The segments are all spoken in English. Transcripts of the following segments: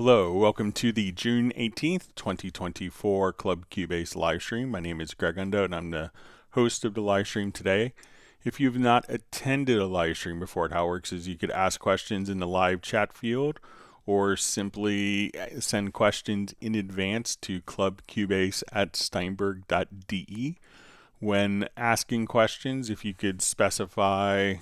Hello, welcome to the June 18th, 2024 Club Cubase live stream. My name is Greg Undo and I'm the host of the live stream today. If you've not attended a live stream before, how it works is you could ask questions in the live chat field or simply send questions in advance to clubcubase@steinberg.de. When asking questions, if you could specify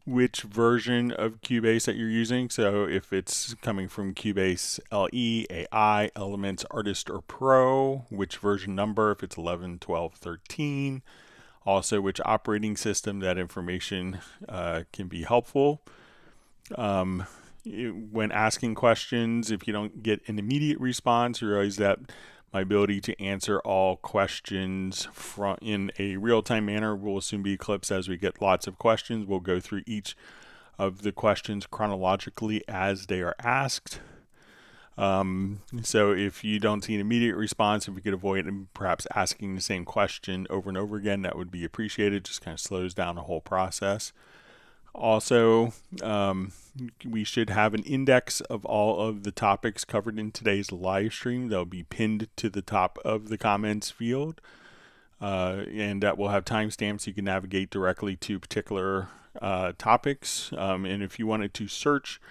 which version of Cubase that you're using. So if it's coming from Cubase LE, AI, Elements, Artist, or Pro, which version number, if it's 11, 12, 13. Also, which operating system, that information can be helpful. When asking questions, if you don't get an immediate response, realize that my ability to answer all questions in a real-time manner will soon be eclipsed as we get lots of questions. We'll go through each of the questions chronologically as they are asked. So if you don't see an immediate response, if we could avoid perhaps asking the same question over and over again, that would be appreciated. Just kind of slows down the whole process. Also, we should have an index of all of the topics covered in today's live stream. They'll be pinned to the top of the comments field, and that will have timestamps so you can navigate directly to particular topics. And if you wanted to search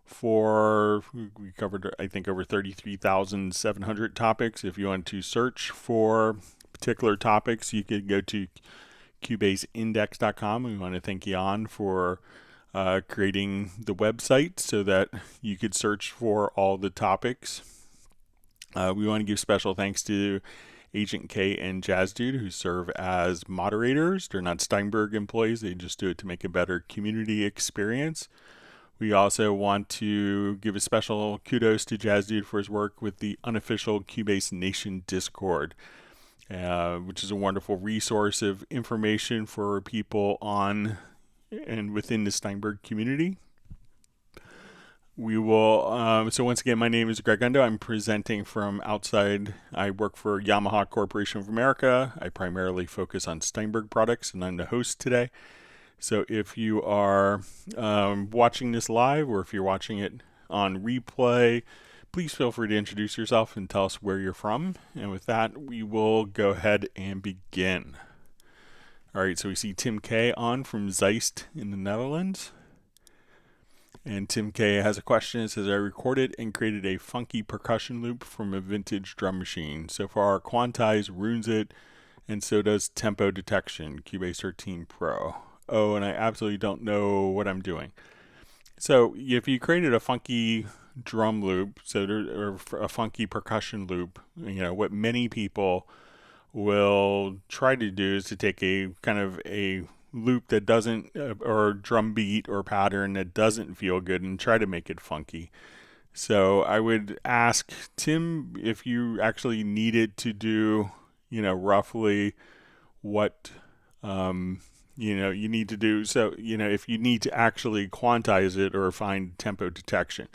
for, we covered, I think, over 33,700 topics. If you want to search for particular topics, you could go to cubaseindex.com. We want to thank Jan for creating the website so that you could search for all the topics. We want to give special thanks to Agent K and Jazz Dude, who serve as moderators. They're not Steinberg employees, they just do it to make a better community experience. We also want to give a special kudos to Jazz Dude for his work with the unofficial Cubase Nation Discord, which is a wonderful resource of information for people on and within the Steinberg community. We will, so once again, my name is Greg Undo. I'm presenting from outside. I work for Yamaha Corporation of America. I primarily focus on Steinberg products, and I'm the host today. So if you are watching this live, or if you're watching it on replay, please feel free to introduce yourself and tell us where you're from. And with that, we will go ahead and begin. All right, so we see Tim K on from Zeist in the Netherlands. And Tim K has a question. It says, I recorded and created a funky percussion loop from a vintage drum machine. So far, Quantize ruins it, and so does tempo detection, Cubase 13 Pro. Oh, and I absolutely don't know what I'm doing. So if you created a funky drum loop, or a funky percussion loop, what many people will try to do is to take a kind of a loop that doesn't, or drum beat or pattern that doesn't feel good, and try to make it funky. So I would ask Tim if you actually needed to do, roughly what you need to do. So, if you need to actually quantize it or find tempo detection.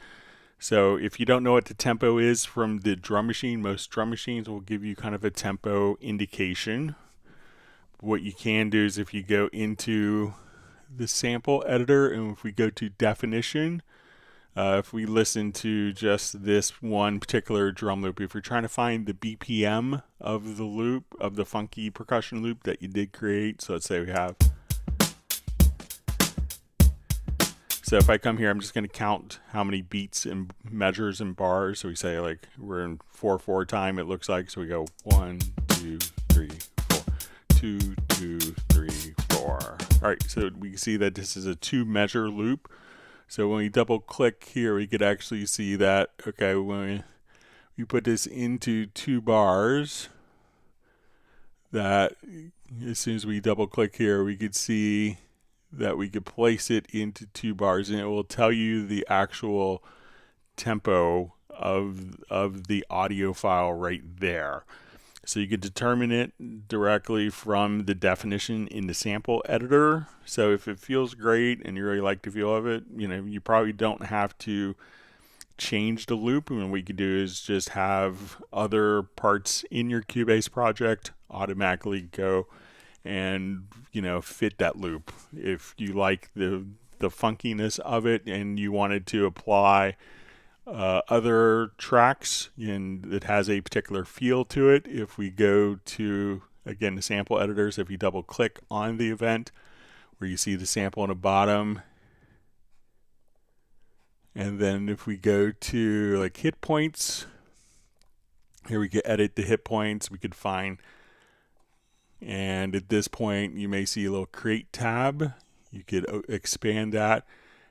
So if you don't know what the tempo is from the drum machine, most drum machines will give you kind of a tempo indication. What you can do is if you go into the sample editor, and if we go to definition, if we listen to just this one particular drum loop, if you're trying to find the BPM of the loop, of the funky percussion loop that you did create, so let's say we have, so if I come here, I'm just going to count how many beats and measures and bars. So we say like we're in 4/4 time, it looks like. So we go 1, 2, 3, 4, 2, 2, 3, 4. All right, so we can see that this is a 2-measure loop. So when we double click here, we could actually see that, okay, when we put this into 2 bars, that as soon as we double click here, we could see that we could place it into 2 bars, and it will tell you the actual tempo of the audio file right there. So you could determine it directly from the definition in the sample editor. So if it feels great and you really like the feel of it, you probably don't have to change the loop. And what we could do is just have other parts in your Cubase project automatically go and fit that loop. If you like the funkiness of it and you wanted to apply other tracks and it has a particular feel to it. If we go to, again, the sample editors, if you double click on the event where you see the sample on the bottom, and then if we go to like hit points, here we can edit the hit points. We could find, and at this point you may see a little create tab. You could expand that,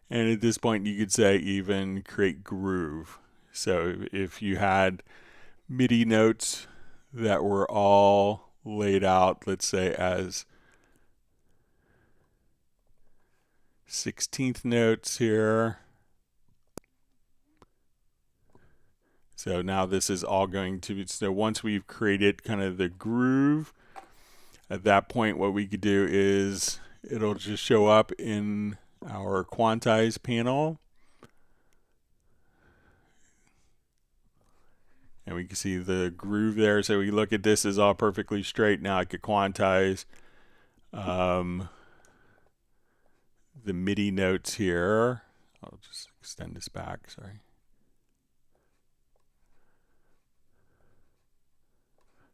and at this point you could say even create groove. So if you had MIDI notes that were all laid out, let's say as 16th notes here. So now this is all going to be, so once we've created kind of the groove, at that point what we could do is it'll just show up in our quantize panel. And we can see the groove there. So we look at this is all perfectly straight. Now I could quantize the MIDI notes here. I'll just extend this back, sorry.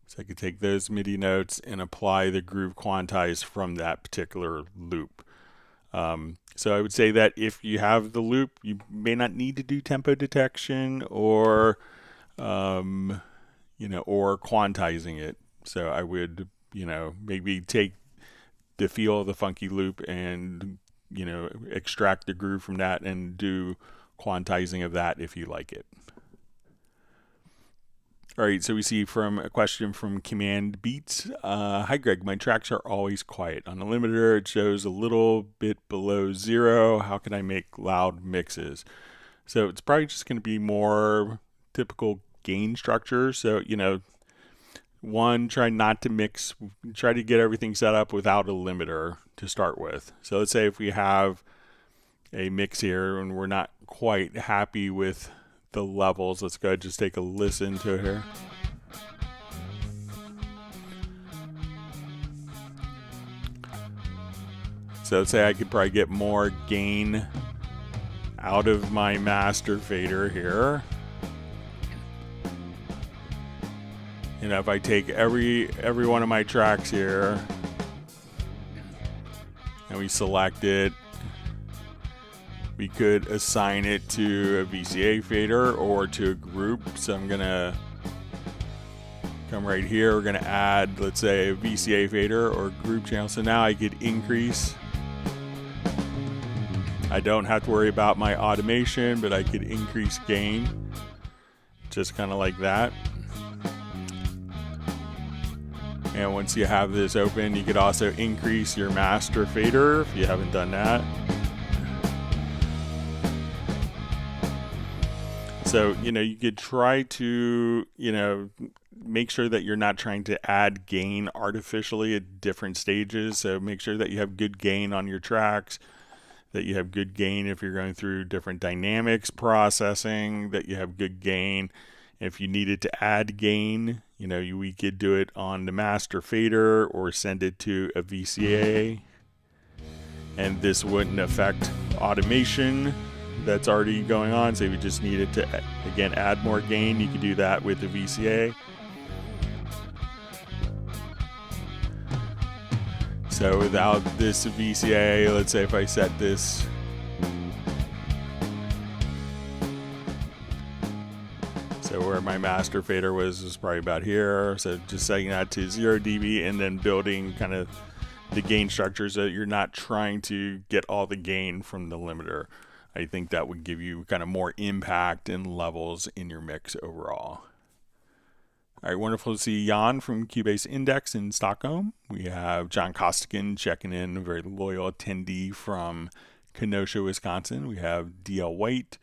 So I could take those MIDI notes and apply the groove quantize from that particular loop. So I would say that if you have the loop, you may not need to do tempo detection or, you know, or quantizing it. So I would, you know, maybe take the feel of the funky loop and, you know, extract the groove from that and do quantizing of that if you like it. All right, so we see from a question from Command Beats. Hi, Greg. My tracks are always quiet. On the limiter, it shows a little bit below 0. How can I make loud mixes? So it's probably just going to be more typical gain structure. So, you know, one, try not to mix, try to get everything set up without a limiter to start with. So let's say if we have a mix here and we're not quite happy with the levels. Let's go ahead and just take a listen to it here. So let's say I could probably get more gain out of my master fader here. You know, if I take every one of my tracks here and we select it, we could assign it to a VCA fader or to a group. So I'm gonna come right here. We're gonna add, let's say, a VCA fader or group channel. So now I could increase. I don't have to worry about my automation, but I could increase gain, just kind of like that. And once you have this open, you could also increase your master fader if you haven't done that. So, you know, you could try to, you know, make sure that you're not trying to add gain artificially at different stages. So make sure that you have good gain on your tracks, that you have good gain if you're going through different dynamics processing, that you have good gain. If you needed to add gain, you know, we could do it on the master fader or send it to a VCA. And this wouldn't affect automation that's already going on. So if you just needed to, again, add more gain, you could do that with the VCA. So without this VCA, let's say if I set this so where my master fader was probably about here. So just setting that to 0 dB and then building kind of the gain structure so that you're not trying to get all the gain from the limiter. I think that would give you kind of more impact and levels in your mix overall. All right, wonderful to see Jan from Cubase Index in Stockholm. We have John Costigan checking in, a very loyal attendee from Kenosha, Wisconsin. We have DL White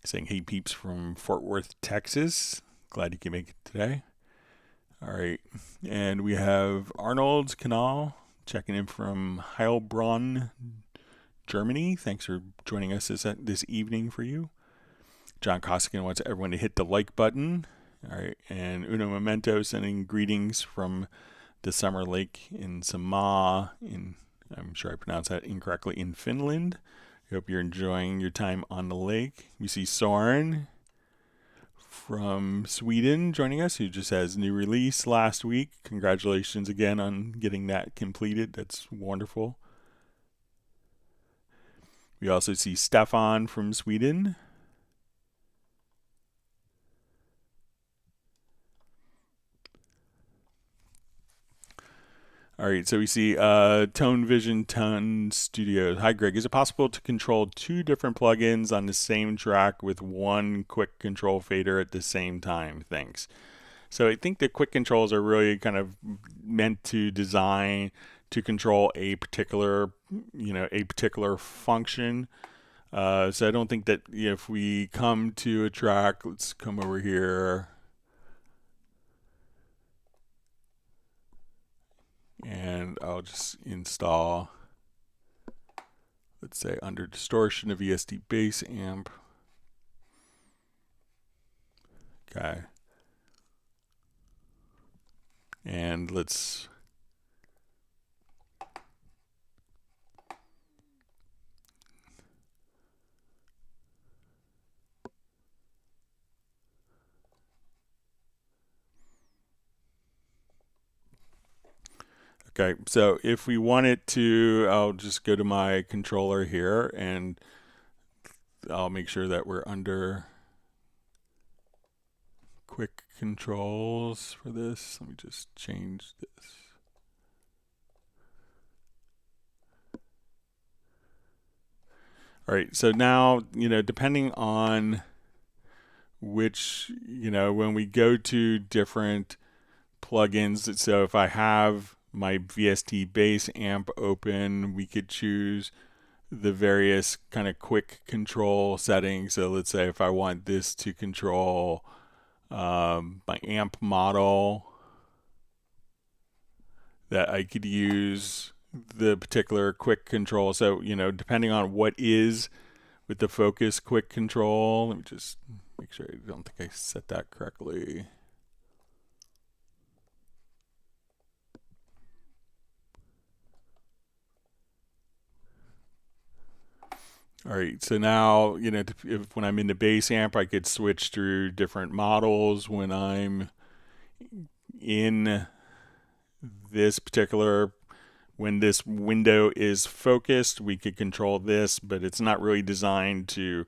saying, hey peeps from Fort Worth, Texas. Glad you can make it today. All right, and we have Arnold Canal checking in from Heilbronn, Germany. Thanks for joining us this evening for you. John Costigan wants everyone to hit the like button. All right, and Uno Memento sending greetings from the summer lake in Sama, I'm sure I pronounced that incorrectly, in Finland. I hope you're enjoying your time on the lake. We see Soren from Sweden joining us, who just has new release last week. Congratulations again on getting that completed. That's wonderful. We also see Stefan from Sweden. All right, so we see Tone Vision Tone Studios. Hi, Greg. Is it possible to control two different plugins on the same track with one quick control fader at the same time? Thanks. So I think the quick controls are really kind of meant to design to control a particular, a particular function. So I don't think that if we come to a track, let's come over here. And I'll just install, let's say, under distortion, a VST bass amp. Okay. And let's okay, so if we wanted to, I'll just go to my controller here and I'll make sure that we're under quick controls for this. Let me just change this. All right, so now, depending on which, when we go to different plugins, so if I have my VST bass amp open, we could choose the various kind of quick control settings. So let's say if I want this to control my amp model, that I could use the particular quick control. So, depending on what is with the focus quick control, let me just make sure I don't think I set that correctly. All right, so now, when I'm in the bass amp, I could switch through different models. When I'm in this particular, when this window is focused, we could control this, but it's not really designed to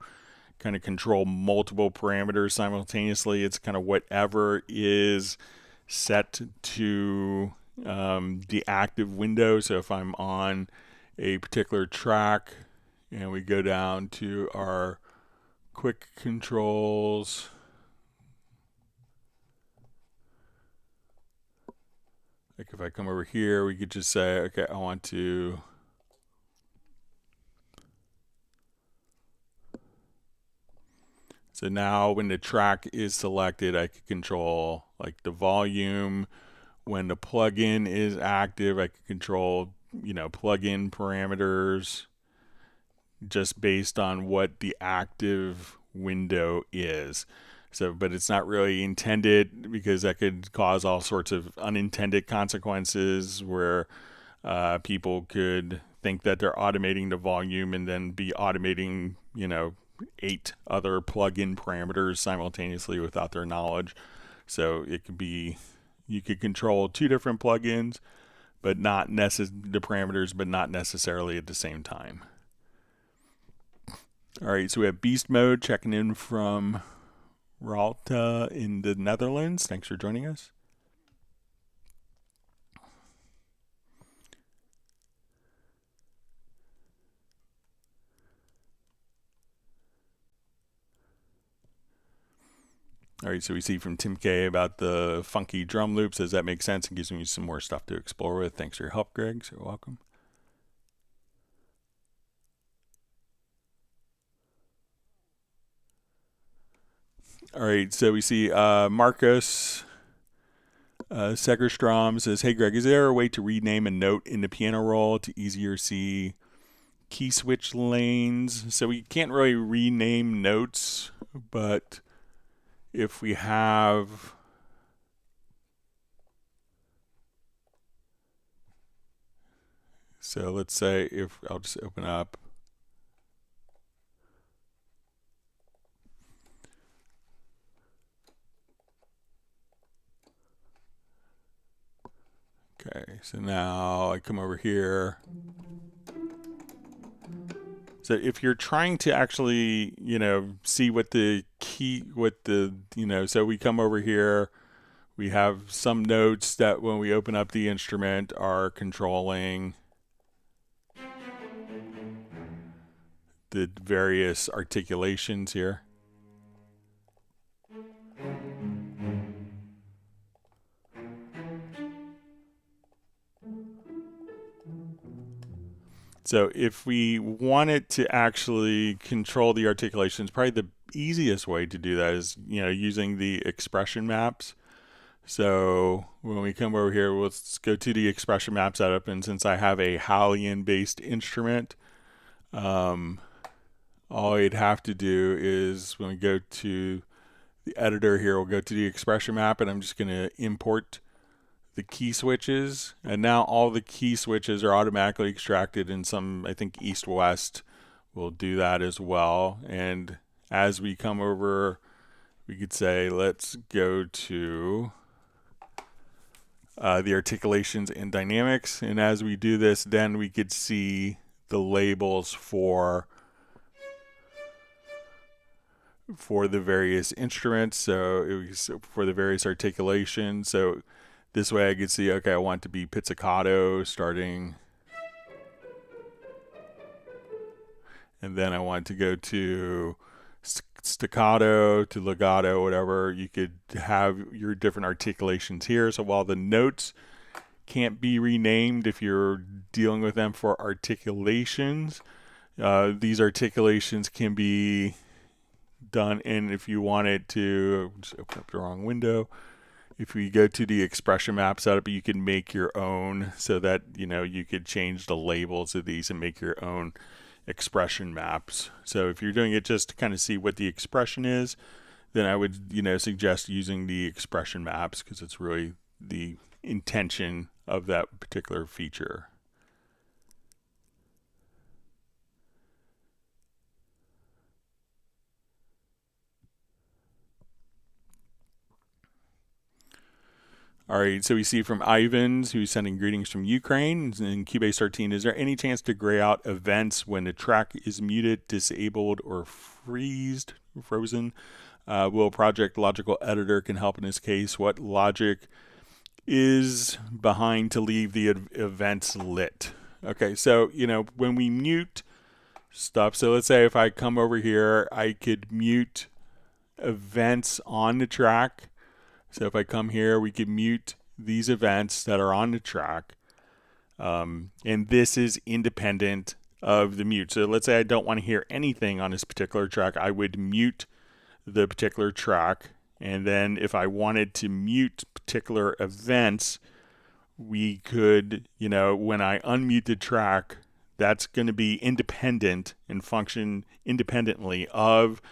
kind of control multiple parameters simultaneously. It's kind of whatever is set to the active window. So if I'm on a particular track, and we go down to our quick controls. Like if I come over here, we could just say, okay, I want to so now when the track is selected, I can control like the volume. When the plugin is active, I can control, plugin parameters just based on what the active window is. So, but it's not really intended because that could cause all sorts of unintended consequences where people could think that they're automating the volume and then be automating, 8 other plugin parameters simultaneously without their knowledge. So it could be, you could control 2 different plugins, but not the parameters, but not necessarily at the same time. All right, so we have Beast Mode checking in from Ralta in the Netherlands. Thanks for joining us. All right, so we see from Tim K about the funky drum loops. Does that make sense? It gives me some more stuff to explore with. Thanks for your help, Greg. So welcome. All right, so we see Marcos Segerstrom says, hey, Greg, is there a way to rename a note in the piano roll to easier see key switch lanes? So we can't really rename notes, but if we have... So let's say if I'll just open up. so now I come over here. So if you're trying to actually, see what the key, so we come over here, we have some notes that when we open up the instrument are controlling the various articulations here. So if we wanted to actually control the articulations, probably the easiest way to do that is, using the expression maps. So when we come over here, let's go to the expression map setup. And since I have a HALion based instrument, all I'd have to do is when we go to the editor here, we'll go to the expression map, and I'm just going to import the key switches, and now all the key switches are automatically extracted in some, I think east-west will do that as well. And as we come over, we could say let's go to the articulations and dynamics, and as we do this, then we could see the labels for the various instruments. So it was for the various articulations. So this way I could see, okay, I want it to be pizzicato starting, and then I want to go to staccato, to legato, whatever. You could have your different articulations here. So while the notes can't be renamed if you're dealing with them for articulations, these articulations can be done in, if you wanted to, just open up the wrong window. If we go to the expression map setup, you can make your own, so that you could change the labels of these and make your own expression maps. So if you're doing it just to kind of see what the expression is, then I would suggest using the expression maps, because it's really the intention of that particular feature. All right, so we see from Ivans, who's sending greetings from Ukraine, in Cubase 13, is there any chance to gray out events when the track is muted, disabled, or frozen? Will Project Logical Editor can help in this case? What logic is behind to leave the events lit? Okay, so, when we mute stuff, so let's say if I come over here, I could mute events on the track. So if I come here, we can mute these events that are on the track. And this is independent of the mute. So let's say I don't want to hear anything on this particular track. I would mute the particular track. And then if I wanted to mute particular events, we could, when I unmute the track, that's going to be independent and function independently of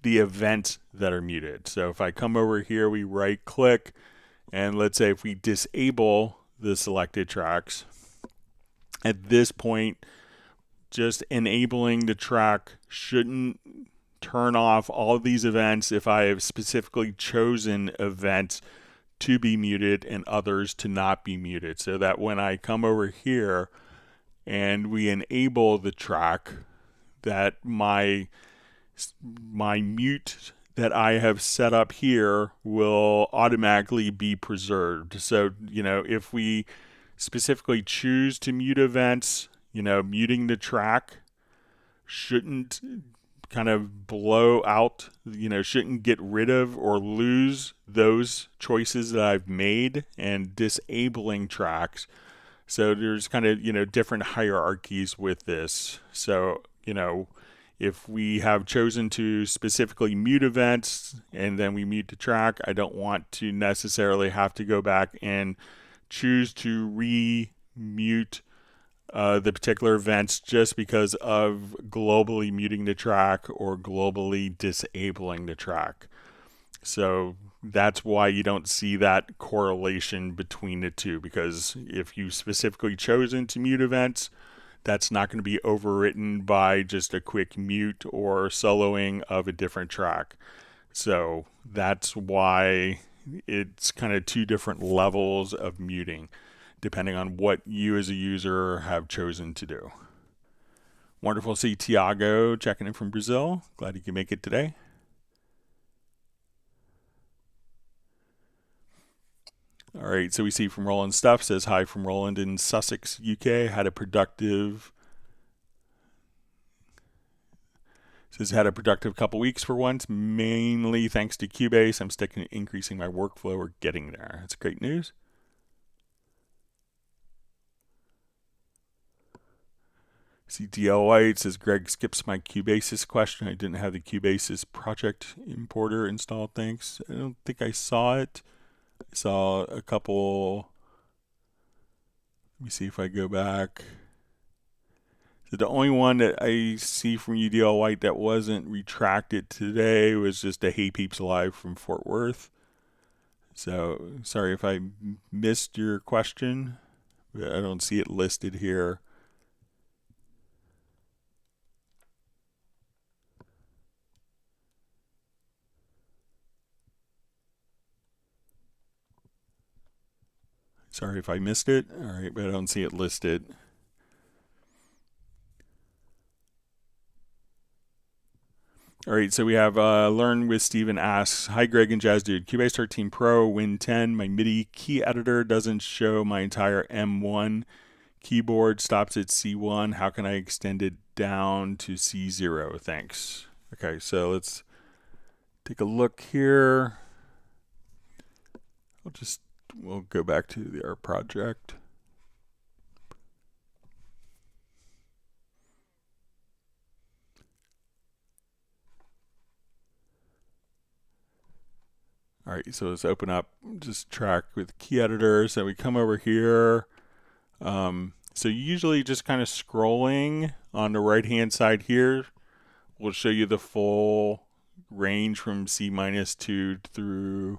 the events that are muted. So if I come over here, we right click, and let's say if we disable the selected tracks, at this point, just enabling the track shouldn't turn off all of these events if I have specifically chosen events to be muted and others to not be muted, so that when I come over here and we enable the track, that my mute that I have set up here will automatically be preserved. So, if we specifically choose to mute events, muting the track shouldn't kind of blow out, shouldn't get rid of or lose those choices that I've made, and disabling tracks. So there's kind of, different hierarchies with this. So, if we have chosen to specifically mute events and then we mute the track, I don't want to necessarily have to go back and choose to re-mute the particular events just because of globally muting the track or globally disabling the track. So that's why you don't see that correlation between the two, because if you specifically chosen to mute events, that's not going to be overwritten by just a quick mute or soloing of a different track. So that's why it's kind of two different levels of muting, depending on what you as a user have chosen to do. Wonderful to see Tiago checking in from Brazil. Glad you could make it today. All right, so we see from Roland Stuff, says hi from Roland in Sussex, UK. Had a productive couple weeks for once, mainly thanks to Cubase. I'm sticking to increasing my workflow. We're getting there. That's great news. CTL White says Greg skips my Cubasis question. I didn't have the Cubasis project importer installed. Thanks. I don't think I saw it. I saw a couple. Let me see if I go back. So the only one that I see from UDL White that wasn't retracted today was just a Hey Peeps Live from Fort Worth. So sorry if I missed your question, but I don't see it listed here. Sorry if I missed it. All right, but I don't see it listed. All right, so we have Learn with Steven asks, hi Greg and Jazz Dude, Cubase 13 Pro, Win 10, my MIDI key editor doesn't show my entire M1 keyboard, stops at C1. How can I extend it down to C0? Thanks. Okay, so let's take a look here. We'll go back to our project. All right, so let's open up just track with key editor. So we come over here. So usually just kind of scrolling on the right-hand side here will show you the full range from C-2 through,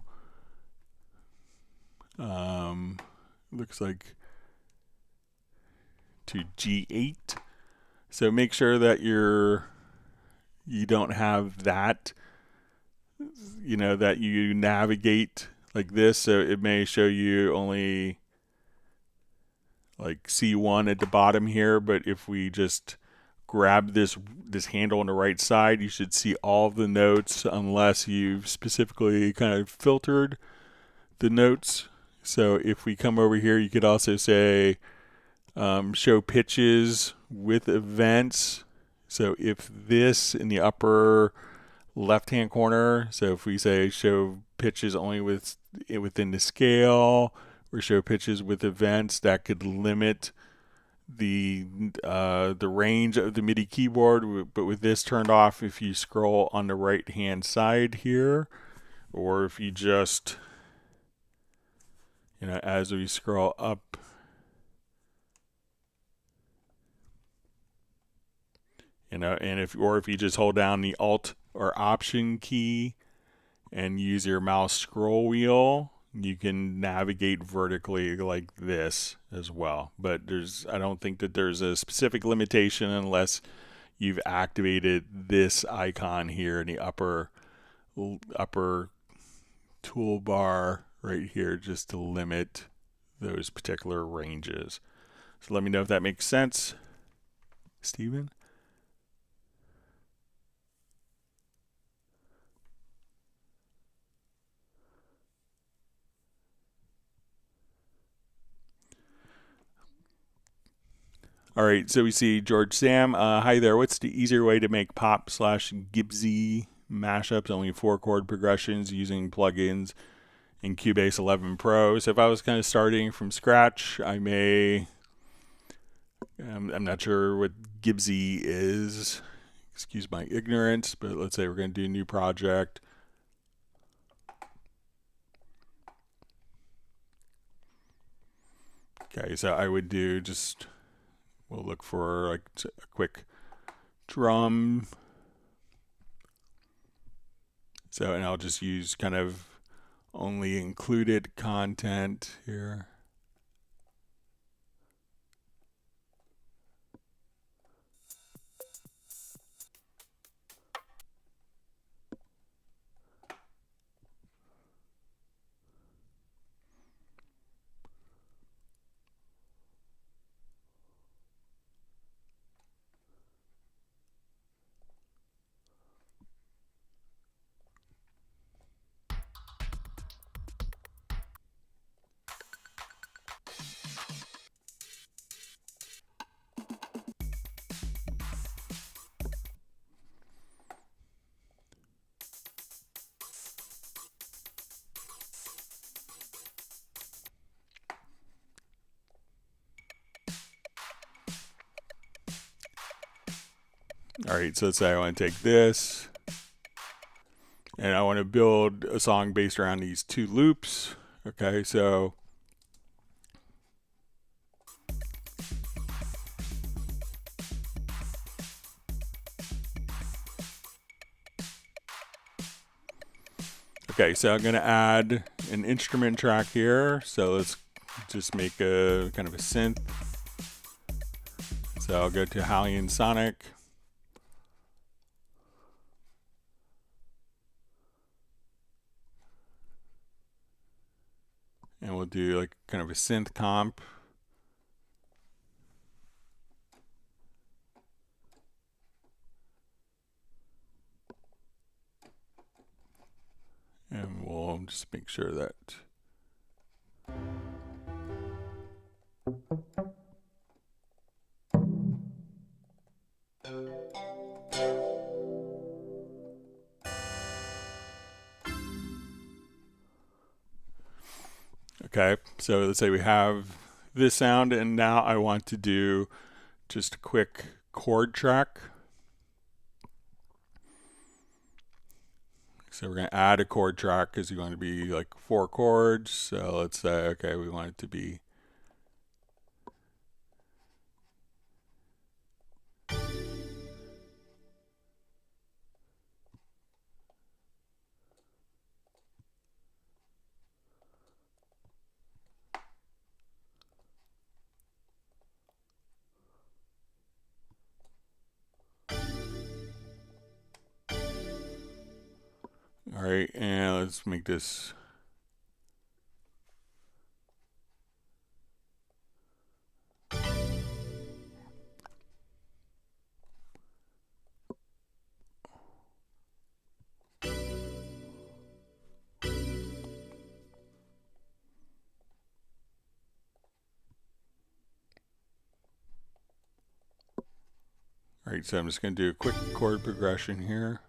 looks like to G8. So make sure that you don't have that, that you navigate like this. So it may show you only like C1 at the bottom here, but if we just grab this handle on the right side, you should see all the notes unless you've specifically kind of filtered the notes. So if we come over here, you could also say show pitches with events. So if this in the upper left-hand corner, so if we say show pitches only within the scale, or show pitches with events, that could limit the range of the MIDI keyboard. But with this turned off, if you scroll on the right-hand side here, or if you just, as we scroll up, and if you just hold down the Alt or Option key and use your mouse scroll wheel, you can navigate vertically like this as well. But I don't think that there's a specific limitation unless you've activated this icon here in the upper toolbar right here, just to limit those particular ranges. So let me know if that makes sense, Steven. All right, so we see George Sam. Hi there. What's the easier way to make pop/Gibbsy mashups, only 4-chord progressions using plugins in Cubase 11 Pro? So if I was kind of starting from scratch, I'm not sure what Gibbsy is. Excuse my ignorance, but let's say we're going to do a new project. Okay, so I would do we'll look for like a quick drum. So, and I'll just use kind of only included content here. All right, so let's say I want to take this and I want to build a song based around these two loops. Okay, so I'm going to add an instrument track here. So let's just make a kind of a synth. So I'll go to HALion Sonic. And we'll do like kind of a synth comp. And we'll just make sure that okay, so let's say we have this sound, and now I want to do just a quick chord track. So we're going to add a chord track because you want it to be like 4 chords. So let's say, okay, we want it to be all right, and let's make this all right, so I'm just going to do a quick chord progression here.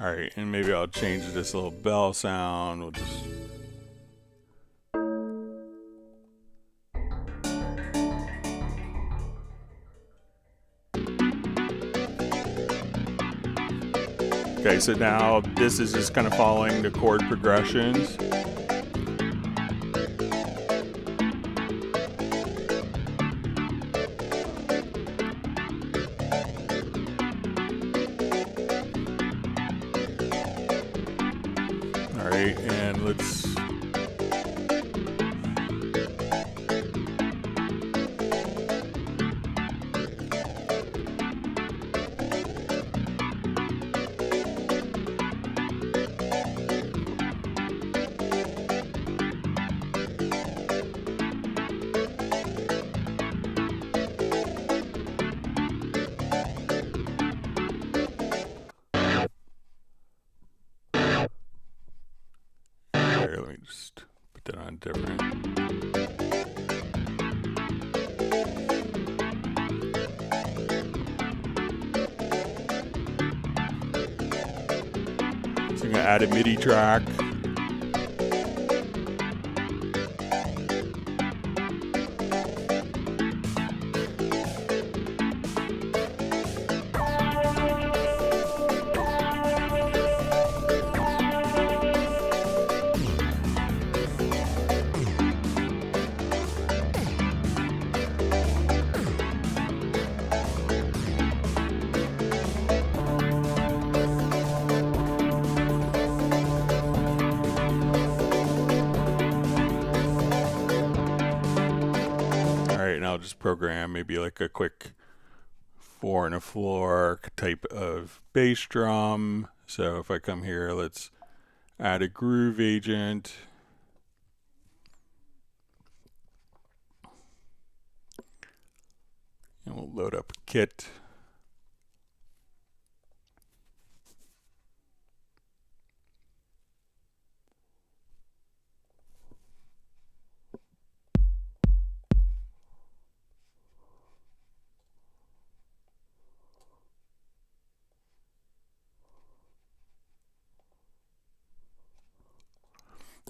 All right, and maybe I'll change this little bell sound. We'll just okay, so now this is just kind of following the chord progressions. All right, and let's just put that on different. So I'm going to add a MIDI track. And I'll just program maybe like a quick 4 and a floor type of bass drum. So if I come here, let's add a groove agent. And we'll load up a kit.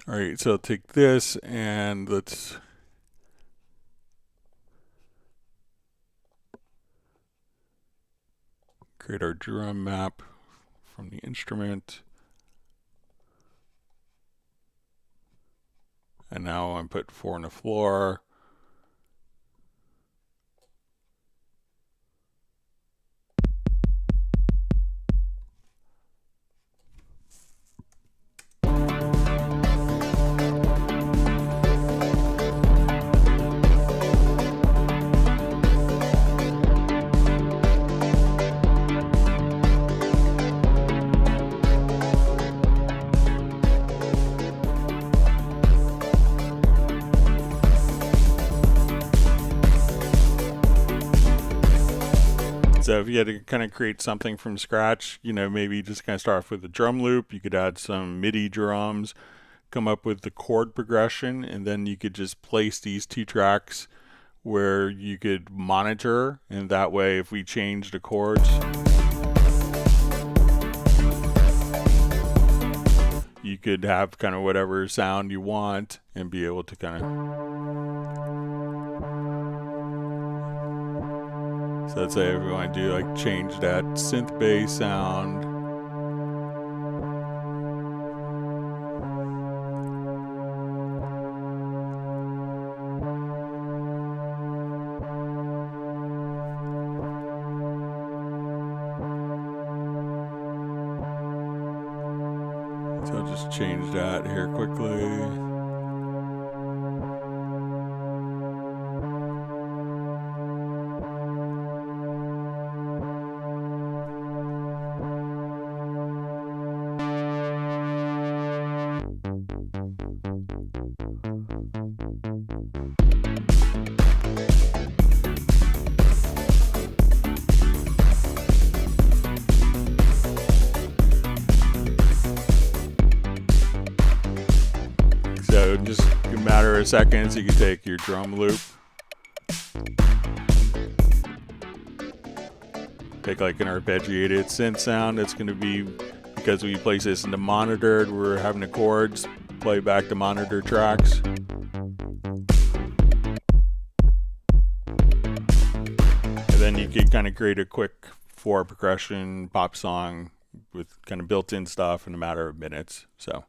All right, so take this and let's create our drum map from the instrument. And now I'm put 4 on the floor. So if you had to kind of create something from scratch, you know, maybe just kind of start off with a drum loop. You could add some MIDI drums, come up with the chord progression, and then you could just place these 2 tracks where you could monitor, and that way if we change the chords, you could have kind of whatever sound you want and be able to kind of. So let's say if we want to do like change that synth bass sound. So I'll just change that here quickly. So just a matter of seconds, you can take your drum loop, take like an arpeggiated synth sound. It's going to be, because we place this into monitored, we're having the chords play back the monitor tracks. And then you can kind of create a quick 4 percussion pop song with kind of built-in stuff in a matter of minutes. So.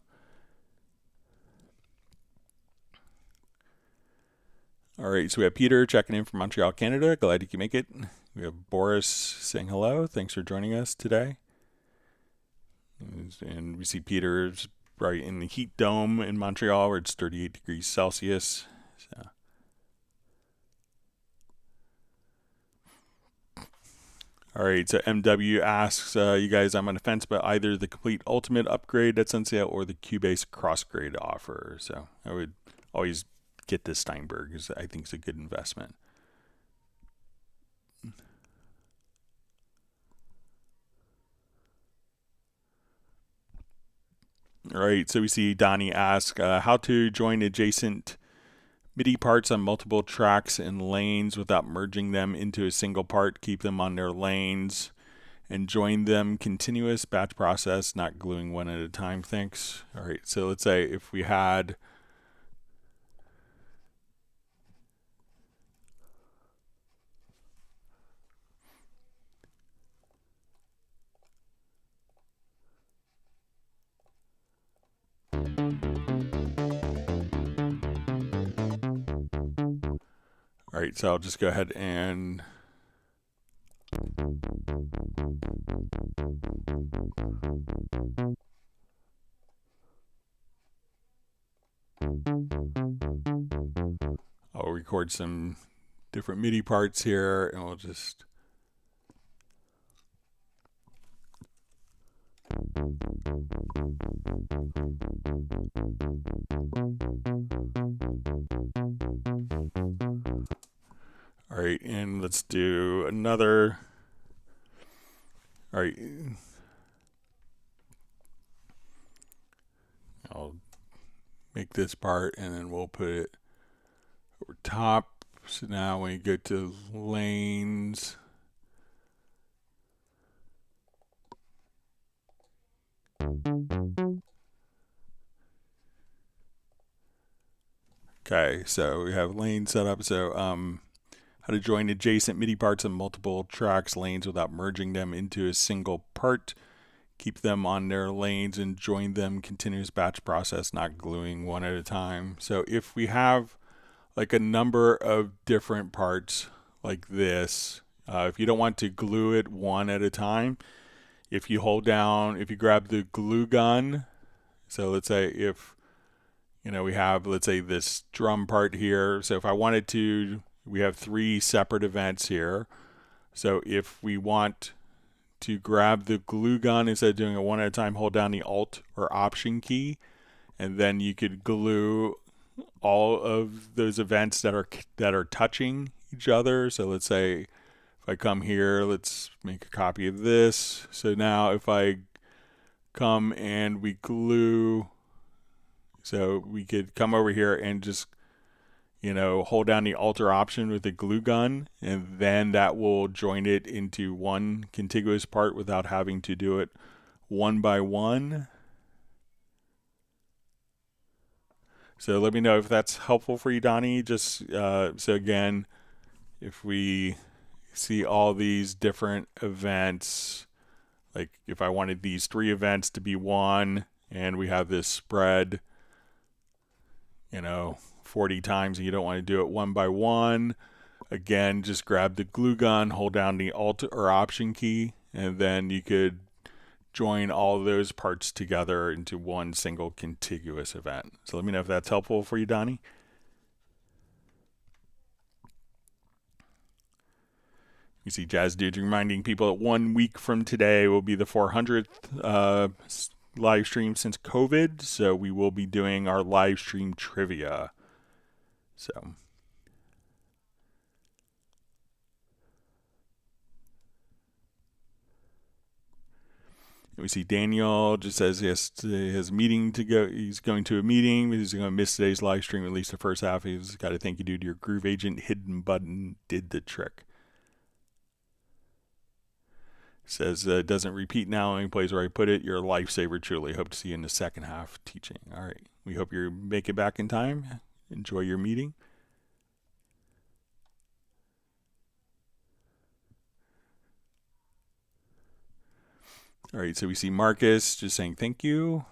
All right, so we have Peter checking in from Montreal, Canada. Glad you can make it. We have Boris saying hello. Thanks for joining us today. And we see Peter's right in the heat dome in Montreal where it's 38 degrees Celsius. So. All right, so MW asks, you guys, I'm on the fence about either the complete ultimate upgrade that's on sale or the Cubase cross-grade offer. So I would always get this Steinberg, because I think it's a good investment. All right, so we see Donnie ask how to join adjacent MIDI parts on multiple tracks and lanes without merging them into a single part. Keep them on their lanes and join them continuous batch process, not gluing one at a time. Thanks. All right, so let's say if we had all right, so I'll just go ahead and I'll record some different MIDI parts here, and we'll just all right, and let's do another. All right, I'll make this part and then we'll put it over top. So now when you go to lanes, Okay, so we have lane set up. So how to join adjacent MIDI parts of multiple tracks lanes without merging them into a single part. Keep them on their lanes and join them continuous batch process, not gluing one at a time. So if we have like a number of different parts like this, if you don't want to glue it one at a time, if you hold down, if you grab the glue gun, so let's say if, we have, let's say this drum part here. So if I wanted to, we have 3 separate events here. So if we want to grab the glue gun, instead of doing it one at a time, hold down the Alt or Option key, and then you could glue all of those events that are touching each other. So let's say if I come here, let's make a copy of this. So now if I come and we glue, so we could come over here and just hold down the Alt or Option with the glue gun, and then that will join it into one contiguous part without having to do it one by one. So let me know if that's helpful for you, Donnie. Just so again, if we see all these different events, like if I wanted these 3 events to be one, and we have this spread, 40 times, and you don't want to do it one by one, again, just grab the glue gun, hold down the Alt or Option key, and then you could join all of those parts together into one single contiguous event. So let me know if that's helpful for you, Donnie. You see Jazz Dudes reminding people that 1 week from today will be the 400th live stream since COVID. So we will be doing our live stream trivia. So we see Daniel just says he has a meeting to go. He's going to a meeting. He's going to miss today's live stream, at least the first half. He's got to thank you, dude. Your Groove Agent hidden button did the trick. Says it doesn't repeat now. Any place where I put it. You're a lifesaver, truly. Hope to see you in the second half teaching. All right. We hope you make it back in time. Enjoy your meeting. All right, so we see Marcus just saying thank you.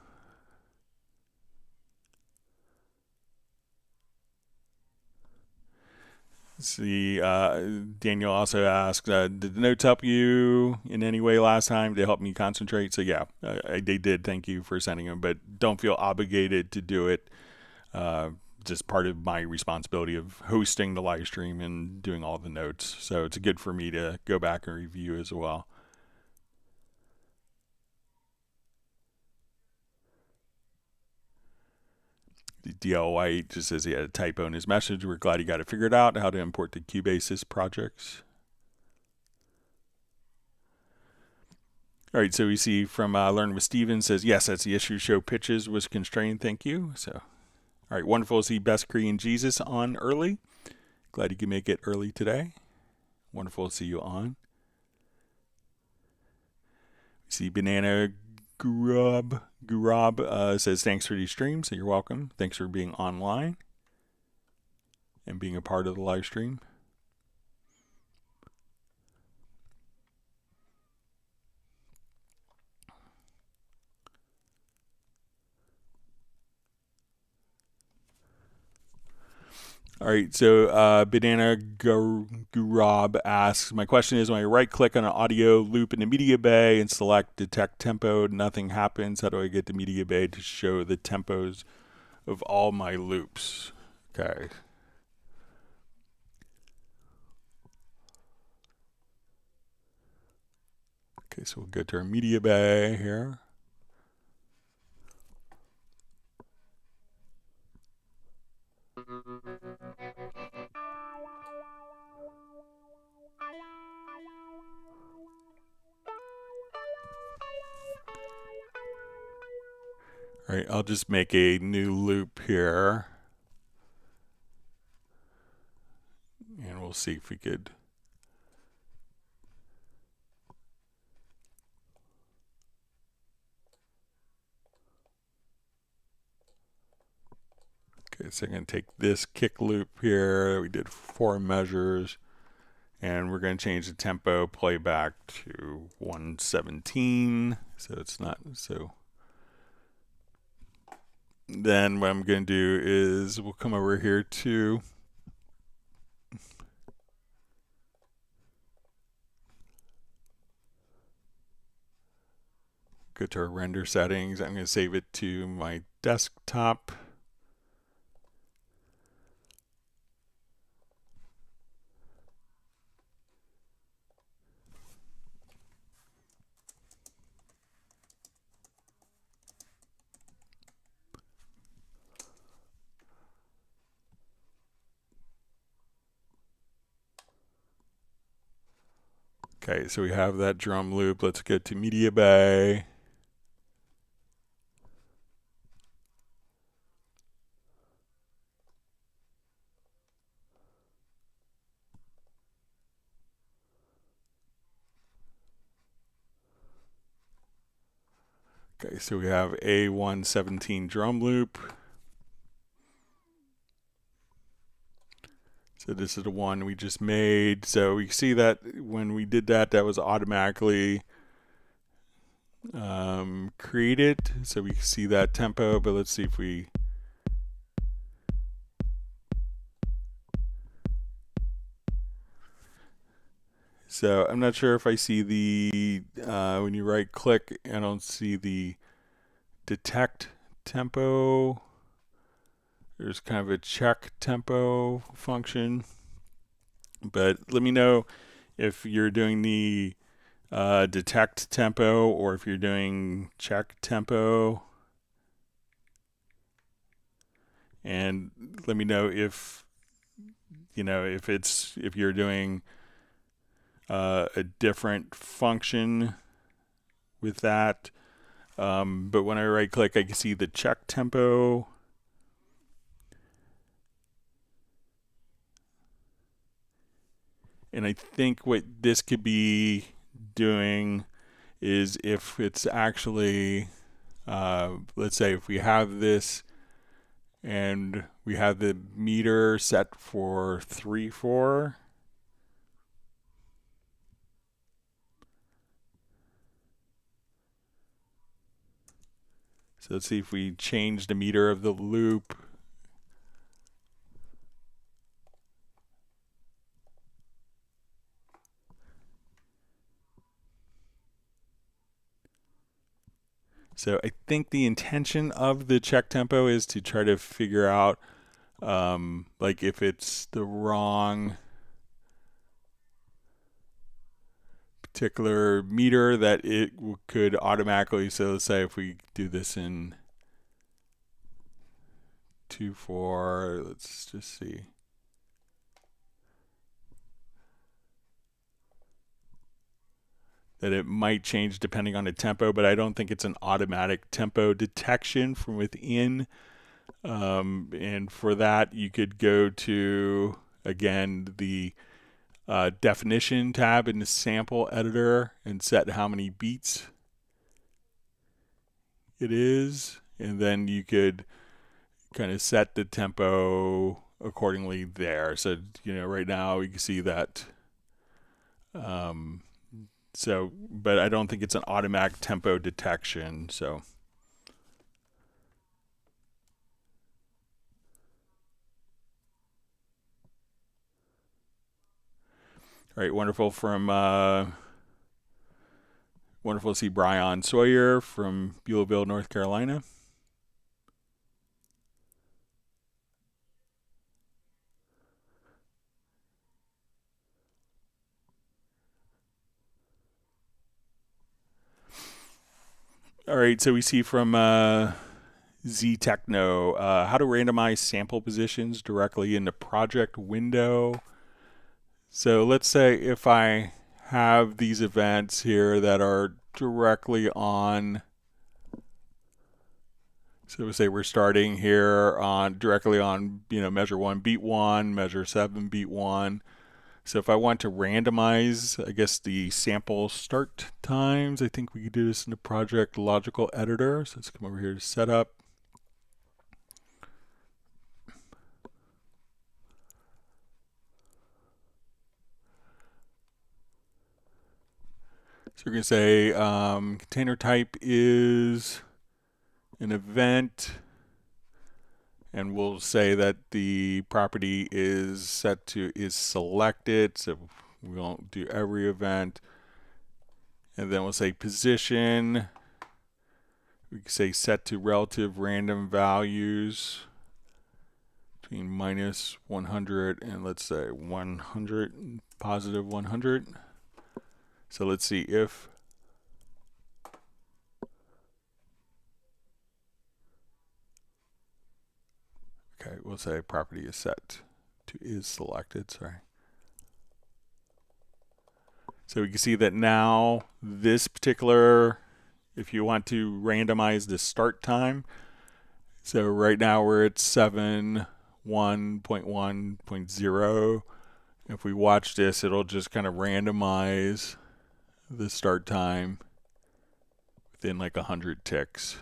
See, Daniel also asked, did the notes help you in any way last time? Did they help me concentrate? So yeah, they did. Thank you for sending them, but don't feel obligated to do it. Just part of my responsibility of hosting the live stream and doing all the notes. So it's good for me to go back and review as well. DL White just says he had a typo in his message. We're glad he got it figured out, how to import the Cubase projects. All right, so we see from Learn with Steven says, yes, that's the issue. Show pitches was constrained. Thank you. So, all right, wonderful to see Best Korean Jesus on early. Glad you could make it early today. Wonderful to see you on. We see Banana Gurab says, thanks for these streams. So you're welcome. Thanks for being online and being a part of the live stream. All right, so Banana Gurab asks, my question is, when I right-click on an audio loop in the media bay and select detect tempo, nothing happens. How do I get the media bay to show the tempos of all my loops? Okay. Okay, so we'll go to our media bay here. All right, I'll just make a new loop here. And we'll see if we could. Okay, so I'm going to take this kick loop here. We did 4 measures, and we're going to change the tempo playback to 117, so it's not so. Then what I'm going to do is we'll come over here to go to our render settings. I'm going to save it to my desktop. Okay, so we have that drum loop. Let's go to Media Bay. Okay, so we have a 117 drum loop. So this is the one we just made. So we see that when we did that, that was automatically created. So we see that tempo, but let's see if we so I'm not sure if I see the when you right click, I don't see the detect tempo. There's kind of a check tempo function, but let me know if you're doing the detect tempo or if you're doing check tempo, and let me know if if you're doing a different function with that. But when I right click, I can see the check tempo. And I think what this could be doing is if it's actually, let's say if we have this and we have the meter set for 3/4. So let's see if we change the meter of the loop. So I think the intention of the check tempo is to try to figure out like if it's the wrong particular meter that it could automatically, so let's say if we do this in 2/4, let's just see. That it might change depending on the tempo, but I don't think it's an automatic tempo detection from within. And for that, you could go to, again, the definition tab in the sample editor and set how many beats it is. And then you could kind of set the tempo accordingly there. So, right now we can see that. So, but I don't think it's an automatic tempo detection. So, all right, wonderful wonderful to see Brian Sawyer from Beulahville, North Carolina. All right, so we see from Z Techno, how to randomize sample positions directly in the project window. So let's say if I have these events here that are directly on, so we say we're starting here on directly on, measure 1, beat 1, measure 7, beat 1. So if I want to randomize, I guess, the sample start times, I think we could do this in the project logical editor. So let's come over here to setup. So we're going to say container type is an event, and we'll say that the property is set to is selected, so we won't do every event. And then we'll say position. We can say set to relative random values between minus 100 and let's say 100, positive 100. So let's see if okay, we'll say property is set to is selected, sorry. So we can see that now this particular, if you want to randomize the start time, so right now we're at 7.1.1.0. If we watch this, it'll just kind of randomize the start time within like 100 ticks.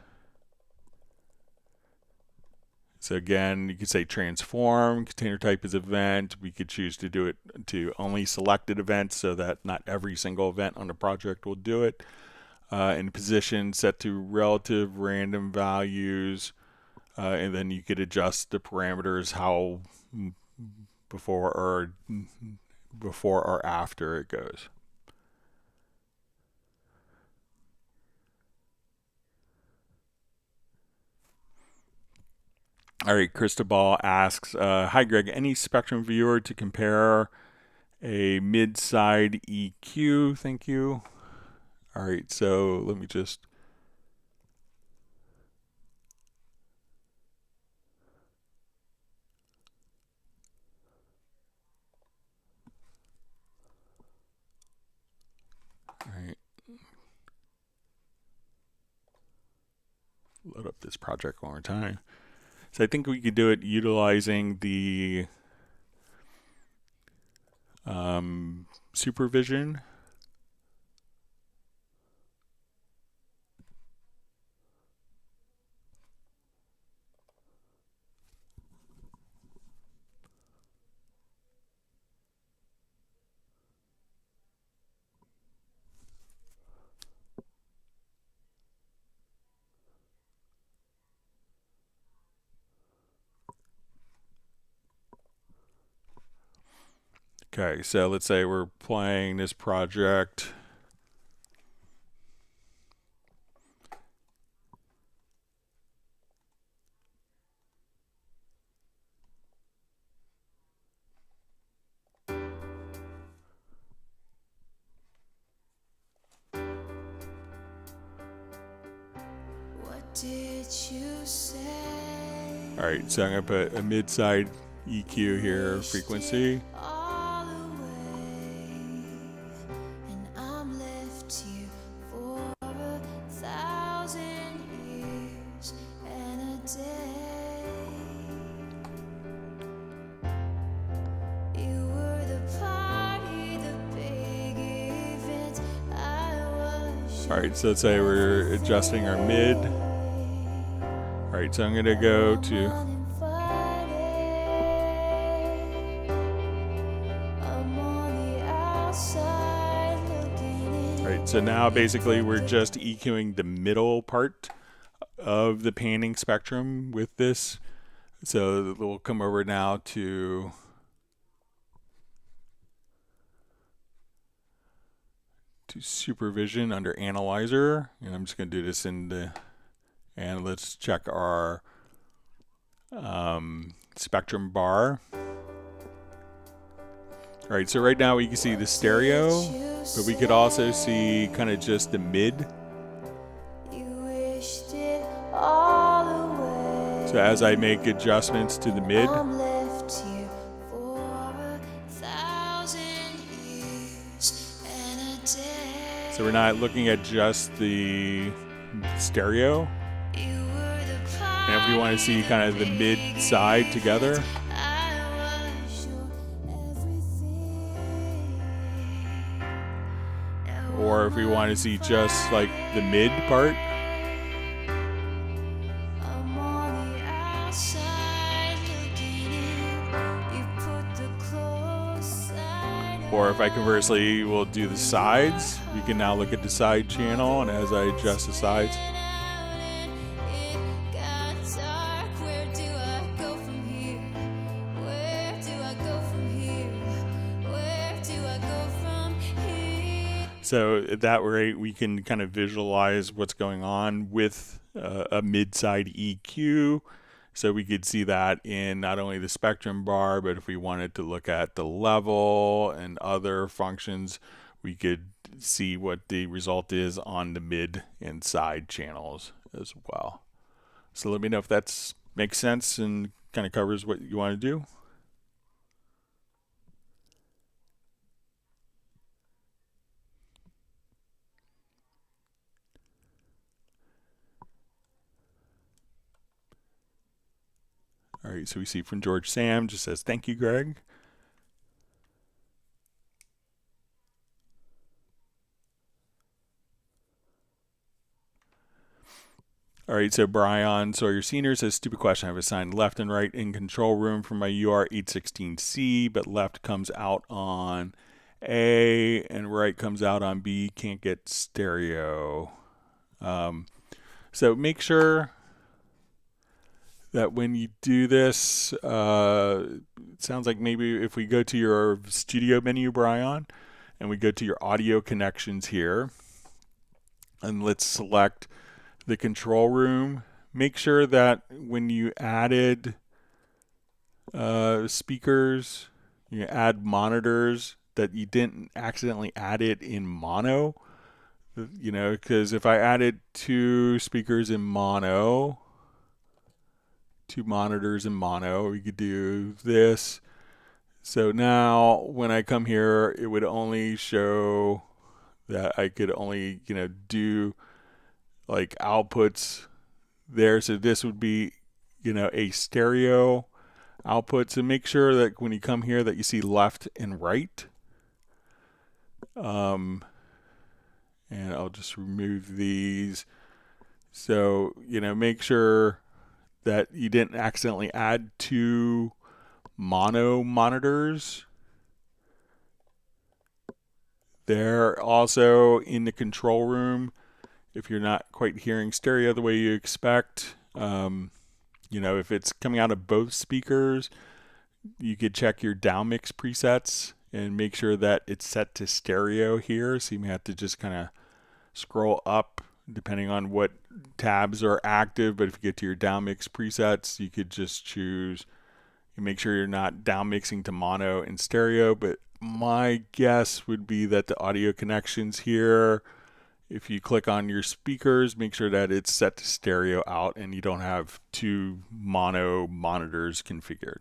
So again, you could say transform, container type is event. We could choose to do it to only selected events so that not every single event on the project will do it. And position set to relative random values. And then you could adjust the parameters how before or after it goes. All right, Cristobal asks, hi Greg, any Spectrum viewer to compare a mid-side EQ? Thank you. All right, so let me just load up this project one more time. So I think we could do it utilizing the supervision. Okay, so let's say we're playing this project. What did you say? All right, so I'm going to put a mid-side EQ here, frequency. All right, so let's say we're adjusting our mid. All right, so I'm going to go to so now basically we're just EQing the middle part of the panning spectrum with this. So we'll come over now to supervision under analyzer, and I'm just going to do this in the, and let's check our spectrum bar. All right, so right now we can see the stereo, but we could also see kind of just the mid. So as I make adjustments to the mid, so we're not looking at just the stereo. And if we want to see kind of the mid side together, or if we want to see just like the mid part, Or if I conversely will do the sides, we can now look at the side channel, and as I adjust the sides, so at that rate we can kind of visualize what's going on with a mid-side EQ. So we could see that in not only the spectrum bar, but if we wanted to look at the level and other functions, we could see what the result is on the mid and side channels as well. So let me know if that makes sense and kind of covers what you want to do. All right, so we see from George Sam, just says, thank you, Greg. All right, so Brian Sawyer Senior says, stupid question. I've assigned left and right in control room for my UR816C, but left comes out on A and right comes out on B. Can't get stereo. So make sure that when you do this, it sounds like maybe if we go to your studio menu, Brian, and we go to your audio connections here, and let's select the control room, make sure that when you added speakers, you add monitors, that you didn't accidentally add it in mono, you know, because if I added two speakers in mono, two monitors in mono, we could do this. So now when I come here, it would only show that I could only, you know, do like outputs there. So this would be, you know, a stereo output. So make sure that when you come here that you see left and right. And I'll just remove these. So, you know, make sure that you didn't accidentally add two mono monitors. There also in the control room, if you're not quite hearing stereo the way you expect, you know, if it's coming out of both speakers, you could check your downmix presets and make sure that it's set to stereo here. So you may have to just kind of scroll up depending on what tabs are active, but if you get to your downmix presets, you could just choose and make sure you're not downmixing to mono and stereo. But my guess would be that the audio connections here, if you click on your speakers, make sure that it's set to stereo out and you don't have two mono monitors configured.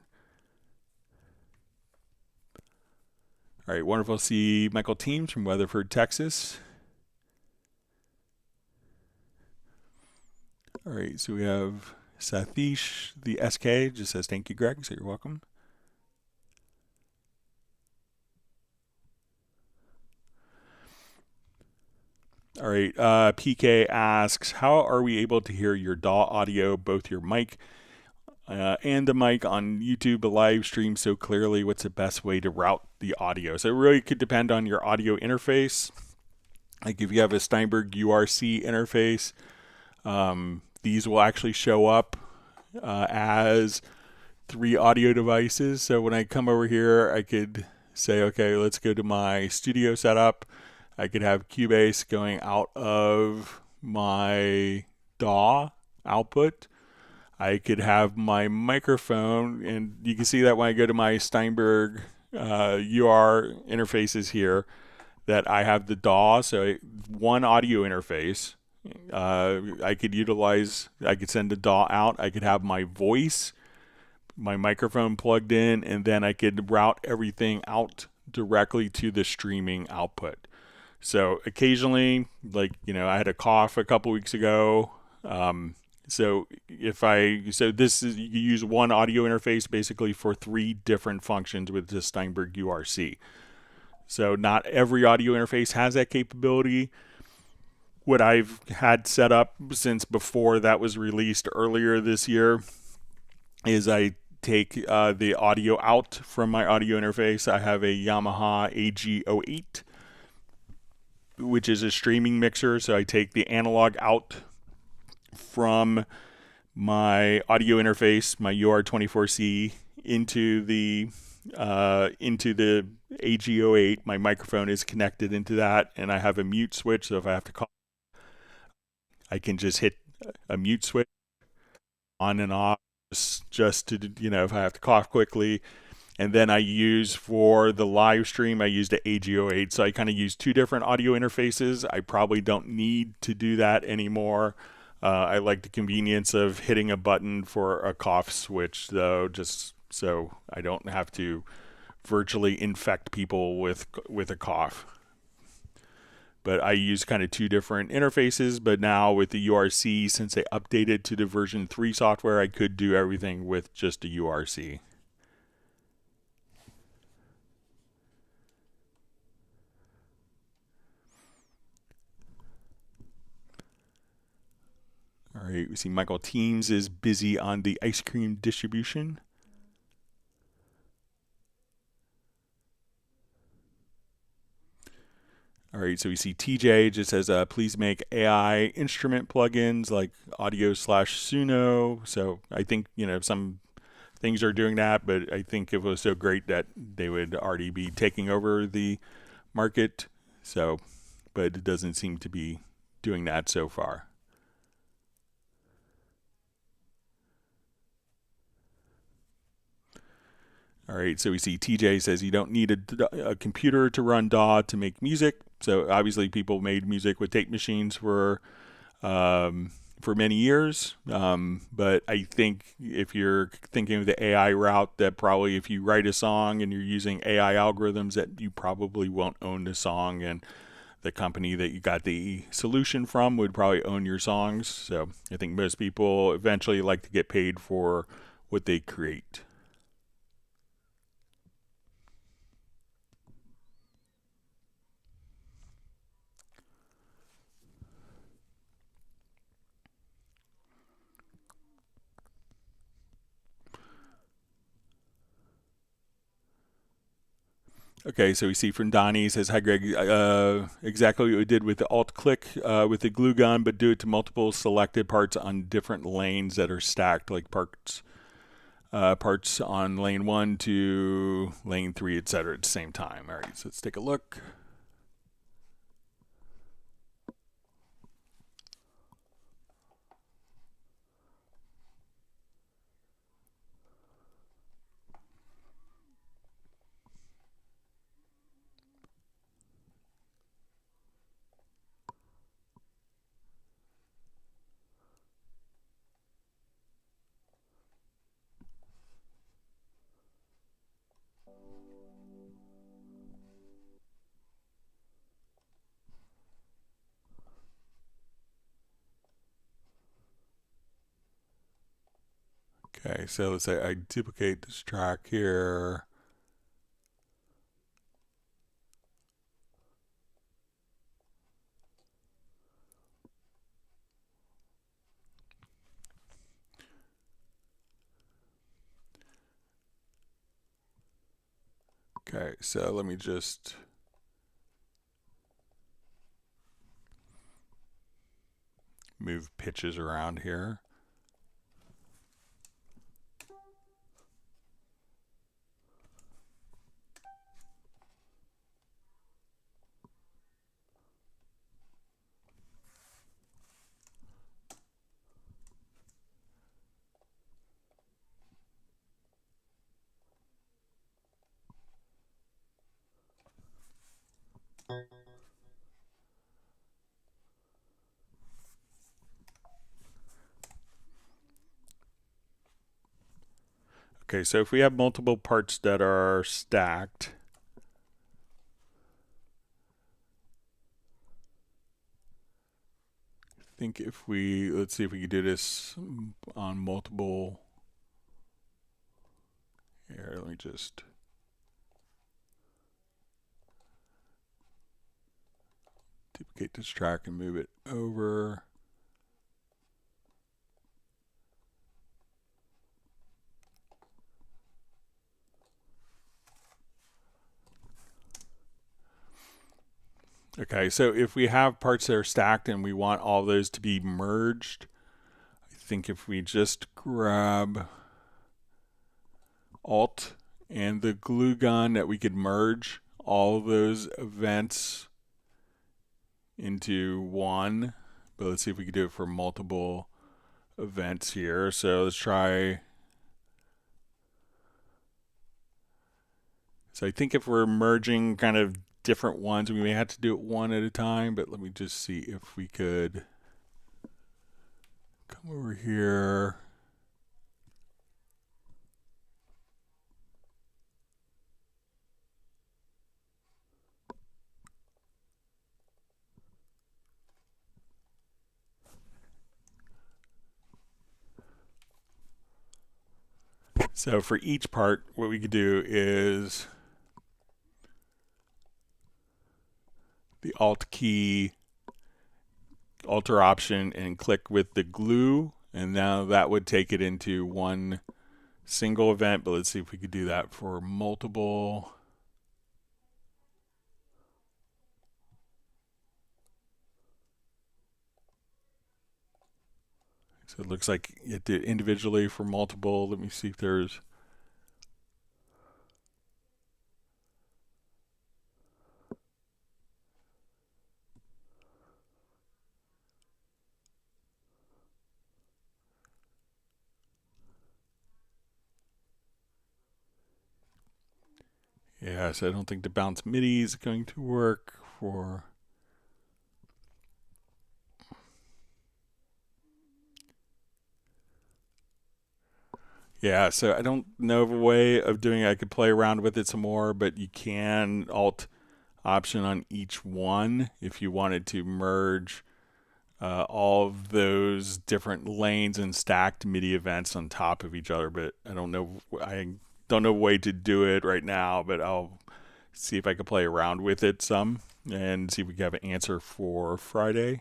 All right, wonderful to see Michael Teams from Weatherford, Texas. All right, so we have Satish, the SK, just says, thank you, Greg, so you're welcome. All right, PK asks, how are we able to hear your DAW audio, both your mic and the mic on YouTube, the live stream so clearly? What's the best way to route the audio? So it really could depend on your audio interface. Like if you have a Steinberg URC interface, these will actually show up as three audio devices. So when I come over here, I could say, okay, let's go to my studio setup. I could have Cubase going out of my DAW output. I could have my microphone, and you can see that when I go to my Steinberg UR interfaces here, that I have the DAW, so one audio interface. I could send the DAW out. I could have my voice, my microphone plugged in, and then I could route everything out directly to the streaming output. So occasionally, like, you know, I had a cough a couple weeks ago. So this is, you use one audio interface basically for three different functions with the Steinberg URC. So not every audio interface has that capability. What I've had set up since before that was released earlier this year is I take the audio out from my audio interface. I have a Yamaha AG08, which is a streaming mixer. So I take the analog out from my audio interface, my UR24C, into the AG08. My microphone is connected into that, and I have a mute switch. So if I have to call, I can just hit a mute switch on and off, just to, if I have to cough quickly. And then I use, for the live stream, I used the AG08. So I kind of use two different audio interfaces. I probably don't need to do that anymore. I like the convenience of hitting a button for a cough switch, though, just so I don't have to virtually infect people with a cough. But I use kind of two different interfaces. But now with the URC, since they updated to the version 3 software, I could do everything with just a URC. All right, we see Michael Teams is busy on the ice cream distribution. All right, so we see TJ just says, please make AI instrument plugins like Audio/Suno. So I think, some things are doing that, but I think it was so great that they would already be taking over the market. So, but it doesn't seem to be doing that so far. All right, so we see TJ says you don't need a computer to run DAW to make music. So obviously people made music with tape machines for many years. But I think if you're thinking of the AI route, that probably if you write a song and you're using AI algorithms, that you probably won't own the song, and the company that you got the solution from would probably own your songs. So I think most people eventually like to get paid for what they create. Okay, so we see from Donnie, says, hi Greg, exactly what we did with the alt click with the glue gun, but do it to multiple selected parts on different lanes that are stacked, like parts on lane 1 to lane 3, etc. at the same time. All right, so let's take a look. Okay, so let's say I duplicate this track here. Okay, so let me just move pitches around here. Okay, so if we have multiple parts that are stacked, I think if we, let's see if we can do this on multiple. Here, let me just duplicate this track and move it over. Okay, so if we have parts that are stacked and we want all those to be merged, I think if we just grab Alt and the glue gun, that we could merge all those events into one. But let's see if we can do it for multiple events here. So let's try. So I think if we're merging kind of different ones, we may have to do it one at a time, but let me just see if we could come over here. So for each part, what we could do is the Alt key, Alter option, and click with the glue, and now that would take it into one single event. But let's see if we could do that for multiple. So it looks like it did individually for multiple. Let me see if there's. Yeah, so I don't think the bounce MIDI is going to work for. Yeah, so I don't know of a way of doing it. I could play around with it some more, but you can Alt option on each one if you wanted to merge all of those different lanes and stacked MIDI events on top of each other. But I don't know a way to do it right now, but I'll see if I can play around with it some and see if we can have an answer for Friday.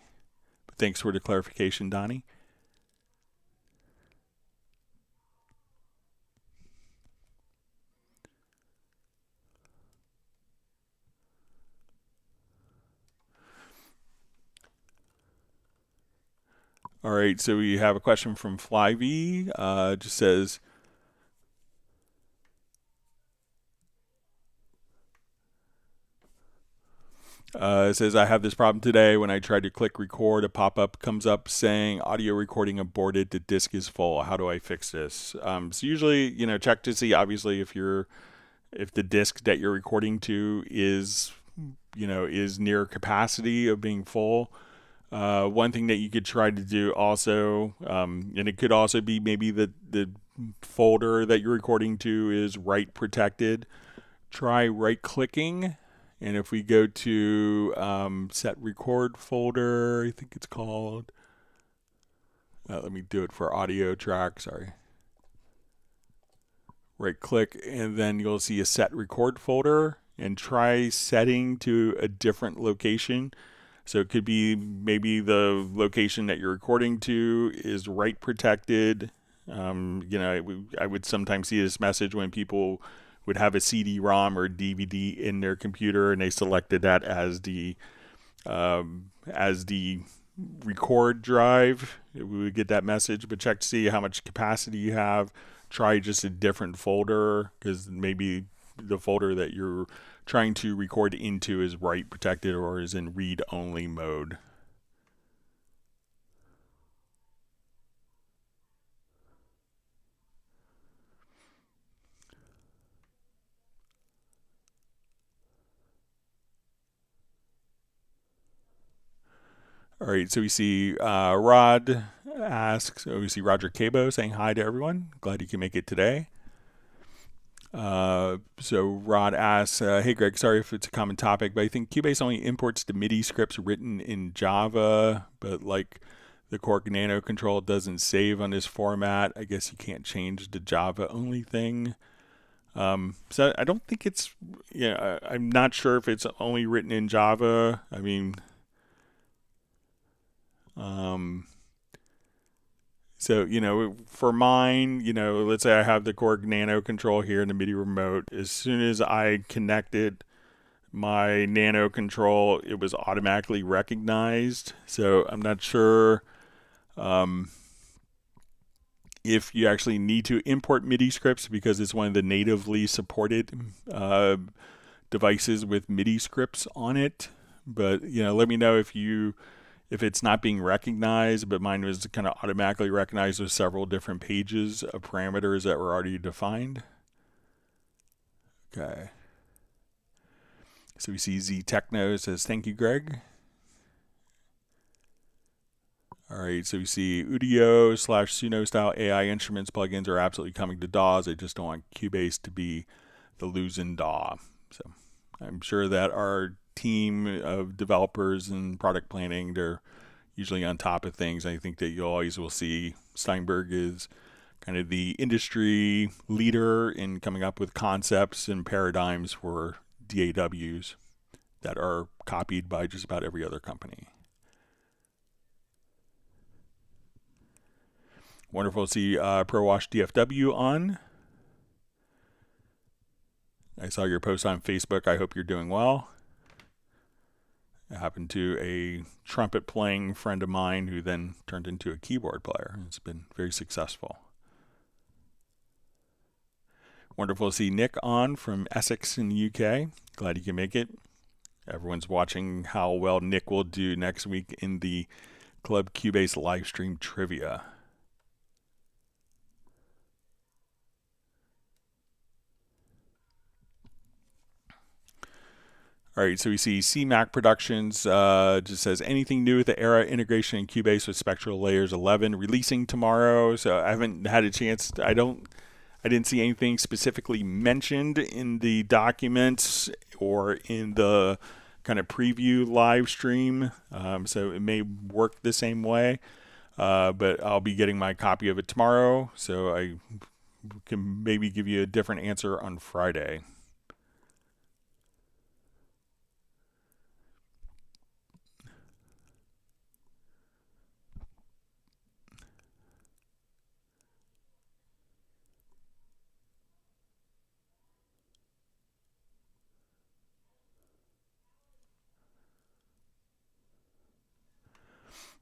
But thanks for the clarification, Donnie. All right, so we have a question from Flyv. Just says, it says, I have this problem today. When I try to click record, a pop-up comes up saying audio recording aborted, the disk is full. How do I fix this? So usually, check to see, obviously, if the disk that you're recording to is near capacity of being full. One thing that you could try to do also, and it could also be maybe the folder that you're recording to is write protected. Try right clicking, and if we go to set record folder, I think it's called. Let me do it for audio track, sorry. Right click, and then you'll see a set record folder, and try setting to a different location. So it could be maybe the location that you're recording to is write protected. I would sometimes see this message when people would have a CD-ROM or DVD in their computer, and they selected that as the record drive. We would get that message, but check to see how much capacity you have. Try just a different folder, because maybe the folder that you're trying to record into is write protected or is in read only mode. All right, so we see Rod asks, we see Roger Cabo saying hi to everyone. Glad you can make it today. So Rod asks, hey Greg, sorry if it's a common topic, but I think Cubase only imports the MIDI scripts written in Java, but like the Korg Nano control doesn't save on this format. I guess you can't change the Java only thing. So I don't think it's, I'm not sure if it's only written in Java. I mean, so, for mine, let's say I have the Korg Nano control here in the MIDI remote. As soon as I connected my nano control, it was automatically recognized. So I'm not sure if you actually need to import MIDI scripts because it's one of the natively supported devices with MIDI scripts on it. But let me know if it's not being recognized. But mine was kind of automatically recognized with several different pages of parameters that were already defined. Okay. So we see Z Techno says, thank you, Greg. All right, so we see Udio/Suno style AI instruments plugins are absolutely coming to DAWs. I just don't want Cubase to be the losing DAW. So I'm sure that our team of developers and product planning, they're usually on top of things. I think that you always will see Steinberg is kind of the industry leader in coming up with concepts and paradigms for DAWs that are copied by just about every other company. Wonderful to see ProWash DFW on. I saw your post on Facebook. I hope you're doing well. It happened to a trumpet playing friend of mine who then turned into a keyboard player. It's been very successful. Wonderful to see Nick on from Essex in the UK. Glad you can make it. Everyone's watching how well Nick will do next week in the Club Cubase live stream trivia. All right, so we see CMAC Productions just says, anything new with the Era integration in Cubase with Spectral Layers 11 releasing tomorrow. So I haven't had a chance. I didn't see anything specifically mentioned in the documents or in the kind of preview live stream. So it may work the same way, but I'll be getting my copy of it tomorrow. So I can maybe give you a different answer on Friday.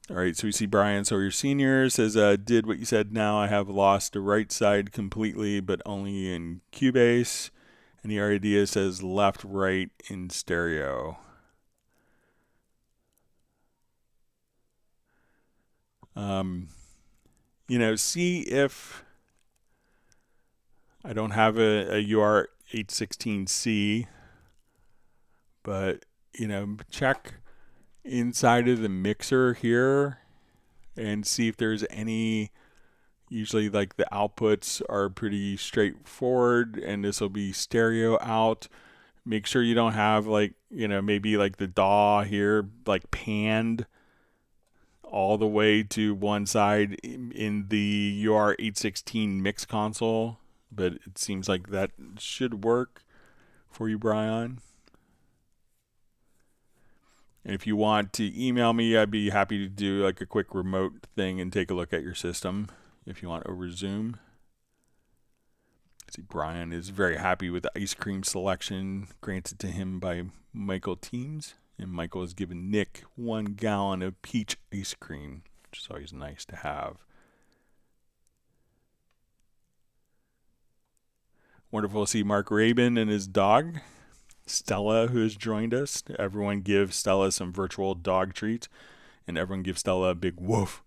All right, so we see Brian Sawyer Sr. says, did what you said. Now I have lost the right side completely, but only in Cubase. And the idea says left, right in stereo. See if I don't have a UR816C, but, check inside of the mixer here and see if there's any. Usually like the outputs are pretty straightforward, and this will be stereo out. Make sure you don't have maybe like the DAW here like panned all the way to one side in the UR816 mix console, but it seems like that should work for you, Brian. And if you want to email me, I'd be happy to do like a quick remote thing and take a look at your system if you want over Zoom. See, Brian is very happy with the ice cream selection granted to him by Michael Teams. And Michael has given Nick 1 gallon of peach ice cream, which is always nice to have. Wonderful to see Mark Rabin and his dog, Stella, who has joined us. Everyone give Stella some virtual dog treats, and everyone give Stella a big woof.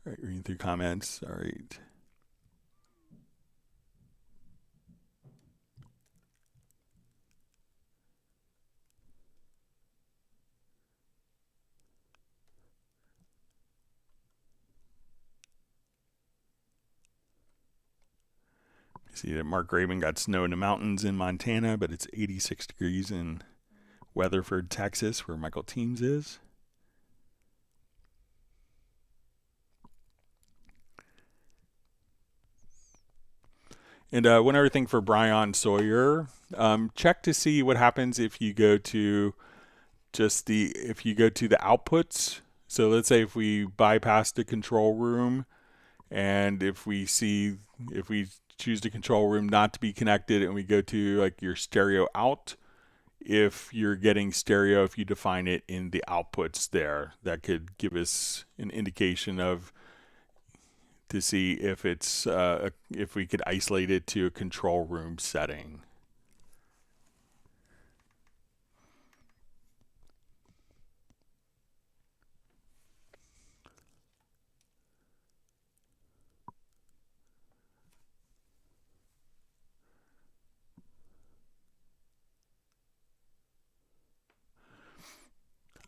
All right, reading through comments. All right. See that Mark Graven got snow in the mountains in Montana, but it's 86 degrees in Weatherford, Texas, where Michael Teams is. And one other thing for Brian Sawyer, check to see what happens if you go to if you go to the outputs. So let's say if we bypass the control room, and if we choose the control room not to be connected, and we go to like your stereo out, if you're getting stereo, if you define it in the outputs there, that could give us an indication of to see if it's if we could isolate it to a control room setting.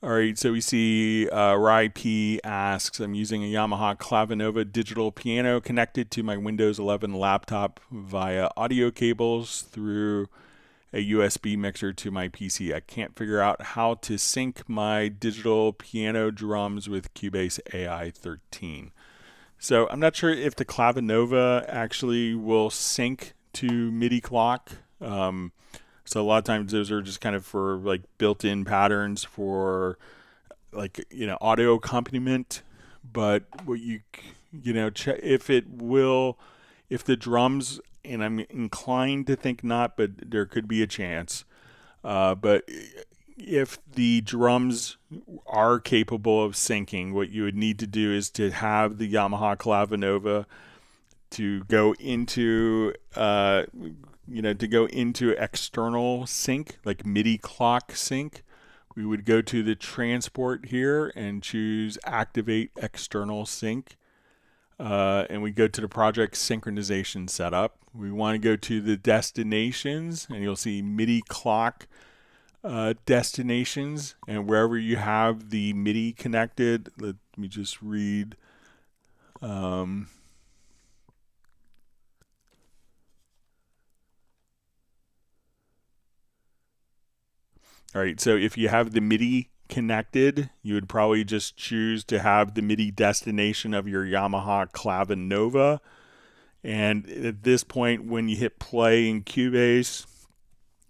All right, so we see Rai P asks, I'm using a Yamaha Clavinova digital piano connected to my Windows 11 laptop via audio cables through a USB mixer to my PC. I can't figure out how to sync my digital piano drums with Cubase AI 13. So I'm not sure if the Clavinova actually will sync to MIDI clock. So a lot of times those are just kind of for like built-in patterns for like, audio accompaniment. But what if the drums, and I'm inclined to think not, but there could be a chance. But if the drums are capable of syncing, what you would need to do is to have the Yamaha Clavinova to go into external sync, like MIDI clock sync. We would go to the transport here and choose activate external sync. And we go to the project synchronization setup. We want to go to the destinations, and you'll see MIDI clock destinations. And wherever you have the MIDI connected, let me just read. All right, so if you have the MIDI connected, you would probably just choose to have the MIDI destination of your Yamaha Clavinova. And at this point, when you hit play in Cubase,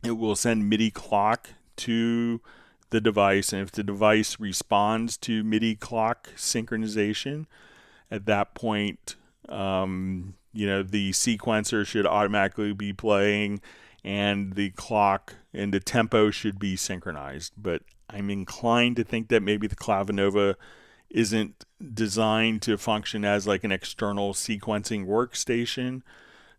it will send MIDI clock to the device. And if the device responds to MIDI clock synchronization, at that point, the sequencer should automatically be playing, and the clock and the tempo should be synchronized. But I'm inclined to think that maybe the Clavinova isn't designed to function as like an external sequencing workstation.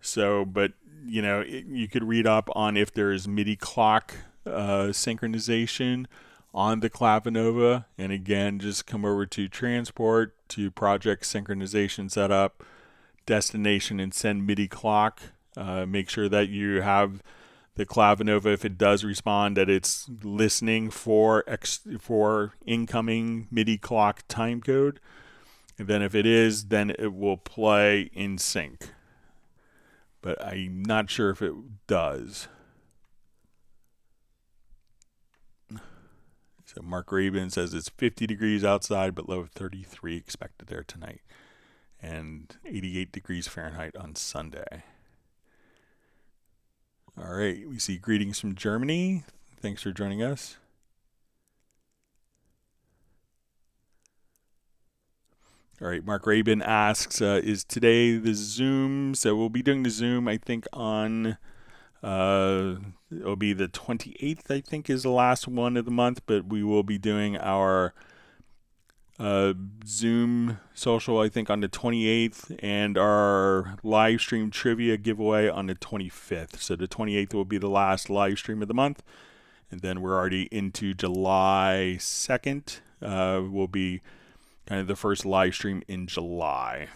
So, but you could read up on if there is MIDI clock synchronization on the Clavinova, and again, just come over to transport, to project synchronization setup, destination, and send MIDI clock. Make sure that you have the Clavinova, if it does respond, that it's listening for incoming MIDI clock timecode. And then if it is, then it will play in sync. But I'm not sure if it does. So Mark Rabin says it's 50 degrees outside, but low of 33 expected there tonight, and 88 degrees Fahrenheit on Sunday. All right, we see greetings from Germany. Thanks for joining us. All right, Mark Rabin asks, is today the Zoom? So we'll be doing the Zoom, I think, on, it'll be the 28th, I think, is the last one of the month, but we will be doing our Zoom social, I think, on the 28th, and our live stream trivia giveaway on the 25th. So the 28th will be the last live stream of the month, and then we're already into July 2nd. Will be kind of the first live stream in July.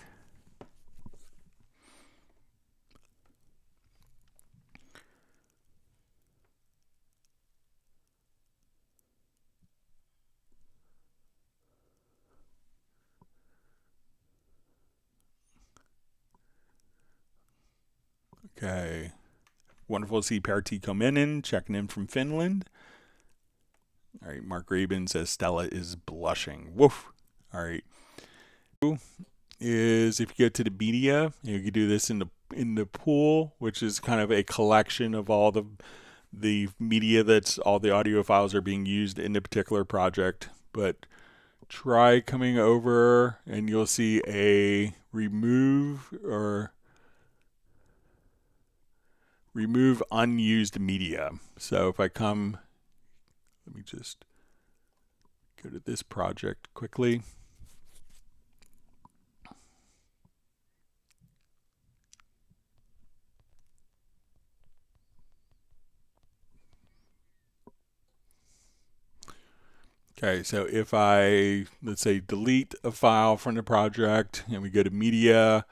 Okay. Wonderful to see Pertti Kominen checking in from Finland. All right, Mark Rabin says Stella is blushing. Woof. All right. Is if you go to the media, you can do this in in the pool, which is kind of a collection of all the media that's all the audio files are being used in a particular project. But try coming over and you'll see a remove unused media. So if I come, let me just go to this project quickly. Okay, so if I, let's say, delete a file from the project and we go to media,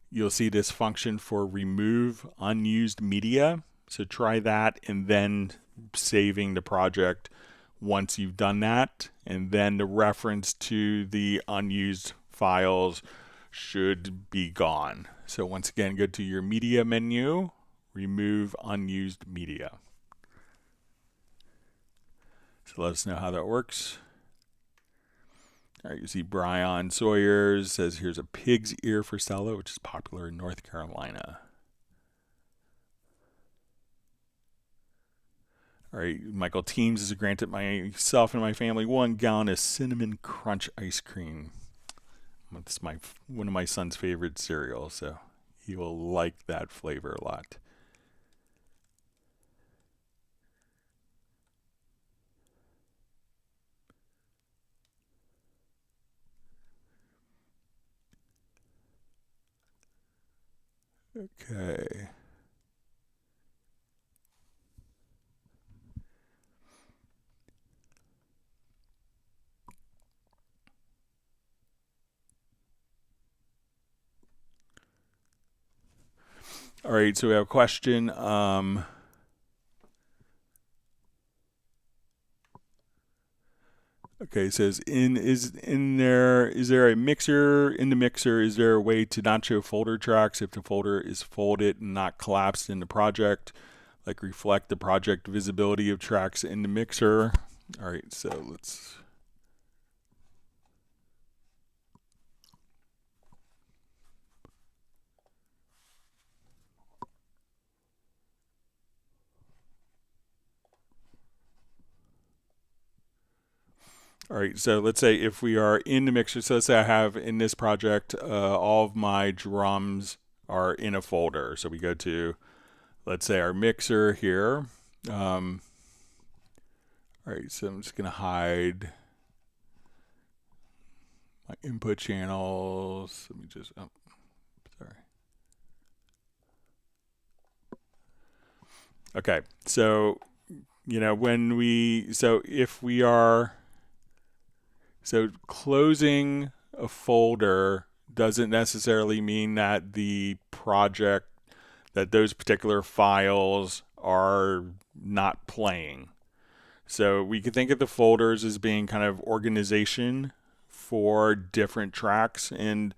you'll see this function for remove unused media. So try that and then saving the project once you've done that. And then the reference to the unused files should be gone. So once again, go to your media menu, remove unused media. So let us know how that works. All right, you see Brian Sawyers says here's a pig's ear for cello, which is popular in North Carolina. All right, Michael Teams has granted myself and my family 1 gallon of cinnamon crunch ice cream. It's one of my son's favorite cereals, so he will like that flavor a lot. Okay. All right, so we have a question. Okay, it says is there a mixer in the mixer? Is there a way to not show folder tracks if the folder is folded and not collapsed in the project, like reflect the project visibility of tracks in the mixer? All right, so let's. All right, so let's say if we are in the mixer, so let's say I have in this project, all of my drums are in a folder. So we go to, let's say, our mixer here. All right, so I'm just going to hide my input channels. Let me just, oh, sorry. Okay, so, if we are, so closing a folder doesn't necessarily mean that the project, that those particular files are not playing. So we could think of the folders as being kind of organization for different tracks. And,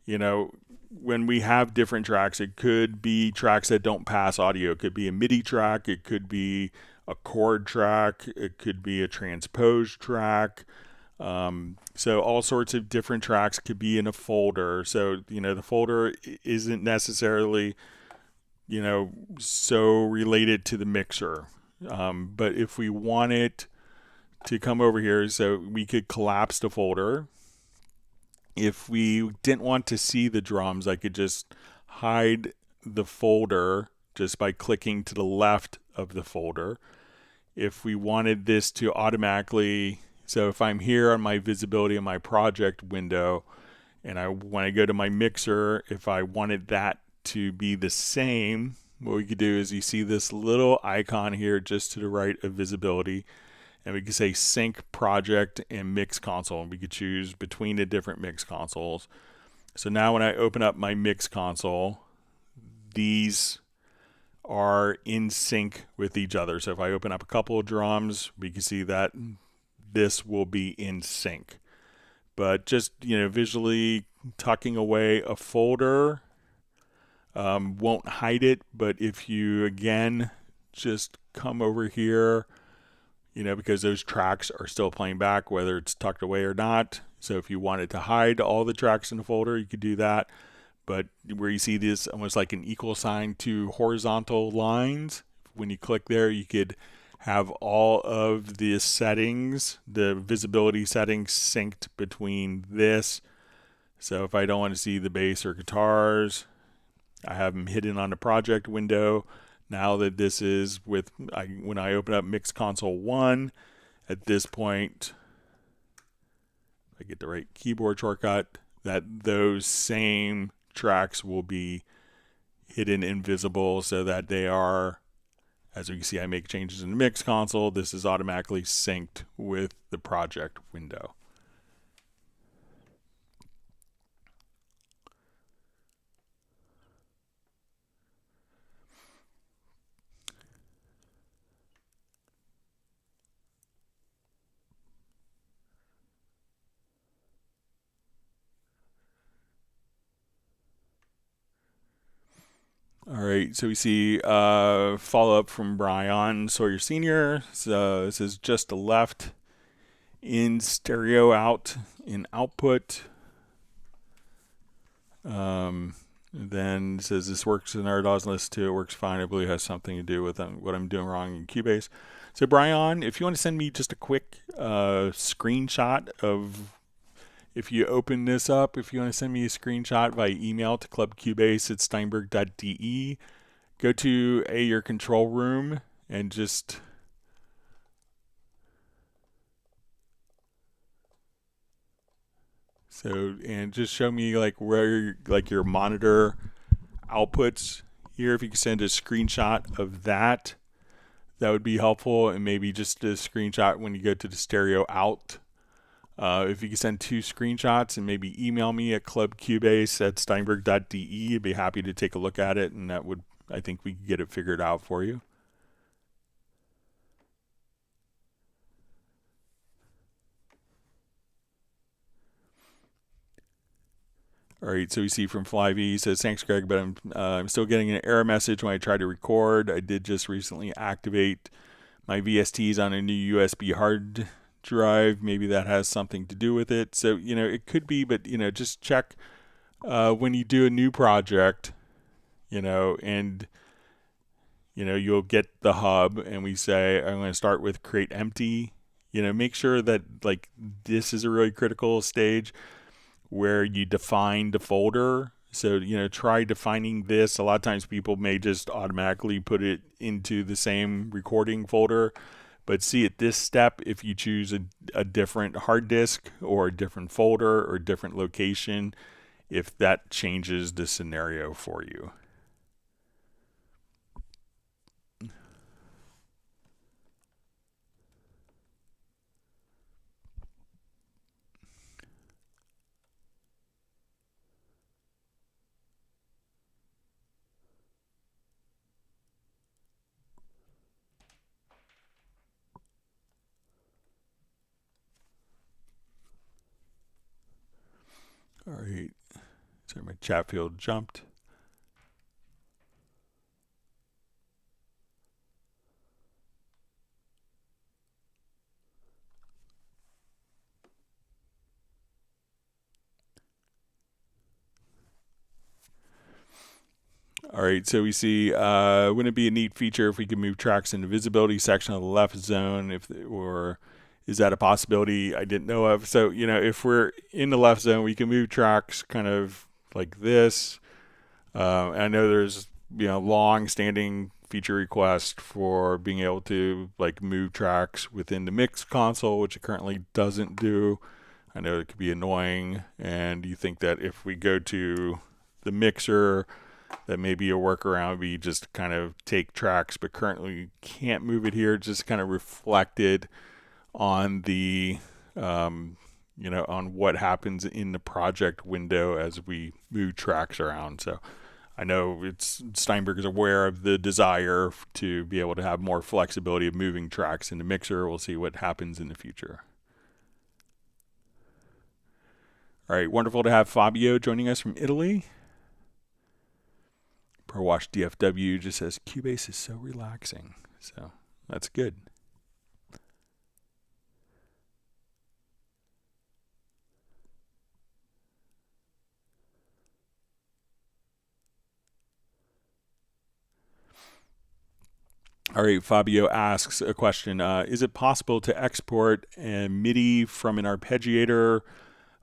when we have different tracks, it could be tracks that don't pass audio. It could be a MIDI track. It could be a chord track. It could be a transposed track. So all sorts of different tracks could be in a folder. So, the folder isn't necessarily, so related to the mixer. But if we want it to come over here, so we could collapse the folder. If we didn't want to see the drums, I could just hide the folder just by clicking to the left of the folder. If we wanted this to automatically, so if I'm here on my visibility in my project window and when I go to my mixer, if I wanted that to be the same, what we could do is you see this little icon here just to the right of visibility, and we could say sync project and mix console, and we could choose between the different mix consoles. So now when I open up my mix console, these are in sync with each other. So if I open up a couple of drums, we can see that this will be in sync. But just, visually tucking away a folder won't hide it. But if you, again, just come over here, because those tracks are still playing back, whether it's tucked away or not. So if you wanted to hide all the tracks in the folder, you could do that. but where you see this almost like an equal sign to horizontal lines, when you click there, you could have all of the settings, the visibility settings synced between this. So if I don't want to see the bass or guitars, I have them hidden on the project window. Now that this is with, when I open up Mix Console 1, at this point, if I get the right keyboard shortcut, that those same tracks will be hidden invisible so that they are, as you can see, I make changes in the Mix Console. This is automatically synced with the project window. All right, so we see follow-up from Brian Sawyer Sr. So this is just a left in stereo out in output. Then it says this works in our DAWs list too. It works fine. I believe it has something to do with what I'm doing wrong in Cubase. So Brian, if you want to send me just a quick screenshot of, if you open this up, if you want to send me a screenshot via email to clubcubase@steinberg.de, go to your control room and just just show me like where like your monitor outputs here. If you can send a screenshot of that, that would be helpful, and maybe just a screenshot when you go to the stereo out. If you can send 2 screenshots and maybe email me at clubcubase@steinberg.de, I'd be happy to take a look at it, and that would, I think we could get it figured out for you. All right, so we see from Flyv, he says, thanks, Greg, but I'm still getting an error message when I try to record. I did just recently activate my VSTs on a new USB hard drive. Maybe that has something to do with it. So, it could be, but, just check when you do a new project, and, you'll get the hub, and we say, I'm going to start with create empty. Make sure that, like, this is a really critical stage where you define the folder. So, try defining this. A lot of times people may just automatically put it into the same recording folder. But see, at this step, if you choose a different hard disk or a different folder or a different location, if that changes the scenario for you. All right, so my chat field jumped. All right, so we see, wouldn't it be a neat feature if we could move tracks in the visibility section of the left zone, or is that a possibility I didn't know of? So, if we're in the left zone, we can move tracks kind of like this. I know there's, long-standing feature request for being able to like move tracks within the mix console, which it currently doesn't do. I know it could be annoying, and you think that if we go to the mixer, that maybe a workaround would be just kind of take tracks, but currently you can't move it here. Just kind of reflected on the, on what happens in the project window as we move tracks around. So I know Steinberg is aware of the desire to be able to have more flexibility of moving tracks in the mixer. We'll see what happens in the future. All right, wonderful to have Fabio joining us from Italy. ProWash DFW just says Cubase is so relaxing. So that's good. All right, Fabio asks a question. Is it possible to export a MIDI from an arpeggiator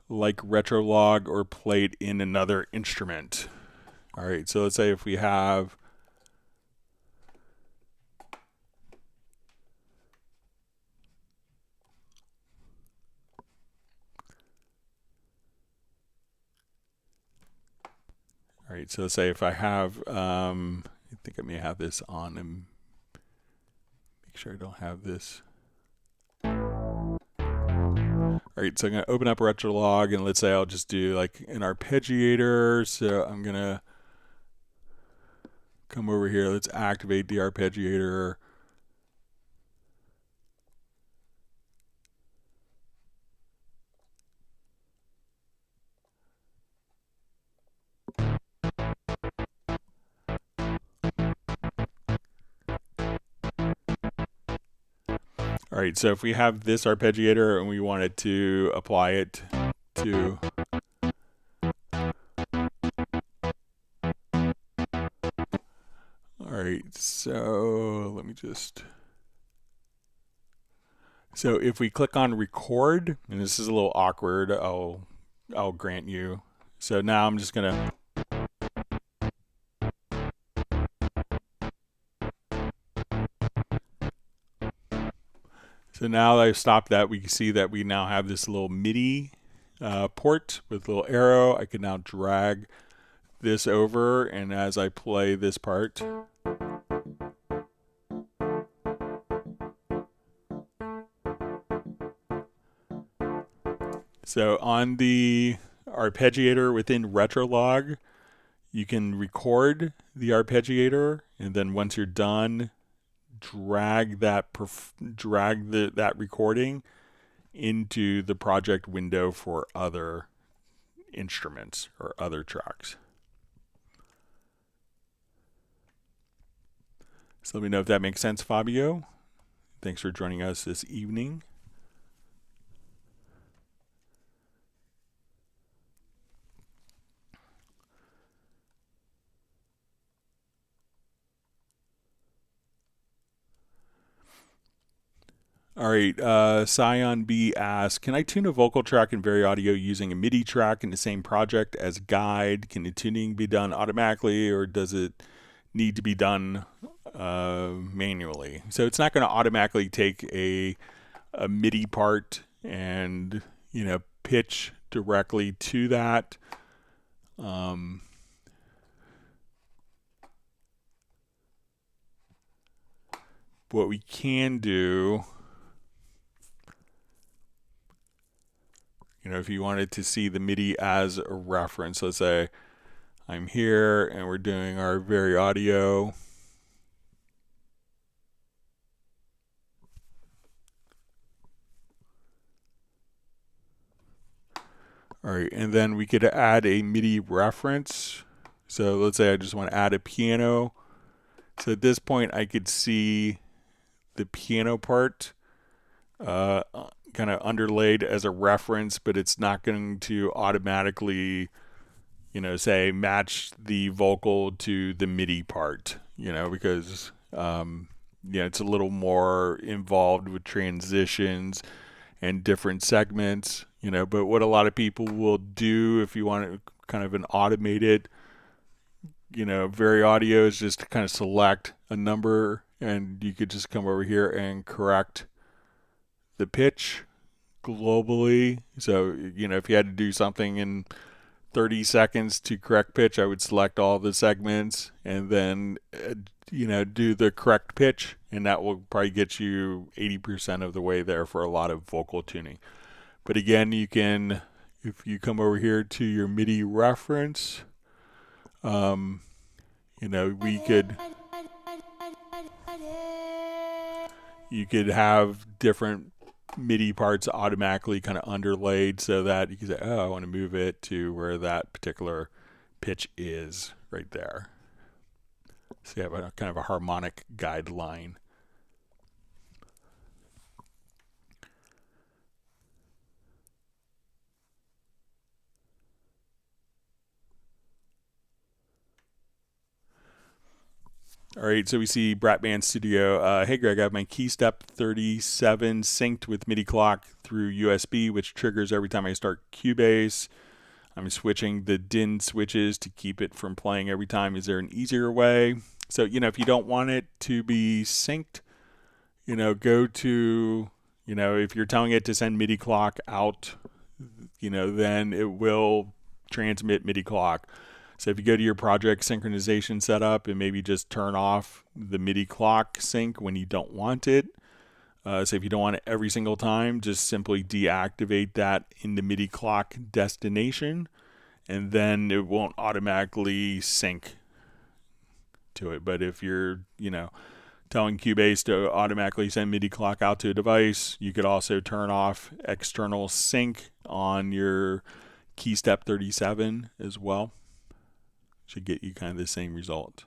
like Retrolog or play it in another instrument? All right, so let's say if we have... All right, so let's say if I have, I think I may have this on and make sure I don't have this. All right, so I'm gonna open up Retrolog and let's say I'll just do like an arpeggiator. So I'm gonna come over here, let's activate the arpeggiator. All right, so if we have this arpeggiator and we wanted to apply it to... All right, so let me just... So if we click on record, and this is a little awkward, I'll grant you. So now I'm just gonna... So now that I've stopped that, we can see that we now have this little MIDI port with a little arrow. I can now drag this over, and as I play this part, so on the arpeggiator within Retrolog, you can record the arpeggiator, and then once you're done, drag that recording into the project window for other instruments or other tracks. So let me know if that makes sense, Fabio. Thanks for joining us this evening. All right, Scion B asks, can I tune a vocal track in Vari Audio using a MIDI track in the same project as guide? Can the tuning be done automatically, or does it need to be done manually? So it's not going to automatically take a MIDI part and, you know, pitch directly to that. What we can do, you know, if you wanted to see the MIDI as a reference, let's say I'm here and we're doing our Vari Audio. All right, and then we could add a MIDI reference. So let's say I just want to add a piano. So at this point, I could see the piano part kind of underlaid as a reference, but it's not going to automatically, you know, say match the vocal to the MIDI part, you know, because it's a little more involved with transitions and different segments, you know. But what a lot of people will do, if you want to kind of an automated, you know, Vari Audio, is just to kind of select a number, and you could just come over here and correct the pitch globally. So, you know, if you had to do something in 30 seconds to correct pitch, I would select all the segments and then, do the correct pitch, and that will probably get you 80% of the way there for a lot of vocal tuning. But again, you can, if you come over here to your MIDI reference, you could have different MIDI parts automatically kind of underlaid so that you can say, oh, I want to move it to where that particular pitch is right there. So you have a kind of a harmonic guideline. All right, so we see Bratband Studio. Hey Greg, I have my key step 37 synced with MIDI clock through USB, which triggers every time I start Cubase. I'm switching the DIN switches to keep it from playing every time. Is there an easier way? So, if you don't want it to be synced, go to, if you're telling it to send MIDI clock out, then it will transmit MIDI clock. So if you go to your project synchronization setup and maybe just turn off the MIDI clock sync when you don't want it. So if you don't want it every single time, just simply deactivate that in the MIDI clock destination, and then it won't automatically sync to it. But if you're, telling Cubase to automatically send MIDI clock out to a device, you could also turn off external sync on your key step 37 as well. Should get you kind of the same result.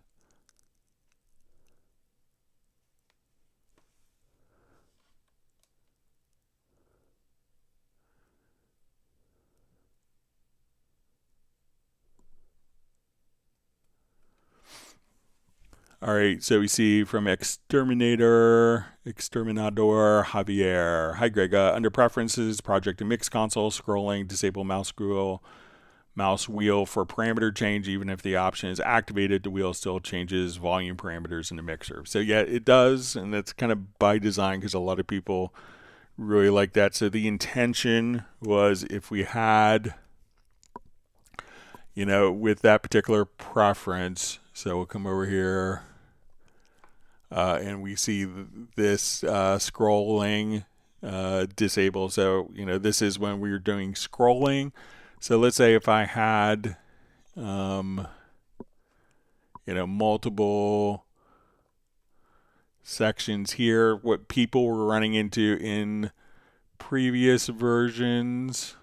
All right, so we see from Exterminator Javier. Hi, Greg. Under Preferences, Project and Mix Console, scrolling, disable mouse wheel for parameter change. Even if the option is activated, the wheel still changes volume parameters in the mixer. So yeah, it does, and that's kind of by design because a lot of people really like that. So the intention was if we had, with that particular preference, so we'll come over here and we see this scrolling disabled. So, this is when we're doing scrolling. So let's say if I had, multiple sections here, what people were running into in previous versions.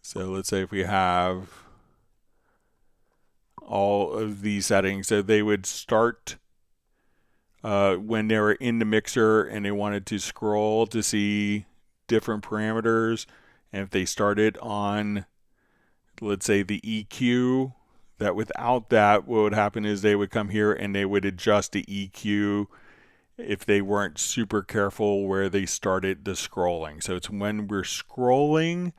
So let's say if we have all of these settings, so they would start when they were in the mixer and they wanted to scroll to see different parameters. And if they started on, let's say, the EQ, that without that, what would happen is they would come here and they would adjust the EQ if they weren't super careful where they started the scrolling. So it's when we're scrolling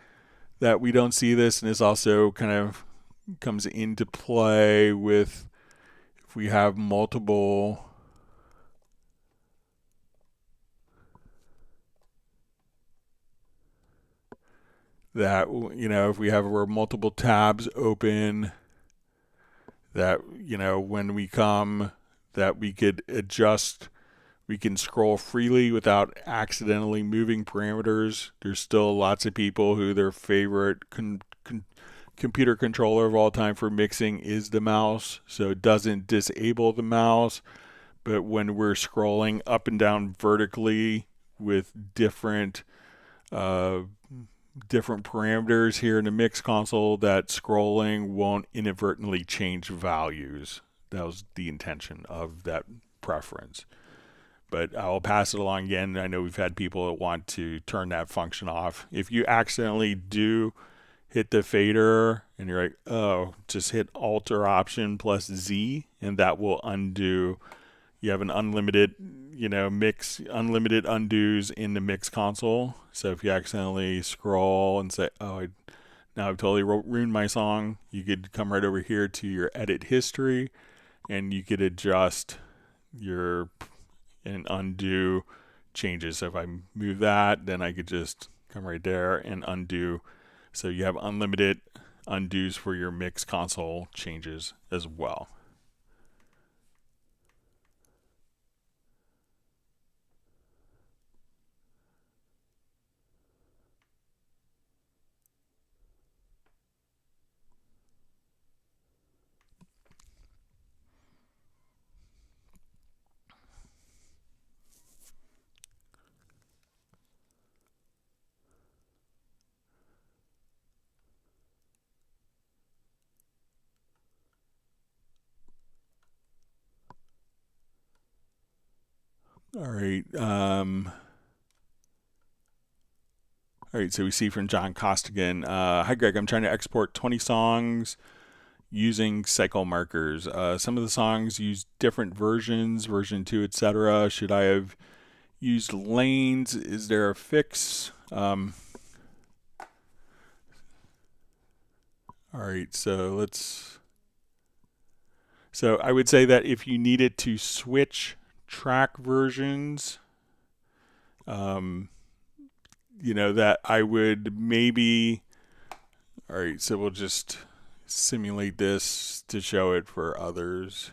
that we don't see this, and this also kind of comes into play with if we have multiple that, if we have multiple tabs open, that, when we come, that we could adjust, we can scroll freely without accidentally moving parameters. There's still lots of people who their favorite computer controller of all time for mixing is the mouse, so it doesn't disable the mouse. But when we're scrolling up and down vertically with different parameters here in the mix console, that scrolling won't inadvertently change values. That was the intention of that preference. But I'll pass it along again. I know we've had people that want to turn that function off. If you accidentally do hit the fader and you're like, oh, just hit Alt or Option plus Z, and that will undo. You have an unlimited, unlimited undos in the mix console. So if you accidentally scroll and say, oh, now I've totally ruined my song, you could come right over here to your edit history and you could adjust and undo changes. So if I move that, then I could just come right there and undo. So you have unlimited undos for your mix console changes as well. All right. All right, so we see from John Costigan. Hi, Greg. I'm trying to export 20 songs using cycle markers. Some of the songs use different versions, version 2, etc. Should I have used lanes? Is there a fix? All right, so I would say that if you needed to switch track versions, that I would maybe, all right, so we'll just simulate this to show it for others.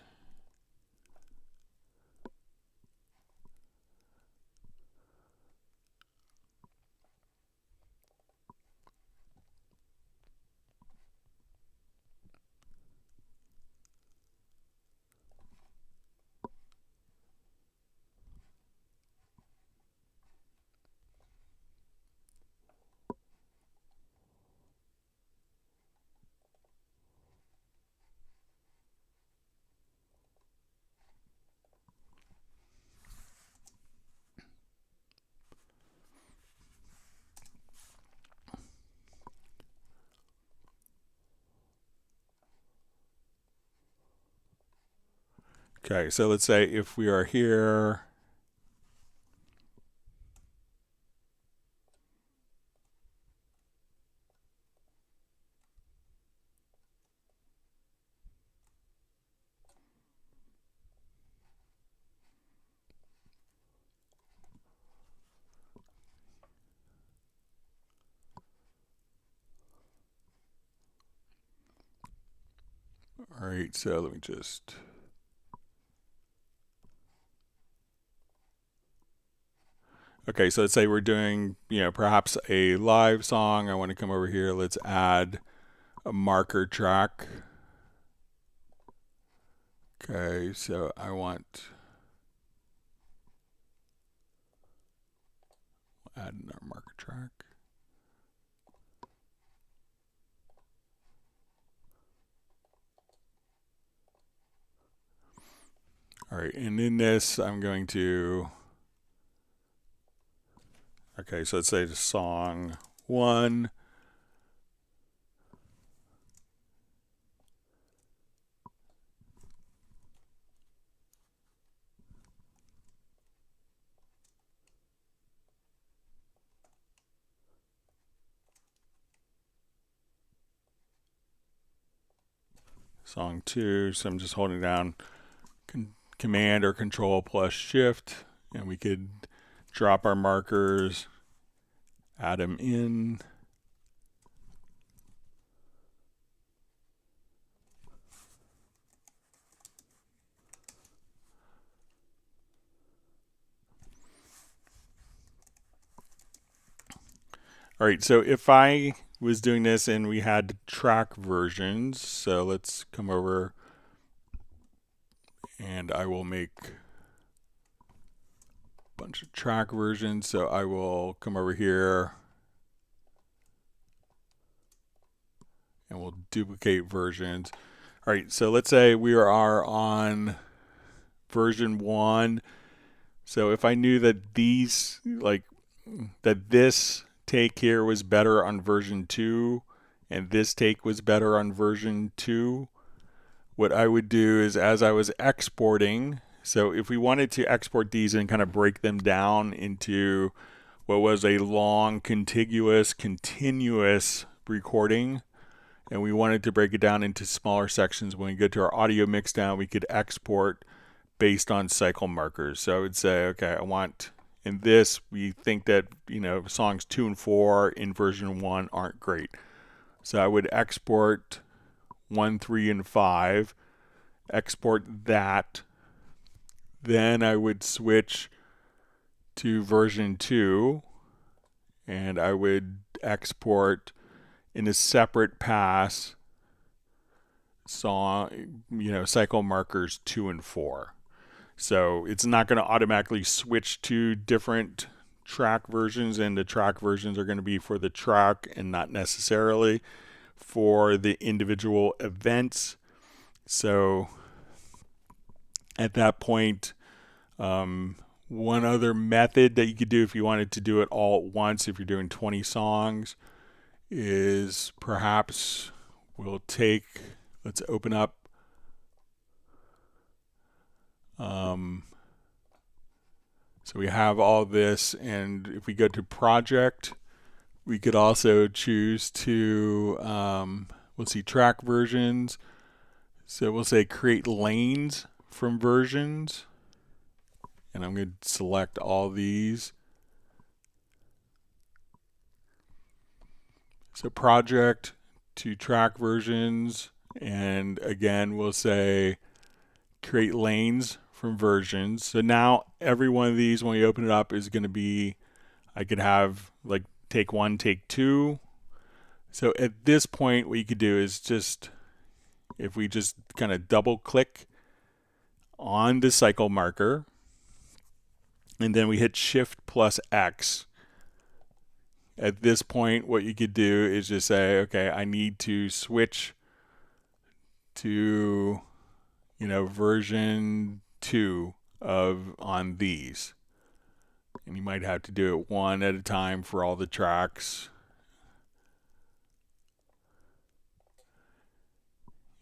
Okay, so let's say if we are here, all right, so let me just, okay, so let's say we're doing, perhaps a live song. I want to come over here. Let's add a marker track. Okay, so I want, add another marker track. All right, and in this, I'm going to, okay, so let's say song 1. Song 2, so I'm just holding down Command or Control plus Shift, and we could drop our markers, add them in. All right, so if I was doing this and we had track versions, so let's come over and I will make a bunch of track versions. So I will come over here and we'll duplicate versions. All right, so let's say we are on version 1. So if I knew that these, that this take here was better on version 2 and this take was better on version 2, what I would do is, as I was exporting, so if we wanted to export these and kind of break them down into what was a long, continuous recording, and we wanted to break it down into smaller sections, when we get to our audio mix down, we could export based on cycle markers. So I would say, okay, I want, in this, we think that, songs 2 and 4 in version 1 aren't great. So I would export 1, 3, and 5, export that. Then I would switch to version 2, and I would export in a separate pass song, cycle markers 2 and 4. So it's not going to automatically switch to different track versions, and the track versions are going to be for the track and not necessarily for the individual events. So at that point, one other method that you could do if you wanted to do it all at once, if you're doing 20 songs, is perhaps we'll take, let's open up so we have all this, and if we go to project, we could also choose to we'll see track versions. So we'll say create lanes from versions, and I'm going to select all these. So project to track versions, and again we'll say create lanes from versions. So now every one of these, when we open it up, is going to be, I could have like take 1, take 2. So at this point what you could do is just, if we just kind of double click on the cycle marker and then we hit Shift plus X, at this point what you could do is just say, okay, I need to switch to, you know, version 2 on these, and you might have to do it one at a time for all the tracks.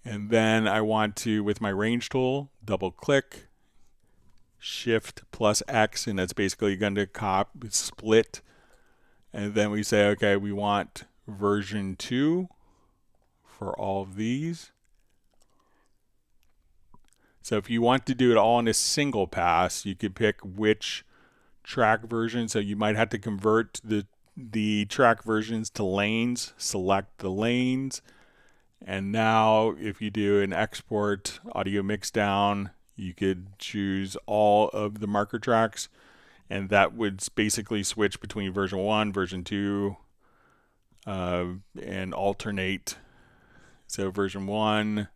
And then I want to, with my range tool, double click, Shift plus X, and that's basically going to split. And then we say, okay, we want version 2 for all of these. So if you want to do it all in a single pass, you could pick which track version. So you might have to convert the track versions to lanes, select the lanes. And now if you do an export audio mix down, you could choose all of the marker tracks, and that would basically switch between version 1, version 2, and alternate. So version 1,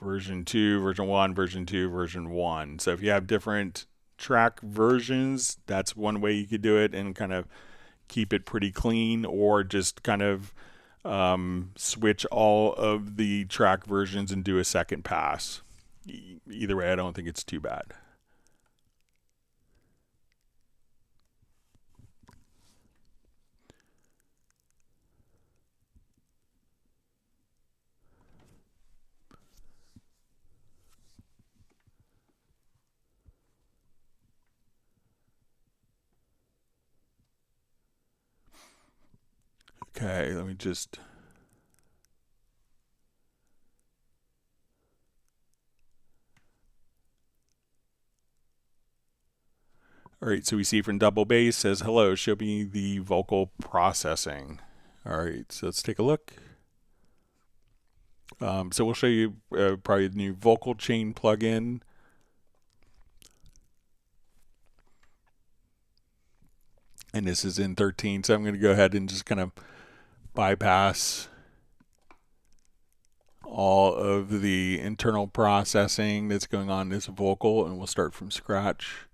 version 2, version 1, version 2, version 1. So if you have different track versions, that's one way you could do it and kind of keep it pretty clean, or just kind of switch all of the track versions and do a second pass. Either way, I don't think it's too bad. Okay, let me just... All right, so we see from double bass says, hello, show me the vocal processing. All right, so let's take a look. So we'll show you probably the new vocal chain plugin. And this is in 13, so I'm going to go ahead and just kind of bypass all of the internal processing that's going on in this vocal, and we'll start from scratch.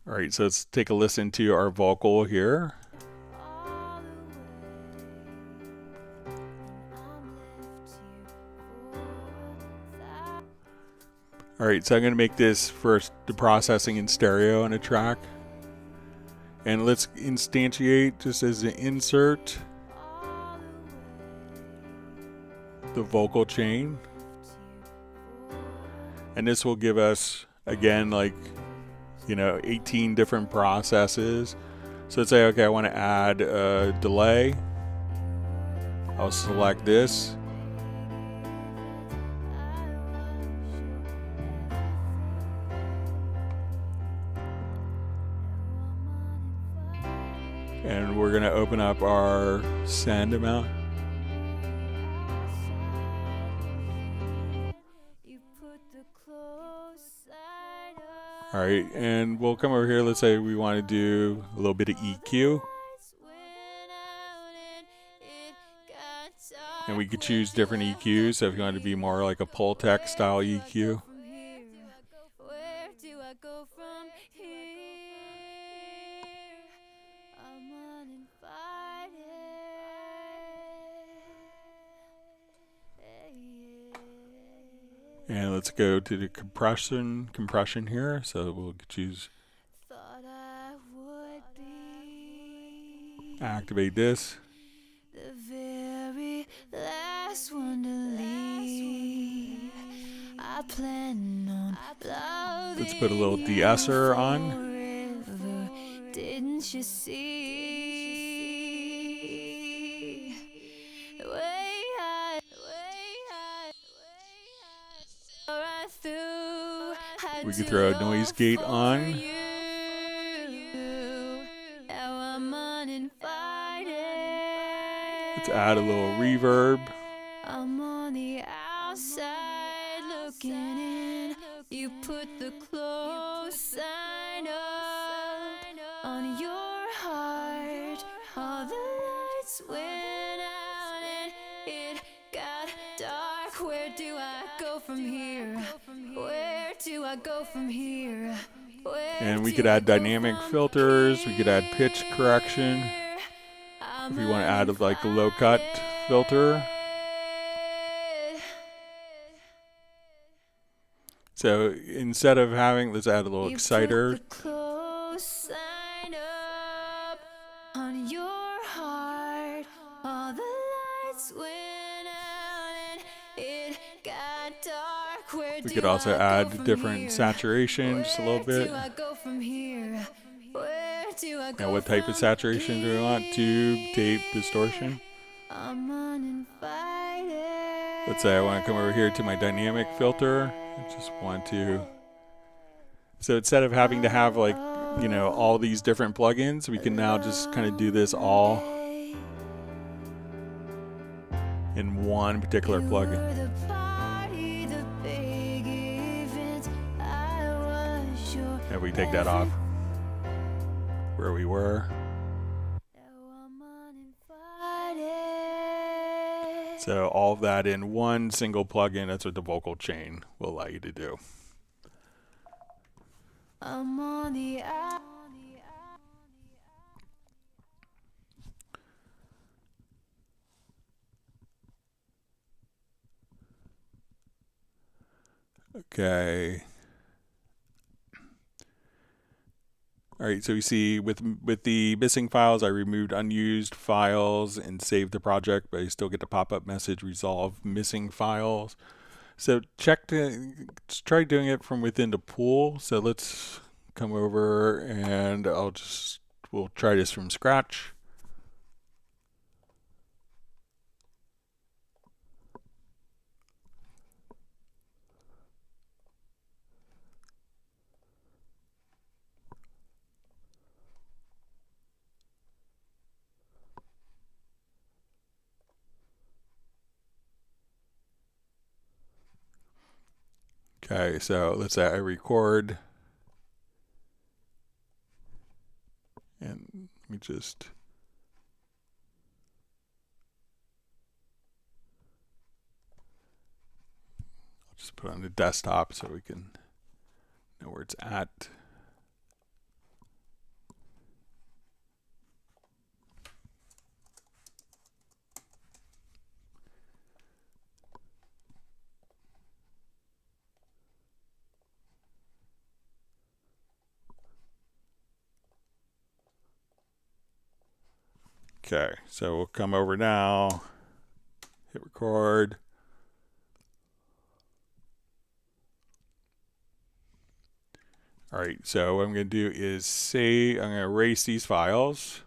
All right, so let's take a listen to our vocal here. All right, so I'm going to make this first the processing in stereo on a track. And let's instantiate, just as an insert, the vocal chain. And this will give us, again, like, 18 different processes. So let's say, okay, I want to add a delay. I'll select this. And we're going to open up our send amount. All right, and we'll come over here. Let's say we want to do a little bit of EQ. And we could choose different EQs. So if you want to be more like a Pultec style EQ. And let's go to the compression here. So we'll choose Thought I would be activate this. the very last one to leave. I plan on loving Let's put a little de-esser on. forever. Didn't you see? Way I right through. We could throw a noise gate on. Now I'm uninvited. Let's add a little reverb. I'm on the outside looking in. You put the close sign up on your heart. All the lights went out and it got dark. Where do I go from here? Where do I go from here? And we could add dynamic filters. We could add pitch correction. If you want to add like a low cut filter. So instead of having, let's add a little exciter. Put the close sign up on your heart. All the lights went out and it got dark. Where We do could also I go add from different here? saturation just a little Where bit. do I go from here? Where do I go Now what type of from saturation do we want? Tube, tape, here? distortion. I'm uninvited. Let's say I want to come over here to my dynamic filter. I just want to. So instead of having to have like, you know, all these different plugins, we can now just kind of do this all in one particular plugin. And we take that off where we were. So all of that in one single plugin. That's what the vocal chain will allow you to do. I'm on the Okay. All right, so you see with the missing files, I removed unused files and saved the project, but I still get the pop-up message, resolve missing files. So let's try doing it from within the pool. So let's come over and we'll try this from scratch. Okay, so let's say I record. And let me just. I'll just put it on the desktop so we can know where it's at. Okay, so we'll come over now, hit record. All right, so what I'm going to do is I'm going to erase these files.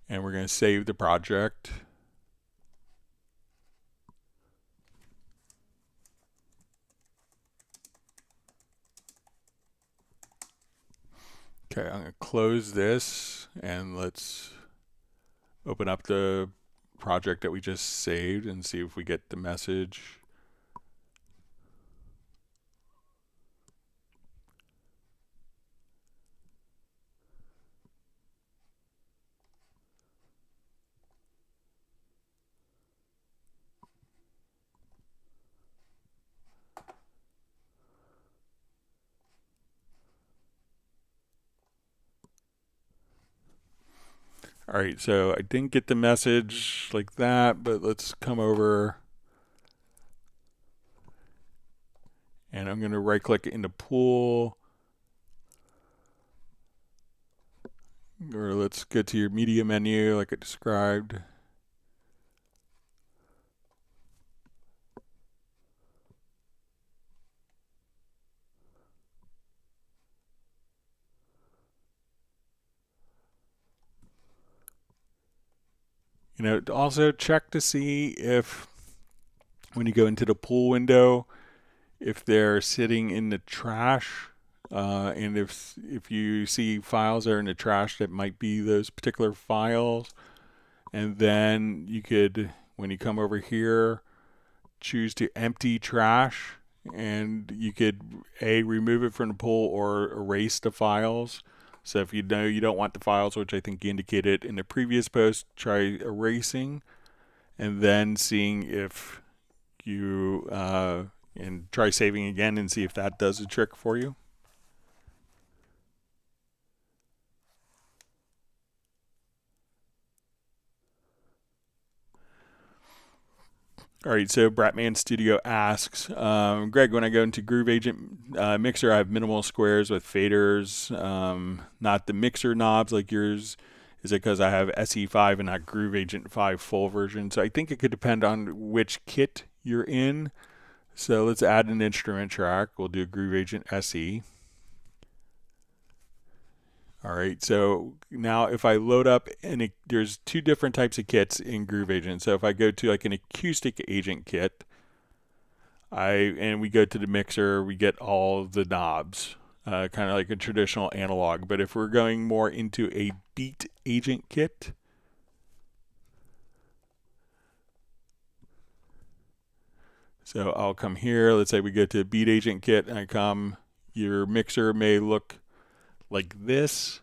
And we're going to save the project. Okay, I'm going to close this and let's open up the project that we just saved and see if we get the message. All right, so I didn't get the message like that, but let's come over and I'm going to right click into pool, or let's go to your media menu like I described. Also check to see if when you go into the pool window, if they're sitting in the trash, and if you see files that are in the trash, that might be those particular files. And then you could, when you come over here, choose to empty trash, and you could remove it from the pool or erase the files. So if you know you don't want the files, which I think you indicated in the previous post, try erasing and then seeing if you and try saving again and see if that does a trick for you. All right, so Bratman Studio asks, Greg, when I go into Groove Agent Mixer, I have minimal squares with faders, not the mixer knobs like yours. Is it because I have SE5 and not Groove Agent 5 full version? So I think it could depend on which kit you're in. So let's add an instrument track. We'll do Groove Agent SE. All right, so now if I load up, and there's two different types of kits in Groove Agent. So if I go to like an acoustic agent kit, and we go to the mixer, we get all of the knobs, kind of like a traditional analog. But if we're going more into a beat agent kit, so I'll come here, let's say we go to a beat agent kit, and I come, your mixer may look like this.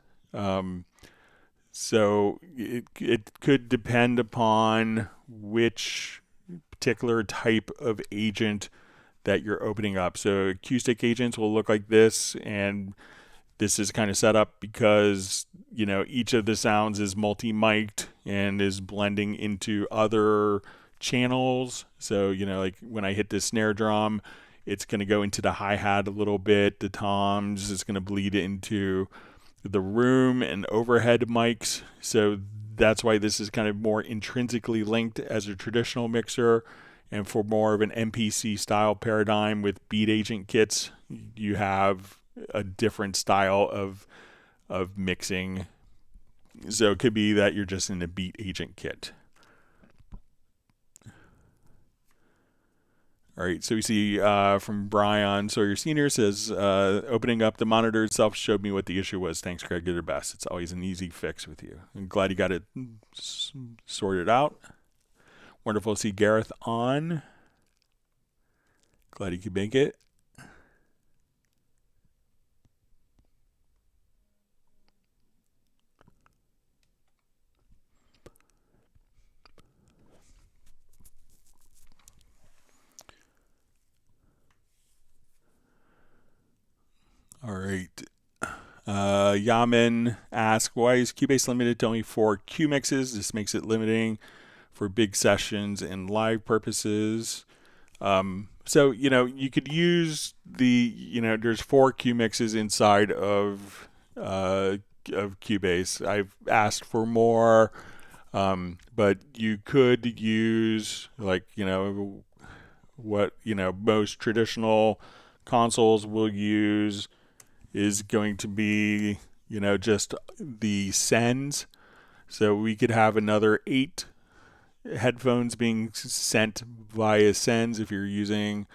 So it could depend upon which particular type of agent that you're opening up. So acoustic agents will look like this, and this is kind of set up because each of the sounds is multi-mic'd and is blending into other channels. So like when I hit the snare drum, it's going to go into the hi-hat a little bit, the toms, it's going to bleed into the room and overhead mics. So that's why this is kind of more intrinsically linked as a traditional mixer. And for more of an MPC style paradigm with beat agent kits, you have a different style of mixing. So it could be that you're just in a beat agent kit. All right, so we see from Brian Sawyer Sr. says, opening up the monitor itself showed me what the issue was. Thanks, Craig. You're the best. It's always an easy fix with you. I'm glad you got it sorted out. Wonderful to see Gareth on. Glad you could make it. All right. Yamin asks, why is Cubase limited to only 4 Q mixes? This makes it limiting for big sessions and live purposes. So, you could use there's 4 Q mixes inside of Cubase. I've asked for more, but you could use what, most traditional consoles will use is going to be, just the sends. So we could have another 8 headphones being sent via sends. If you're using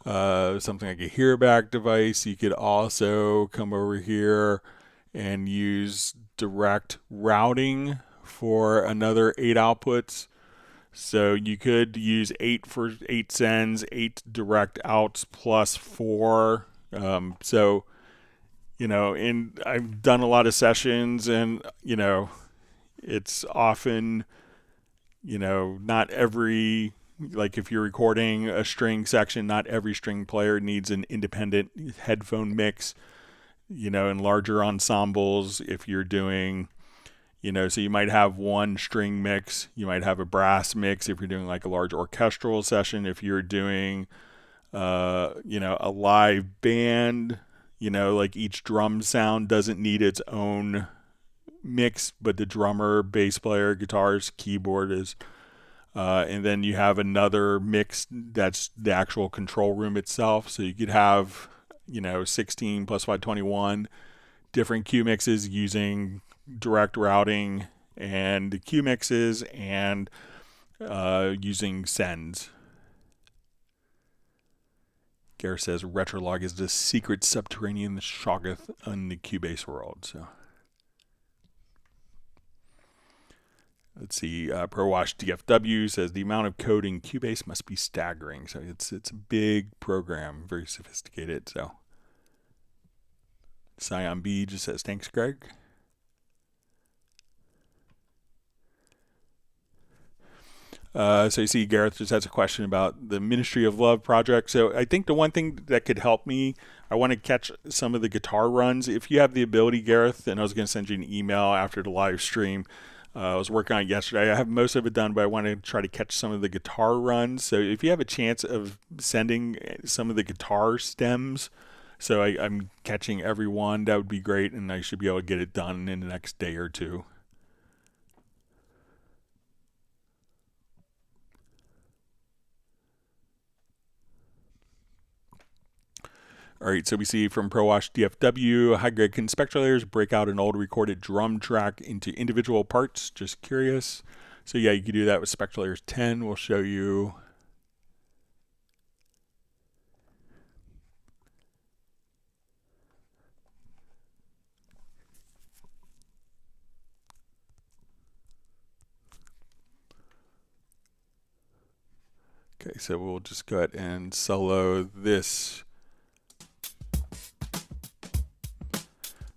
something like a hearback device, you could also come over here and use direct routing for another 8 outputs. So you could use 8 for 8 sends, 8 direct outs plus 4. And I've done a lot of sessions, and it's often not every, like if you're recording a string section, not every string player needs an independent headphone mix. In larger ensembles, if you're doing So you might have one string mix, you might have a brass mix if you're doing like a large orchestral session. If you're doing, a live band, like each drum sound doesn't need its own mix, but the drummer, bass player, guitars, keyboard is. And then you have another mix that's the actual control room itself. So you could have, 16 plus 521 different Q mixes using direct routing and the Q mixes and using sends. Gareth says Retrolog is the secret subterranean shoggoth in the Cubase world. So let's see. ProWash DFW says the amount of code in Cubase must be staggering. So it's a big program, very sophisticated. So Scion B just says thanks, Greg. So you see Gareth just has a question about the Ministry of Love project. So I think the one thing that could help me, I want to catch some of the guitar runs. If you have the ability, Gareth, and I was going to send you an email after the live stream. I was working on it yesterday. I have most of it done, but I want to try to catch some of the guitar runs. So if you have a chance of sending some of the guitar stems, so I'm catching every one, that would be great, and I should be able to get it done in the next day or two. All right, so we see from ProWash DFW, hi Greg, can Spectral Layers break out an old recorded drum track into individual parts? Just curious. So yeah, you can do that with Spectral Layers 10. We'll show you. Okay, so we'll just go ahead and solo this.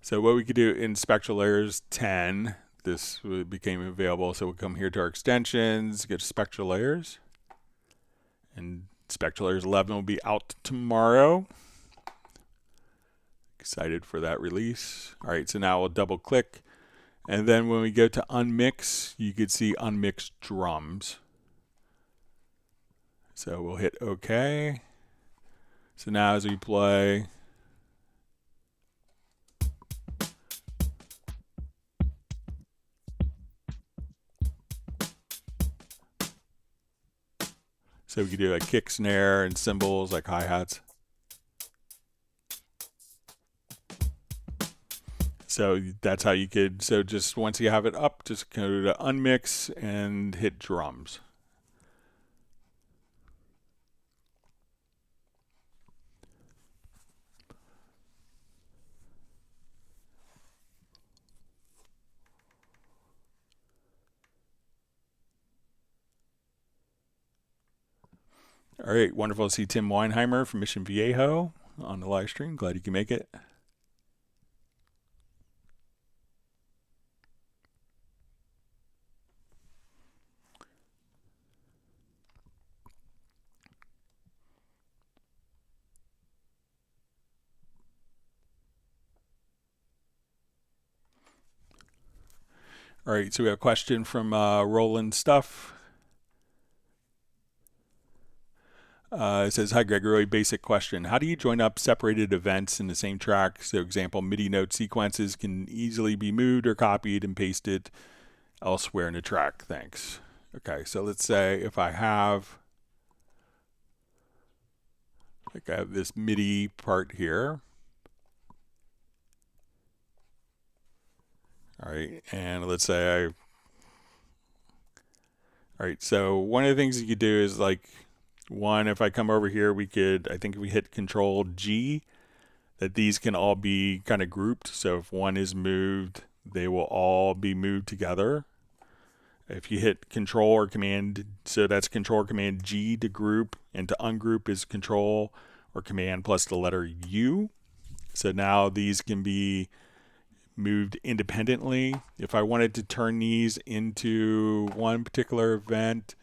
So what we could do in Spectral Layers 10, this became available. So we'll come here to our extensions, go to Spectral Layers, and Spectral Layers 11 will be out tomorrow. Excited for that release. All right, so now we'll double click. And then when we go to Unmix, you could see Unmixed Drums. So we'll hit OK. So now as we play, so we could do like kick, snare, and cymbals like hi-hats. So that's how you could, so just once you have it up, just go to Unmix and hit drums. All right, wonderful to see Tim Weinheimer from Mission Viejo on the live stream. Glad you can make it. All right, so we have a question from Roland Stuff. It says, hi Greg, really basic question. How do you join up separated events in the same track? So example, MIDI note sequences can easily be moved or copied and pasted elsewhere in the track. Thanks. Okay, so let's say if I have, like I have this MIDI part here. All right, and let's say all right, so one of the things you could do is like, one, if I come over here, we could, I think if we hit Control G, that these can all be kind of grouped. So if one is moved, they will all be moved together. If you hit Control or Command, so that's Control or Command G to group, and to ungroup is Control or Command plus the letter U. So now these can be moved independently. If I wanted to turn these into one particular event,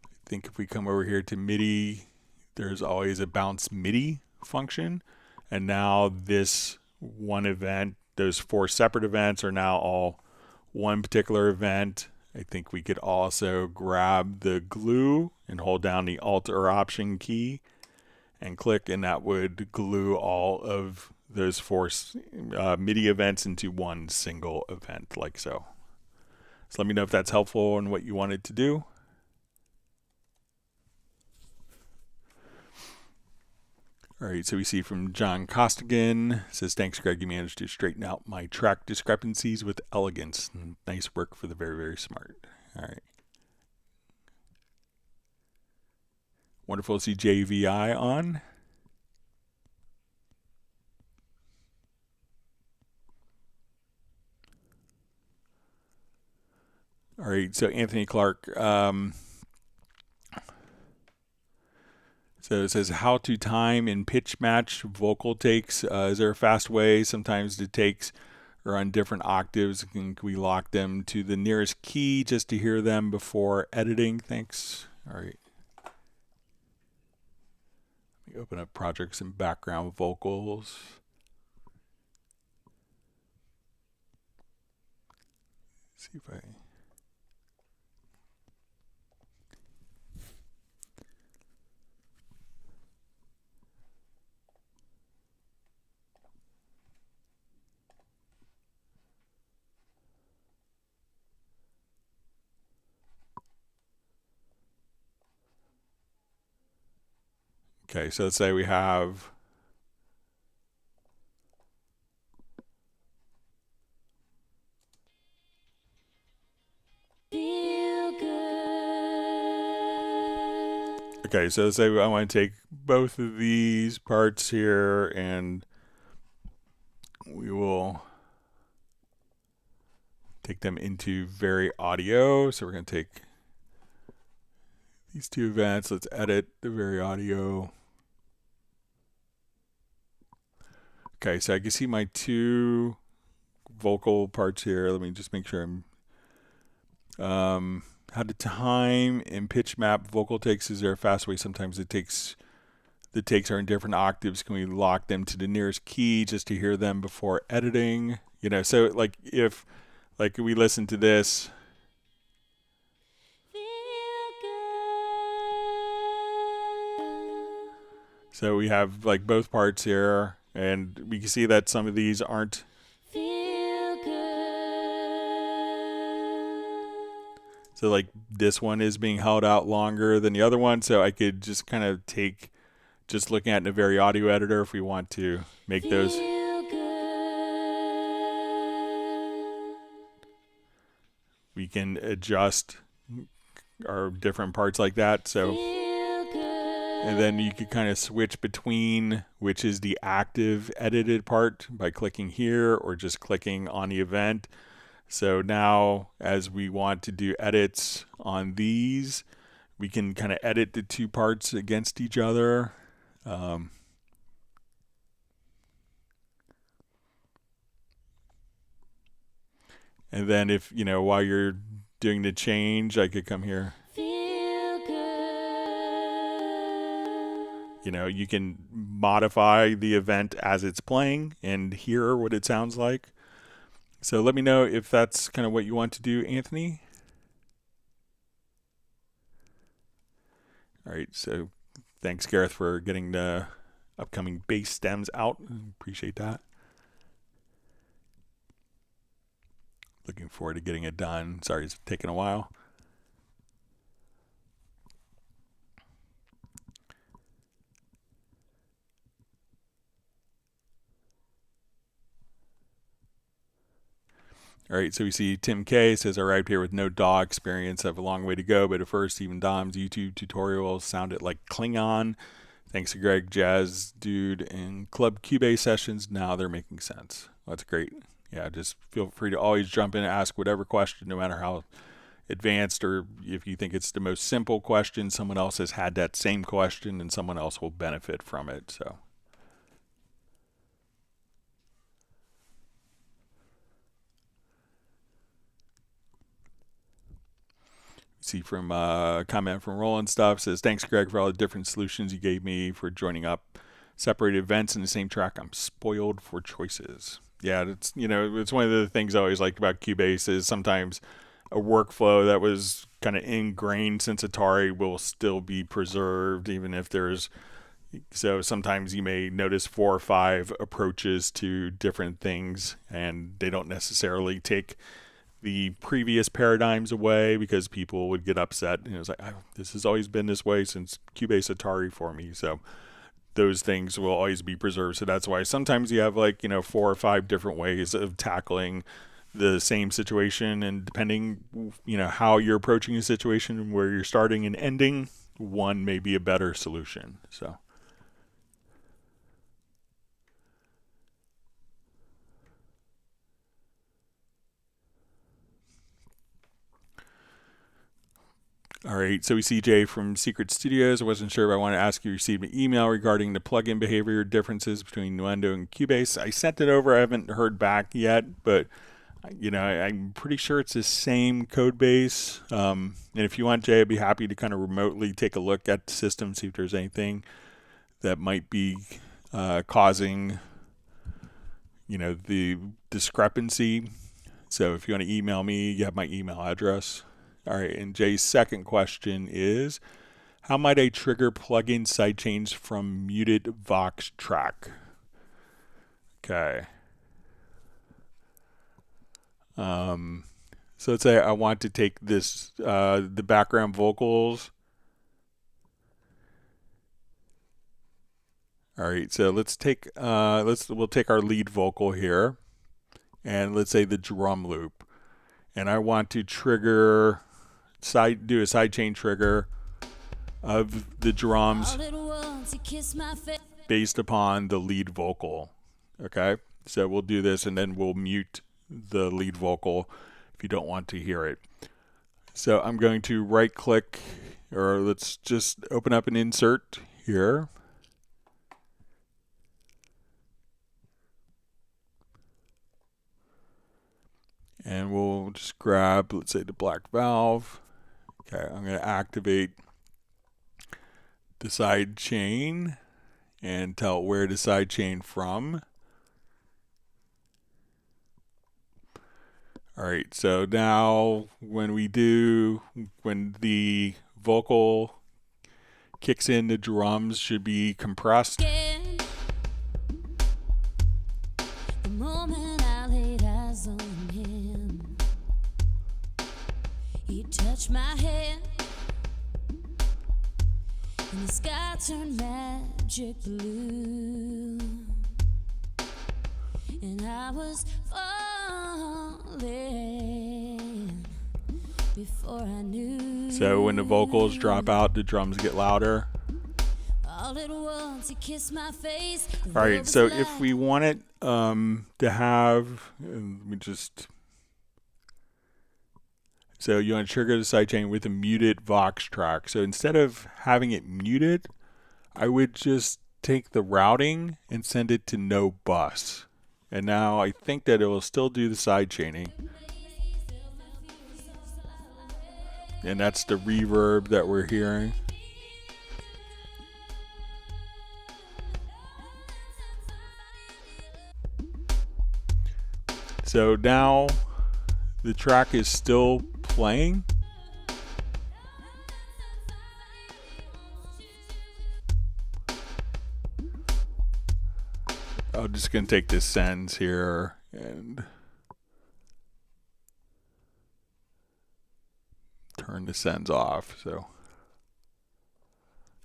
I think if we come over here to MIDI, there's always a bounce MIDI function. And now this one event, those four separate events are now all one particular event, I think we could also grab the glue and hold down the Alt or Option key and click, and that would glue all of those 4 MIDI events into one single event, like so. So let me know if that's helpful and what you wanted to do. All right, so we see from John Costigan, says, thanks, Greg, you managed to straighten out my track discrepancies with elegance. Nice work for the very, very smart. All right. Wonderful to see JVI on. All right, so Anthony Clark, so it says how to time and pitch match vocal takes. Is there a fast way? Sometimes the takes are on different octaves. Can we lock them to the nearest key just to hear them before editing? Thanks. All right. Let me open up projects and background vocals. Let's see if I... Okay, so let's say we have Feel good. okay, so let's say I want to take both of these parts here and we will take them into Very Audio. So we're going to take these 2 events. Let's edit the Very Audio. Okay, so I can see my 2 vocal parts here. Let me just make sure I'm how to time and pitch map vocal takes. Is there a fast way? Sometimes the takes are in different octaves. Can we lock them to the nearest key just to hear them before editing? You know, so like if like we listen to this. So we have like both parts here, and we can see that some of these aren't. So like this one is being held out longer than the other one, so I could just kind of take, just looking at the Very Audio editor, if we want to make those. We can adjust our different parts like that. So, and then you could kind of switch between which is the active edited part by clicking here or just clicking on the event. So now as we want to do edits on these, we can kind of edit the 2 parts against each other. And then if, you know, while you're doing the change, I could come here. You know, you can modify the event as it's playing and hear what it sounds like. So let me know if that's kind of what you want to do, Anthony. All right, so thanks, Gareth, for getting the upcoming bass stems out. Appreciate that. Looking forward to getting it done. Sorry, it's taken a while. All right, so we see Tim K says, arrived here with no DAW experience. I have a long way to go, but at first, even Dom's YouTube tutorials sounded like Klingon. Thanks to Greg, Jazz Dude, and Club Cubase sessions. Now they're making sense. Well, that's great. Yeah, just feel free to always jump in and ask whatever question, no matter how advanced, or if you think it's the most simple question, someone else has had that same question and someone else will benefit from it. So. See from a comment from Roland Stuff says, thanks, Greg, for all the different solutions you gave me for joining up separated events in the same track. I'm spoiled for choices. yeah, it's, you know, it's one of the things I always liked about Cubase is sometimes a workflow that was kind of ingrained since Atari will still be preserved, even if there's, so sometimes you may notice 4 or 5 approaches to different things, and they don't necessarily take the previous paradigms away because people would get upset. And it was like, oh, this has always been this way since Cubase Atari for me. So those things will always be preserved. So that's why sometimes you have like, you know, 4 or 5 different ways of tackling the same situation, and depending, you know, how you're approaching a situation, where you're starting and ending, one may be a better solution. So all right, so we see Jay from Secret Studios. I wasn't sure if I want to ask you received an email regarding the plugin behavior differences between Nuendo and Cubase. I sent it over. I haven't heard back yet, but you know, I'm pretty sure it's the same code base. And if you want, Jay, I'd be happy to kind of remotely take a look at the system, see if there's anything that might be causing, you know, the discrepancy. So if you want to email me, you have my email address. All right, and Jay's second question is, how might I trigger plugin sidechains from muted Vox track? Okay. So let's say I want to take this, the background vocals. All right, so let's take, we'll take our lead vocal here, and let's say the drum loop, and I want to trigger, do a sidechain trigger of the drums based upon the lead vocal. Okay, so we'll do this, and then we'll mute the lead vocal if you don't want to hear it. So I'm going to right click, or let's just open up an insert here. And we'll just grab, let's say, the black valve. Okay, I'm going to activate the side chain and tell it where to side chain from. All right, so now when the vocal kicks in, the drums should be compressed. The moment I laid eyes on him, he touched my hand, and the sky turned magic blue, and I was falling before I knew. So when the vocals drop out, the drums get louder. All at once he kissed my face. All right, so if we want it to have, so you want to trigger the sidechain with a muted Vox track. So instead of having it muted, I would just take the routing and send it to no bus. And now I think that it will still do the sidechaining. And that's the reverb that we're hearing. So now the track is still playing. I'm just going to take this sends here and turn the sends off.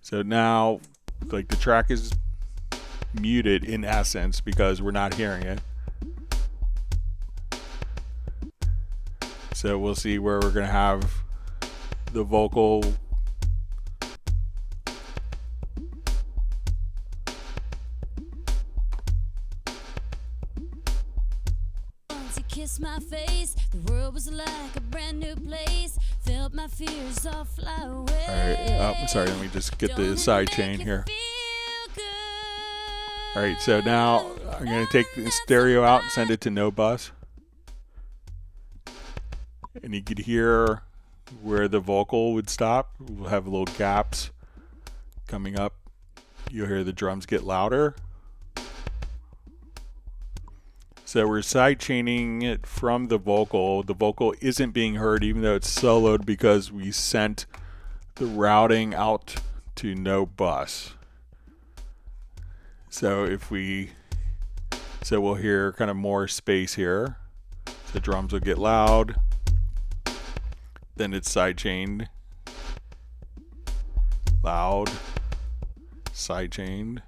So now, like, the track is muted in essence because we're not hearing it. So we'll see where we're going to have the vocal. Once he kissed my face, the world was like a brand new place. Felt my fears all fly away. All right, sorry, let me just get the side chain here. All right, so now I'm going to take the stereo out and send it to no bus. And you could hear where the vocal would stop. We'll have little gaps coming up. You'll hear the drums get louder. So we're sidechaining it from the vocal. The vocal isn't being heard even though it's soloed because we sent the routing out to no bus. So we'll hear kind of more space here. The drums will get loud. Then it's sidechained. Loud. Sidechained.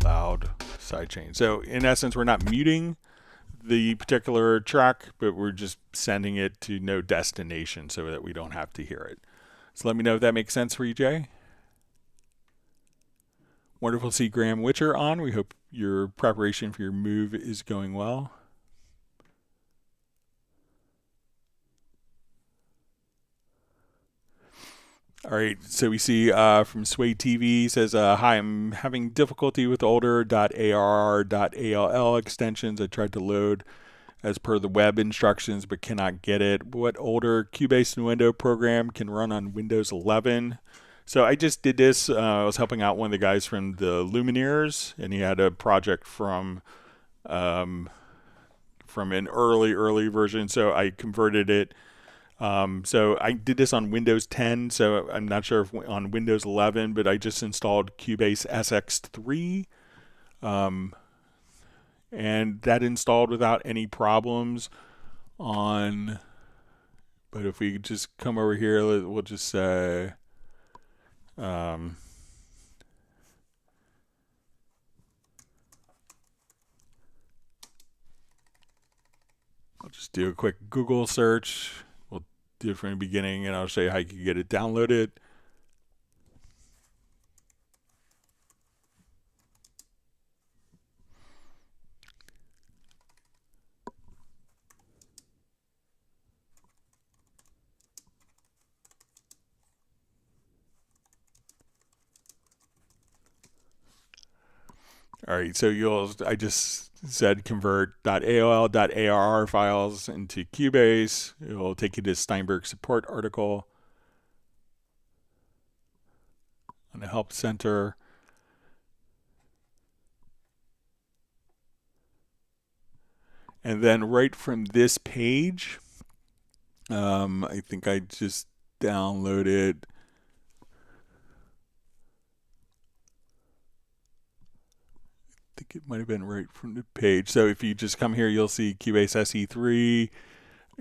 Loud. Sidechained. So in essence, we're not muting the particular track, but we're just sending it to no destination so that we don't have to hear it. So let me know if that makes sense for you, Jay. Wonderful to see Graham Witcher on. We hope your preparation for your move is going well. All right, so we see from Sway TV says, hi, I'm having difficulty with older .arr.all extensions. I tried to load as per the web instructions, but cannot get it. What older Cubase and window program can run on Windows 11? So I just did this. I was helping out one of the guys from the Lumineers, and he had a project from an early version, so I converted it. So I did this on Windows 10, so I'm not sure if on Windows 11, but I just installed Cubase SX3, and that installed without any problems on, but if we just come over here, we'll just say, I'll just do a quick Google search. Do it from the beginning, and I'll show you how you can get it downloaded. All right, so I just said convert .aol, .arr files into Cubase. It will take you to Steinberg support article on the Help Center. And then right from this page, I think I just downloaded. I think it might have been right from the page. So if you just come here, you'll see Cubase SE3,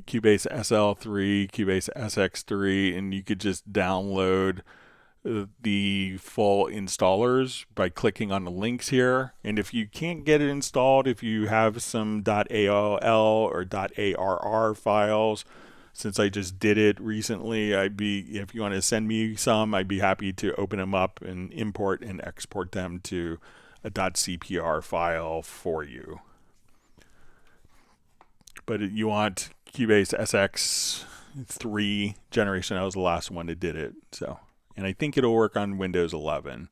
Cubase SL3, Cubase SX3, and you could just download the full installers by clicking on the links here. And if you can't get it installed, if you have some .aol or .arr files, since I just did it recently, if you want to send me some, I'd be happy to open them up and import and export them to a .cpr file for you. But you want Cubase SX3 generation. That was the last one that did it. So, and I think it'll work on Windows 11.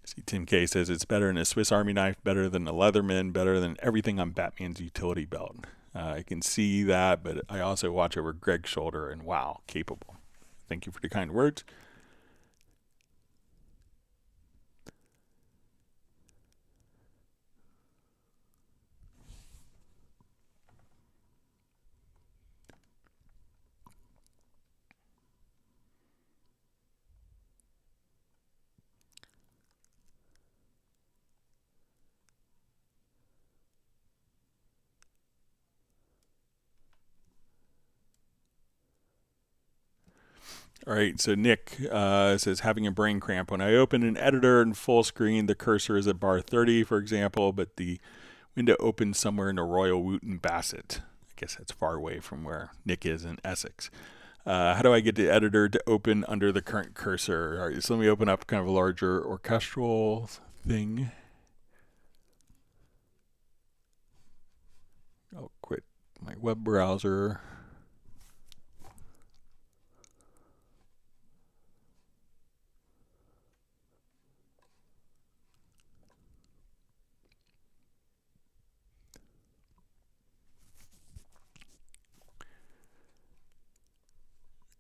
See, Tim K says it's better than a Swiss Army knife, better than a Leatherman, better than everything on Batman's utility belt. I can see that, but I also watch over Greg's shoulder, and wow, capable. Thank you for the kind words. All right, so Nick says, having a brain cramp. When I open an editor in full screen, the cursor is at bar 30, for example, but the window opens somewhere in the Royal Wootton Bassett. I guess that's far away from where Nick is in Essex. How do I get the editor to open under the current cursor? All right, so let me open up kind of a larger orchestral thing. I'll quit my web browser.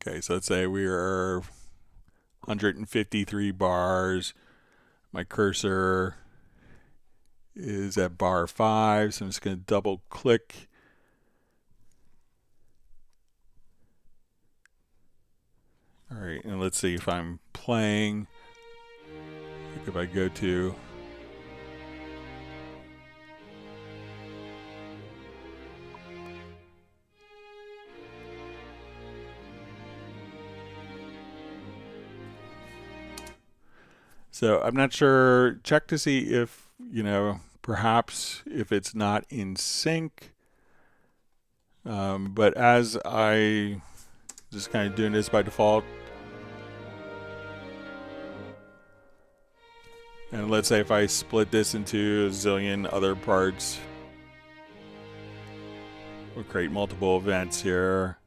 Okay, so let's say we are 153 bars. My cursor is at bar 5, so I'm just going to double click. All right, and let's see if I'm playing. If I go to so I'm not sure. Check to see if, perhaps if it's not in sync. But as I just kind of doing this by default, and let's say if I split this into a zillion other parts, we'll create multiple events here.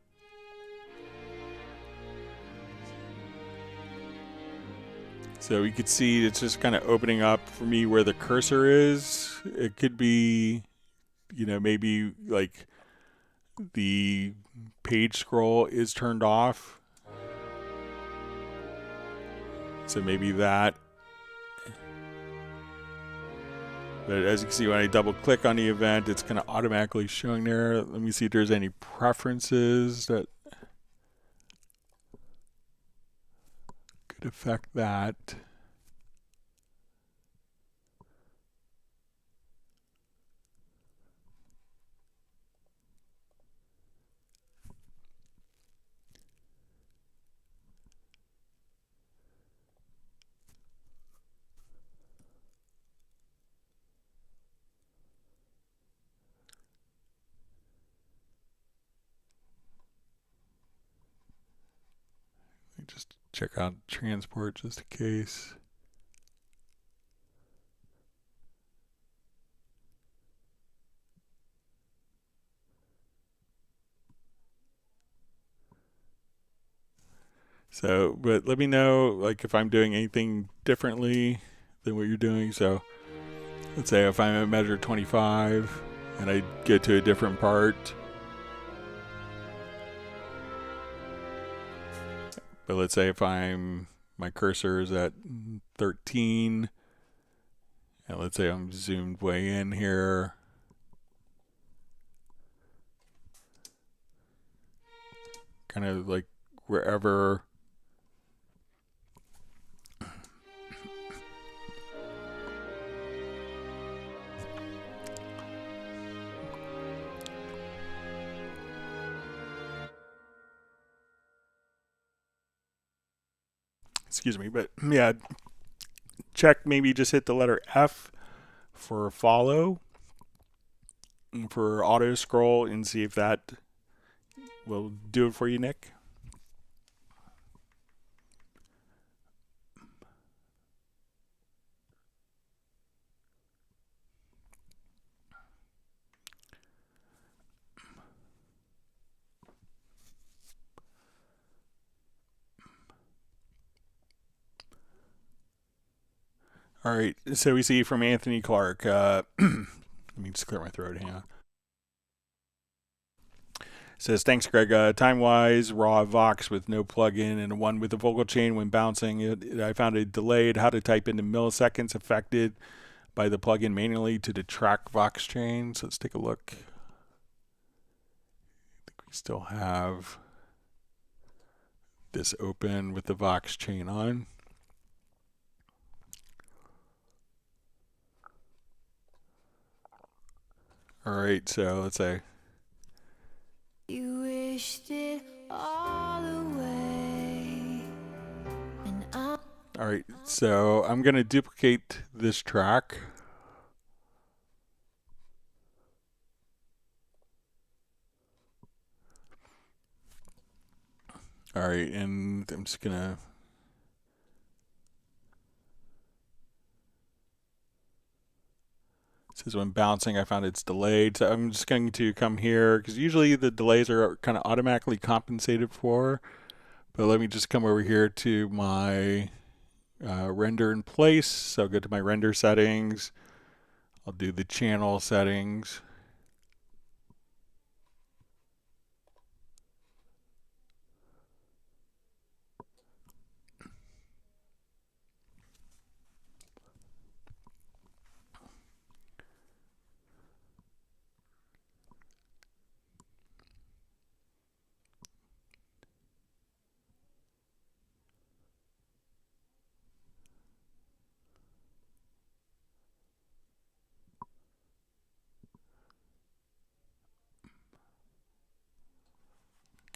So you can see it's just kind of opening up for me where the cursor is. It could be, maybe like the page scroll is turned off. So maybe that. But as you can see, when I double click on the event, it's kind of automatically showing there. Let me see if there's any preferences that could affect that. Just check out transport just in case. So, but let me know like if I'm doing anything differently than what you're doing. So let's say if I'm at measure 25 and I get to a different part. But let's say if my cursor is at 13, and let's say I'm zoomed way in here. Kind of like wherever. Excuse me, but yeah, check, maybe just hit the letter F for follow, for auto scroll, and see if that will do it for you, Nick. All right, so we see from Anthony Clark. Let me just clear my throat. Hang on. Says, thanks, Greg. Time-wise, raw Vox with no plugin and one with a vocal chain when bouncing. I found it delayed. How to type into milliseconds affected by the plugin manually to the track Vox chain. So let's take a look. I think we still have this open with the Vox chain on. All right, so let's say. You wished it all away. And all right, so I'm going to duplicate this track. All right, and I'm just going to. It says when bouncing, I found it's delayed. So I'm just going to come here because usually the delays are kind of automatically compensated for. But let me just come over here to my render in place. So I'll go to my render settings. I'll do the channel settings.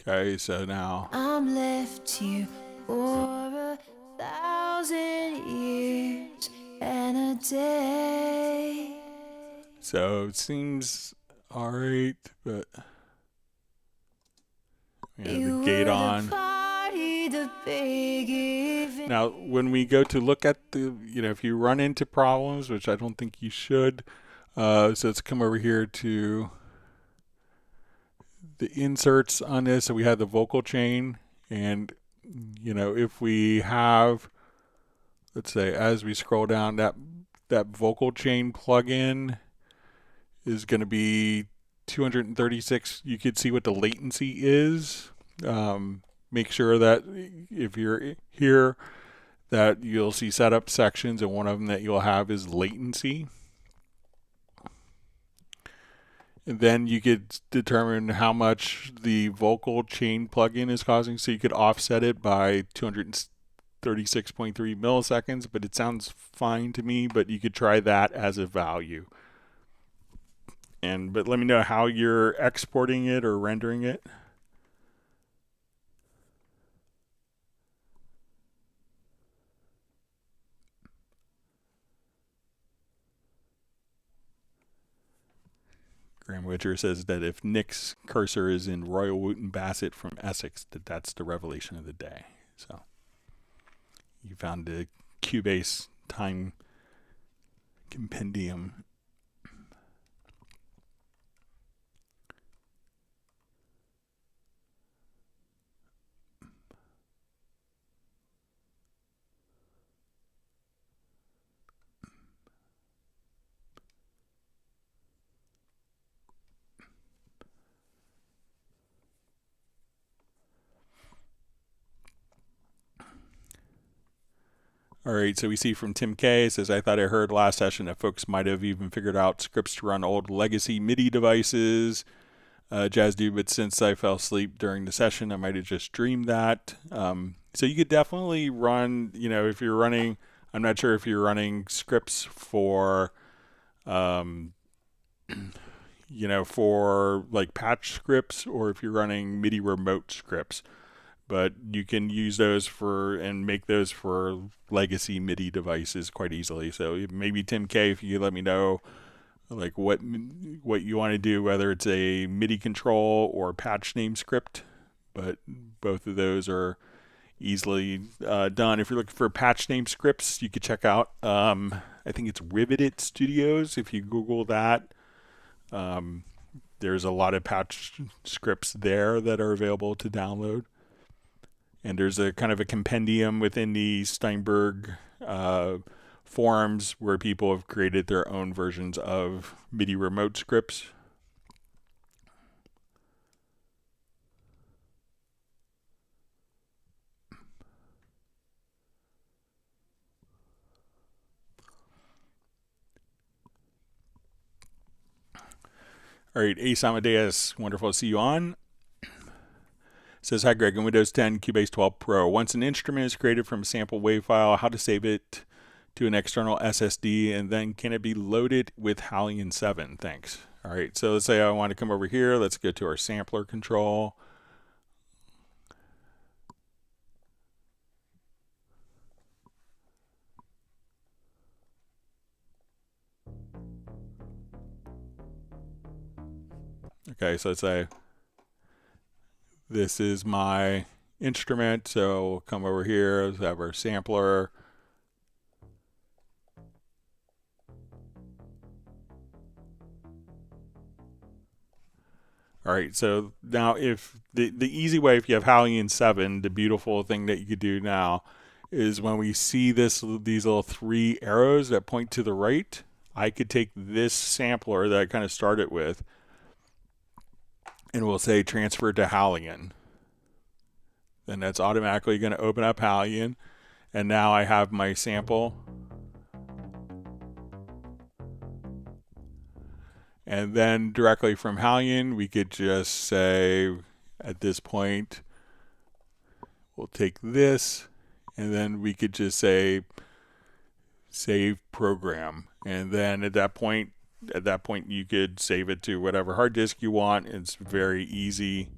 Okay, so now I'm left here for 1,000 years and a day. so it seems alright, but the gate on. The big event. Now, when we go to look at the, if you run into problems, which I don't think you should, so let's come over here to the inserts on this. So we have the vocal chain, and if we have, let's say, as we scroll down, that vocal chain plugin is going to be 236. You could see what the latency is. Make sure that if you're here, that you'll see setup sections, and one of them that you'll have is latency. And then you could determine how much the vocal chain plugin is causing, so you could offset it by 236.3 milliseconds, but it sounds fine to me, but you could try that as a value. But let me know how you're exporting it or rendering it. Graham Witcher says that if Nick's cursor is in Royal Wooten Bassett from Essex, that's the revelation of the day. So you found the Cubase time compendium. All right, so we see from Tim K. says, I thought I heard last session that folks might have even figured out scripts to run old legacy MIDI devices. Jazz dude, but since I fell asleep during the session, I might have just dreamed that. So you could definitely run, if you're running, I'm not sure if you're running scripts for, for like patch scripts, or if you're running MIDI remote scripts. But you can use those and make those for legacy MIDI devices quite easily. So maybe Tim K, if you could let me know like what you want to do, whether it's a MIDI control or patch name script. But both of those are easily done. If you're looking for patch name scripts, you could check out, I think it's Riveted Studios. If you Google that, there's a lot of patch scripts there that are available to download. And there's a kind of a compendium within the Steinberg forums where people have created their own versions of MIDI remote scripts. All right, Ace Amadeus, wonderful to see you on. Says, hi Greg, in Windows 10, Cubase 12 Pro. Once an instrument is created from a sample WAV file, how to save it to an external SSD, and then can it be loaded with HALion 7? Thanks. All right, so let's say I want to come over here. Let's go to our sampler control. Okay, so let's say this is my instrument, so we'll come over here, let's have our sampler. All right, so now if the easy way, if you have HALion 7, the beautiful thing that you could do now is when we see these little three arrows that point to the right, I could take this sampler that I kind of started with, and we'll say transfer to HALion. Then that's automatically going to open up HALion. And now I have my sample. And then directly from HALion, we could just say, at this point, we'll take this, and then we could just say, save program. And then at that point, you could save it to whatever hard disk you want. It's very easy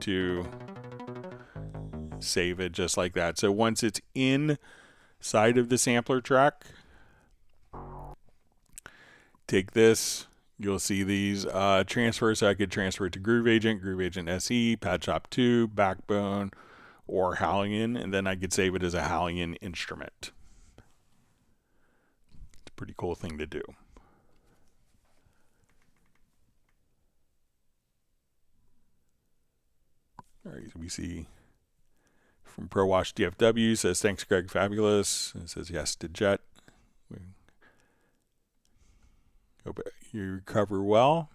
to save it just like that. So once it's inside of the sampler track, take this, you'll see these transfers. So I could transfer it to Groove Agent SE, Pad Shop 2, Backbone, or HALion, and then I could save it as a HALion instrument. It's a pretty cool thing to do. All right, so we see from ProWash DFW says, thanks, Greg, fabulous. It says yes to Jet. Hope you recover well.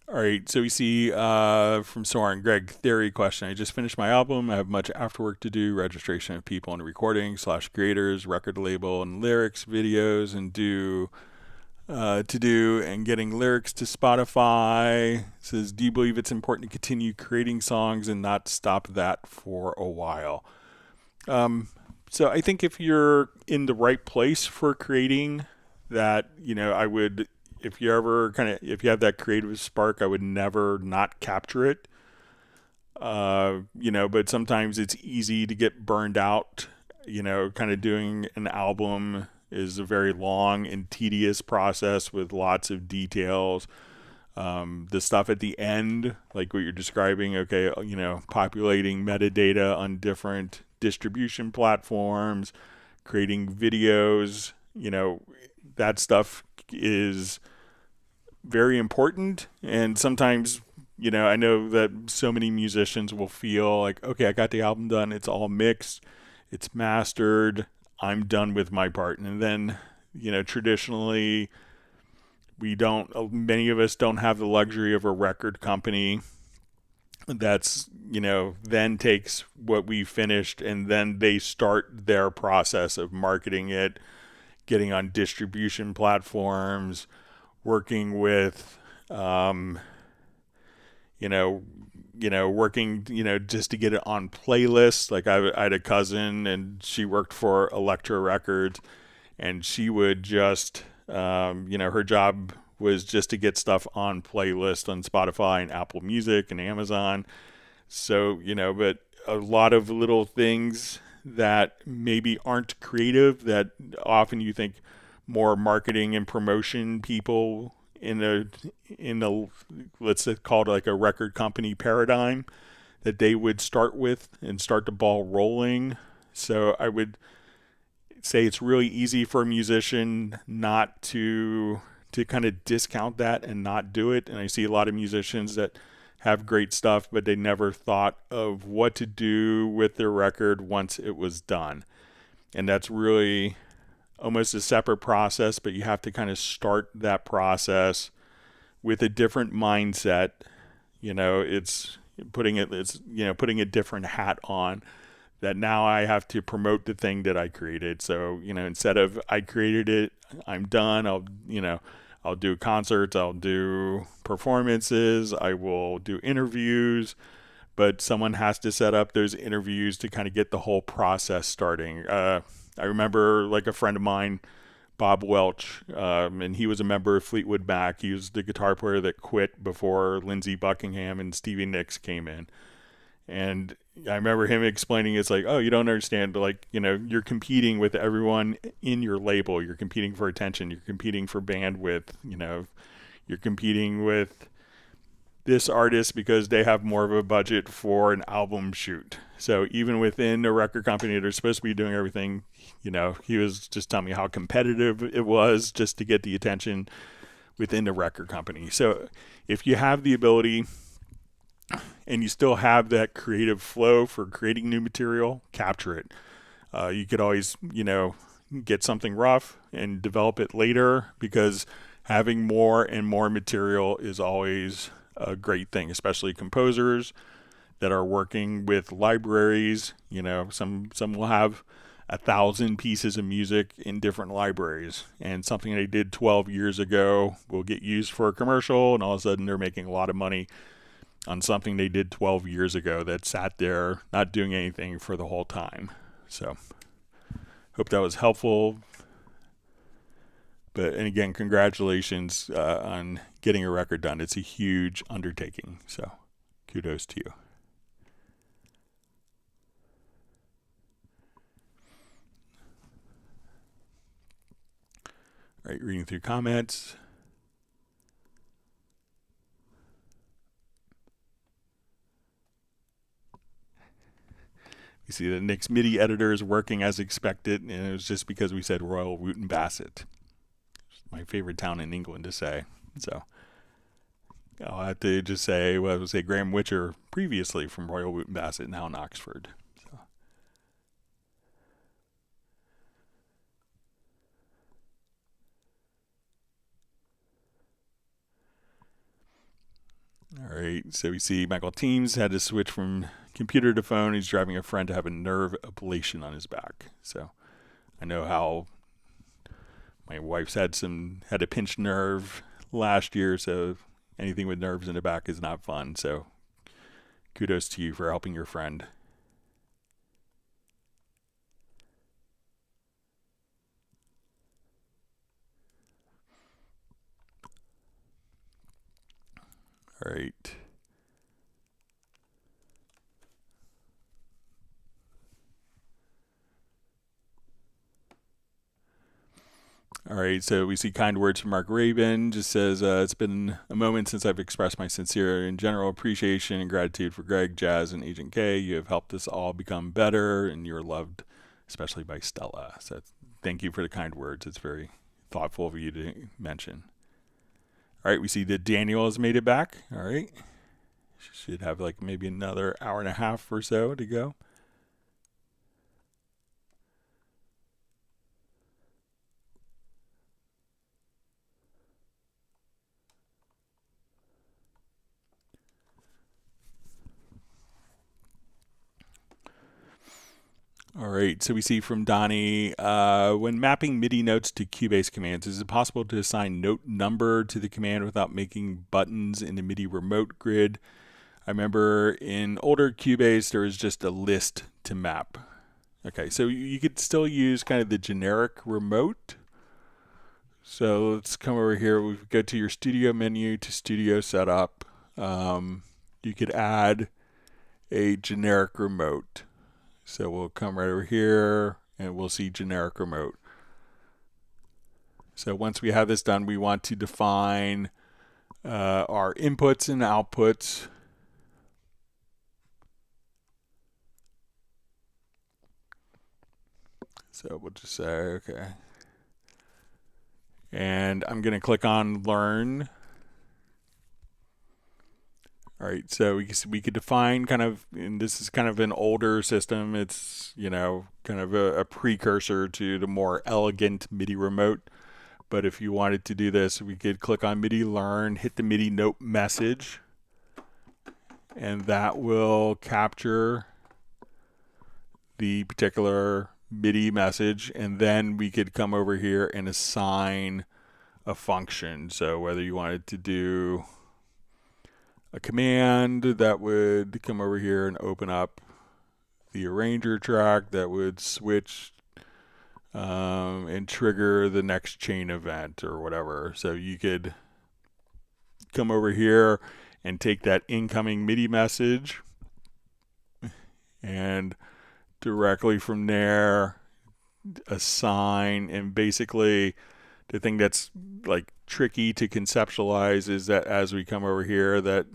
All right, so we see from Soren, Greg, theory question. I just finished my album. I have much afterwork to do, registration of people and recording / creators, record label and lyrics, videos, and and getting lyrics to Spotify. It says, do you believe it's important to continue creating songs and not stop that for a while? So I think if you're in the right place for creating that, I would, if you have that creative spark, I would never not capture it. But sometimes it's easy to get burned out. Kind of doing an album is a very long and tedious process with lots of details. The stuff at the end, like what you're describing, populating metadata on different distribution platforms, creating videos, that stuff is very important. And sometimes, I know that so many musicians will feel like, okay, I got the album done, it's all mixed, it's mastered, I'm done with my part. And then, traditionally, many of us don't have the luxury of a record company that's, then takes what we finished and then they start their process of marketing it, getting on distribution platforms, working with, working, just to get it on playlists. Like I had a cousin and she worked for Elektra Records and she would just, her job was just to get stuff on playlists on Spotify and Apple Music and Amazon. So, but a lot of little things that maybe aren't creative that often you think more marketing and promotion people in the let's call it like a record company paradigm that they would start with and start the ball rolling. So I would say it's really easy for a musician not to kind of discount that and not do it. And I see a lot of musicians that have great stuff, but they never thought of what to do with their record once it was done. And that's really almost a separate process, but you have to kind of start that process with a different mindset. It's putting a different hat on, that now I have to promote the thing that I created. So, instead of I created it, I'm done, I'll do concerts, I'll do performances, I will do interviews, but someone has to set up those interviews to kind of get the whole process starting. I remember like a friend of mine, Bob Welch, and he was a member of Fleetwood Mac. He was the guitar player that quit before Lindsey Buckingham and Stevie Nicks came in. And I remember him explaining, it's like, oh, you don't understand, like, you're competing with everyone in your label. You're competing for attention. You're competing for bandwidth. You're competing with this artist because they have more of a budget for an album shoot. So even within a record company that are supposed to be doing everything, he was just telling me how competitive it was just to get the attention within the record company. So if you have the ability and you still have that creative flow for creating new material, capture it. You could always, get something rough and develop it later, because having more and more material is always a great thing, especially composers that are working with libraries. Some will have 1,000 pieces of music in different libraries, and something they did 12 years ago will get used for a commercial, and all of a sudden they're making a lot of money on something they did 12 years ago that sat there not doing anything for the whole time. So hope that was helpful. And again, congratulations on getting a record done. It's a huge undertaking, so kudos to you. All right, reading through comments. You see that Nick's MIDI editor is working as expected, and it was just because we said Royal Wootton Bassett. My favorite town in England to say. So I'll have to just say, well, I would say Graham Witcher previously from Royal Wootton Bassett, now in Oxford. So. All right, so we see Michael Teams had to switch from computer to phone. He's driving a friend to have a nerve ablation on his back. So I know how my wife's had a pinched nerve last year, so anything with nerves in the back is not fun. So kudos to you for helping your friend. All right. All right, so we see kind words from Mark Rabin. Just says, it's been a moment since I've expressed my sincere and general appreciation and gratitude for Greg, Jazz, and Agent K. You have helped us all become better, and you're loved, especially by Stella. So thank you for the kind words. It's very thoughtful of you to mention. All right, we see that Daniel has made it back. All right. Should have like maybe another hour and a half or so to go. All right, so we see from Donnie, when mapping MIDI notes to Cubase commands, is it possible to assign note number to the command without making buttons in the MIDI remote grid? I remember in older Cubase, there was just a list to map. Okay, so you could still use kind of the generic remote. So let's come over here. We go to your studio menu to studio setup. You could add a generic remote. So we'll come right over here and we'll see generic remote. So once we have this done, we want to define our inputs and outputs. So we'll just say, okay. And I'm going to click on Learn. All right, so we could define kind of, and this is kind of an older system. It's, you know, kind of a precursor to the more elegant MIDI remote. But if you wanted to do this, we could click on MIDI Learn, hit the MIDI note message, and that will capture the particular MIDI message. And then we could come over here and assign a function. So whether you wanted to do a command that would come over here and open up the arranger track that would switch and trigger the next chain event or whatever. So you could come over here and take that incoming MIDI message and directly from there assign, and basically the thing that's like tricky to conceptualize is that as we come over here that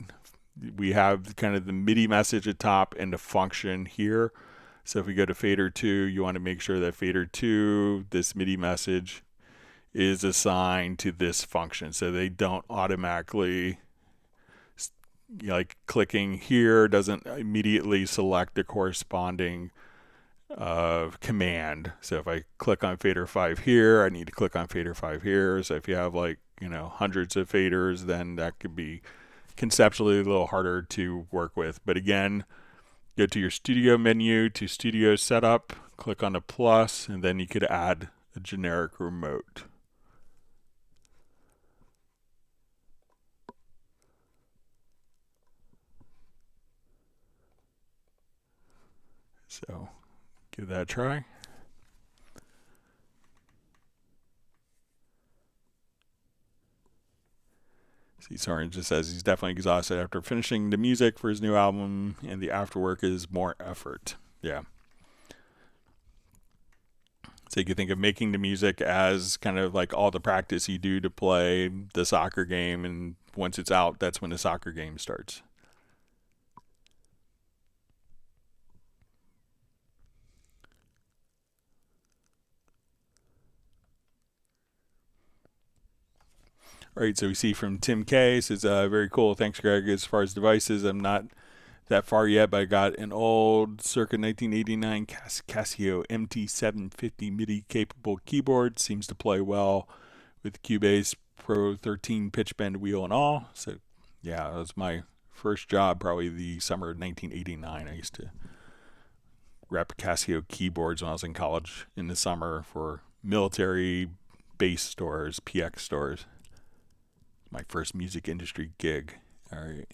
we have kind of the MIDI message at top and the function here. So if we go to fader 2, you want to make sure that fader 2, this MIDI message is assigned to this function so they don't automatically, like clicking here doesn't immediately select the corresponding command. So if I click on fader 5 here, I need to click on fader 5 here. So if you have like, you know, hundreds of faders, then that could be conceptually a little harder to work with. But again, go to your studio menu to studio setup, click on a plus, and then you could add a generic remote. So give that a try. See, Soren just says he's definitely exhausted after finishing the music for his new album, and the afterwork is more effort. Yeah. So you can think of making the music as kind of like all the practice you do to play the soccer game, and once it's out, that's when the soccer game starts. All right, so we see from Tim K. Says, very cool. Thanks, Greg. As far as devices, I'm not that far yet, but I got an old circa 1989 Casio MT750 MIDI capable keyboard. Seems to play well with Cubase Pro 13 pitch bend wheel and all. So yeah, that was my first job, probably the summer of 1989. I used to rep Casio keyboards when I was in college in the summer for military base stores, PX stores. My first music industry gig. All right.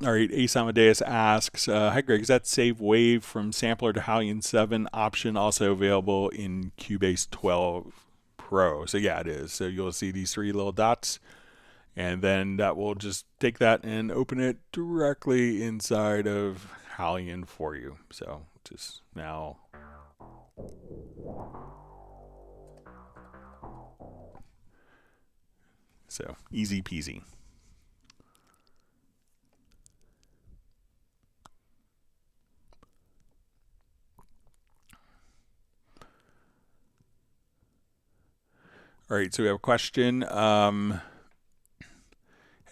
All right, Ace Amadeus asks, hi Greg, is that save wave from sampler to HALion 7 option also available in Cubase 12 Pro? So yeah, it is. So you'll see these three little dots, and then that will just take that and open it directly inside of HALion for you. So just now. So easy peasy. All right, so we have a question.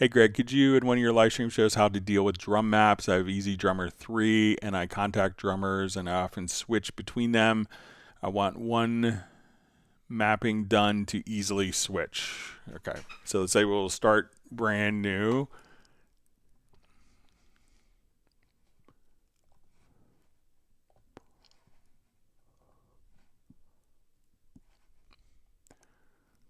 Hey Greg, could you in one of your live streams show us how to deal with drum maps? I have Easy Drummer 3 and I contact drummers and I often switch between them. I want one mapping done to easily switch. Okay, so let's say we'll start brand new.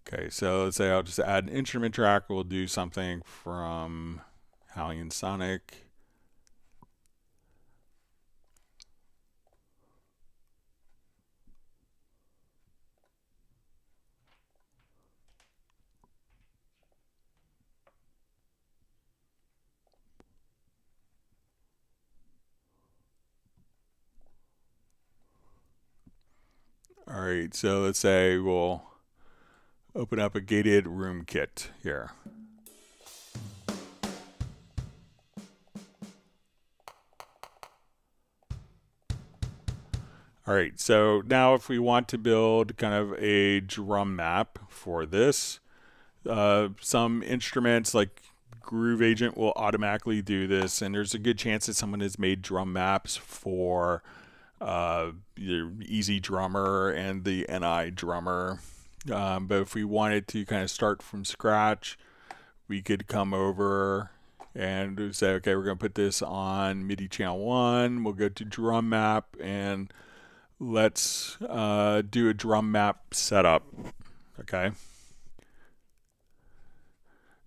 Okay, so let's say I'll just add an instrument track. We'll do something from HALion Sonic. All right, so let's say we'll open up a gated room kit here. All right, so now if we want to build kind of a drum map for this, some instruments like Groove Agent will automatically do this, and there's a good chance that someone has made drum maps for your Easy Drummer and the NI Drummer. But if we wanted to kind of start from scratch, we could come over and say, okay, we're going to put this on MIDI channel 1. We'll go to drum map and let's do a drum map setup. Okay.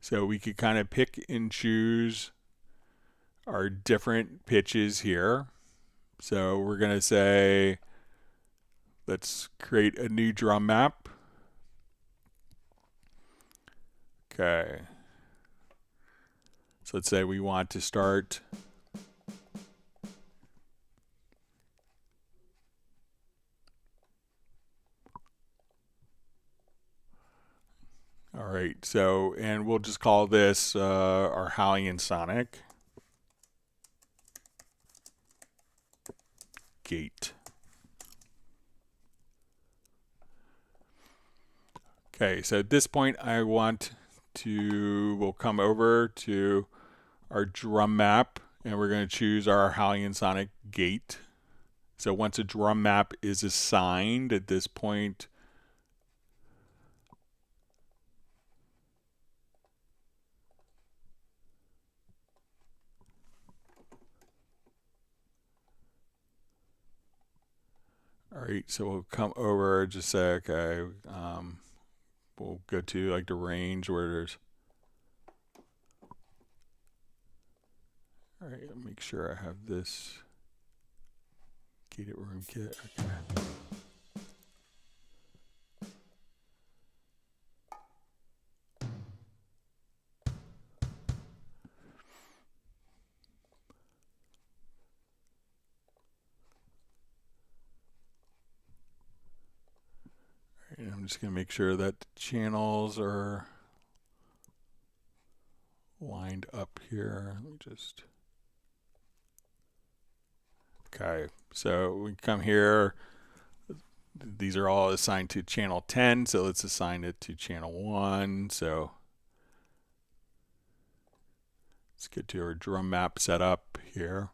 So we could kind of pick and choose our different pitches here. So we're going to say, let's create a new drum map. Okay. So let's say we want to start all right, so, and we'll just call this our HALion Sonic gate. Okay, so at this point I want to, we'll come over to our drum map and we're going to choose our HALion Sonic gate. So once a drum map is assigned at this point, All right, so we'll come over, just say, okay, we'll go to like the range where there's, all right, make sure I have this gated room kit, okay. And I'm just going to make sure that the channels are lined up here. Let me just, okay, so we come here. These are all assigned to channel 10, so let's assign it to channel 1. So let's get to our drum map setup here.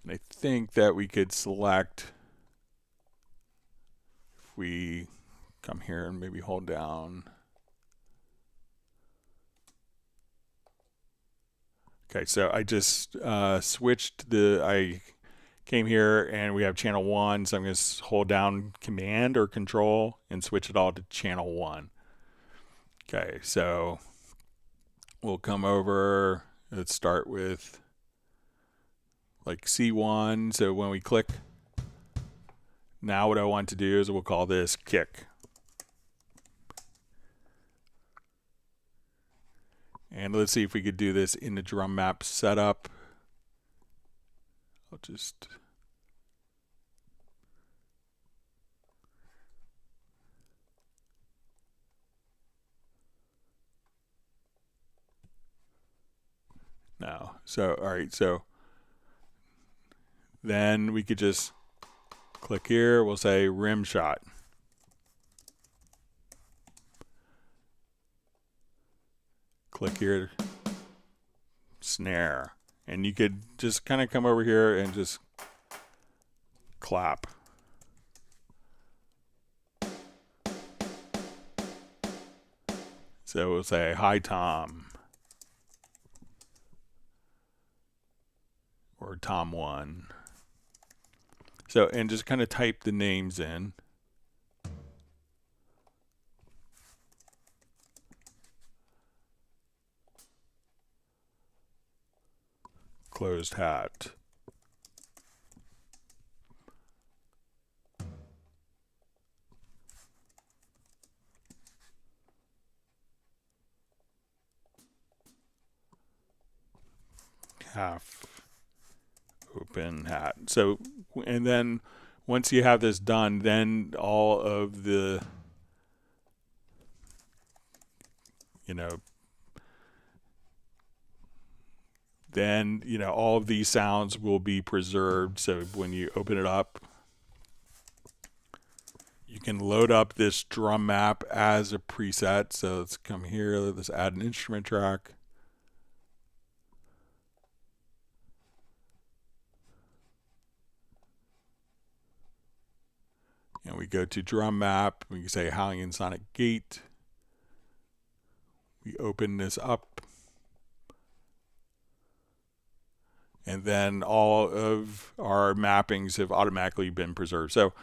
And I think that we could select, if we come here and maybe hold down. Okay, so I just switched I came here and we have channel 1, so I'm going to hold down Command or Control and switch it all to channel 1. Okay, so we'll come over, let's start with like C1. So when we click, now what I want to do is we'll call this kick. And let's see if we could do this in the drum map setup. I'll just, no. So, all right, so then we could just click here, we'll say rim shot. Click here, snare. And you could just kind of come over here and just clap. So we'll say, hi, Tom. Or Tom 1. So, and just kind of type the names in. Closed hat. Half open hat. So, and then once you have this done, then all of the, then, all of these sounds will be preserved. So when you open it up, you can load up this drum map as a preset. So let's come here, let's add an instrument track. And we go to drum map, we can say HALion Sonic Gate. We open this up. And then all of our mappings have automatically been preserved. So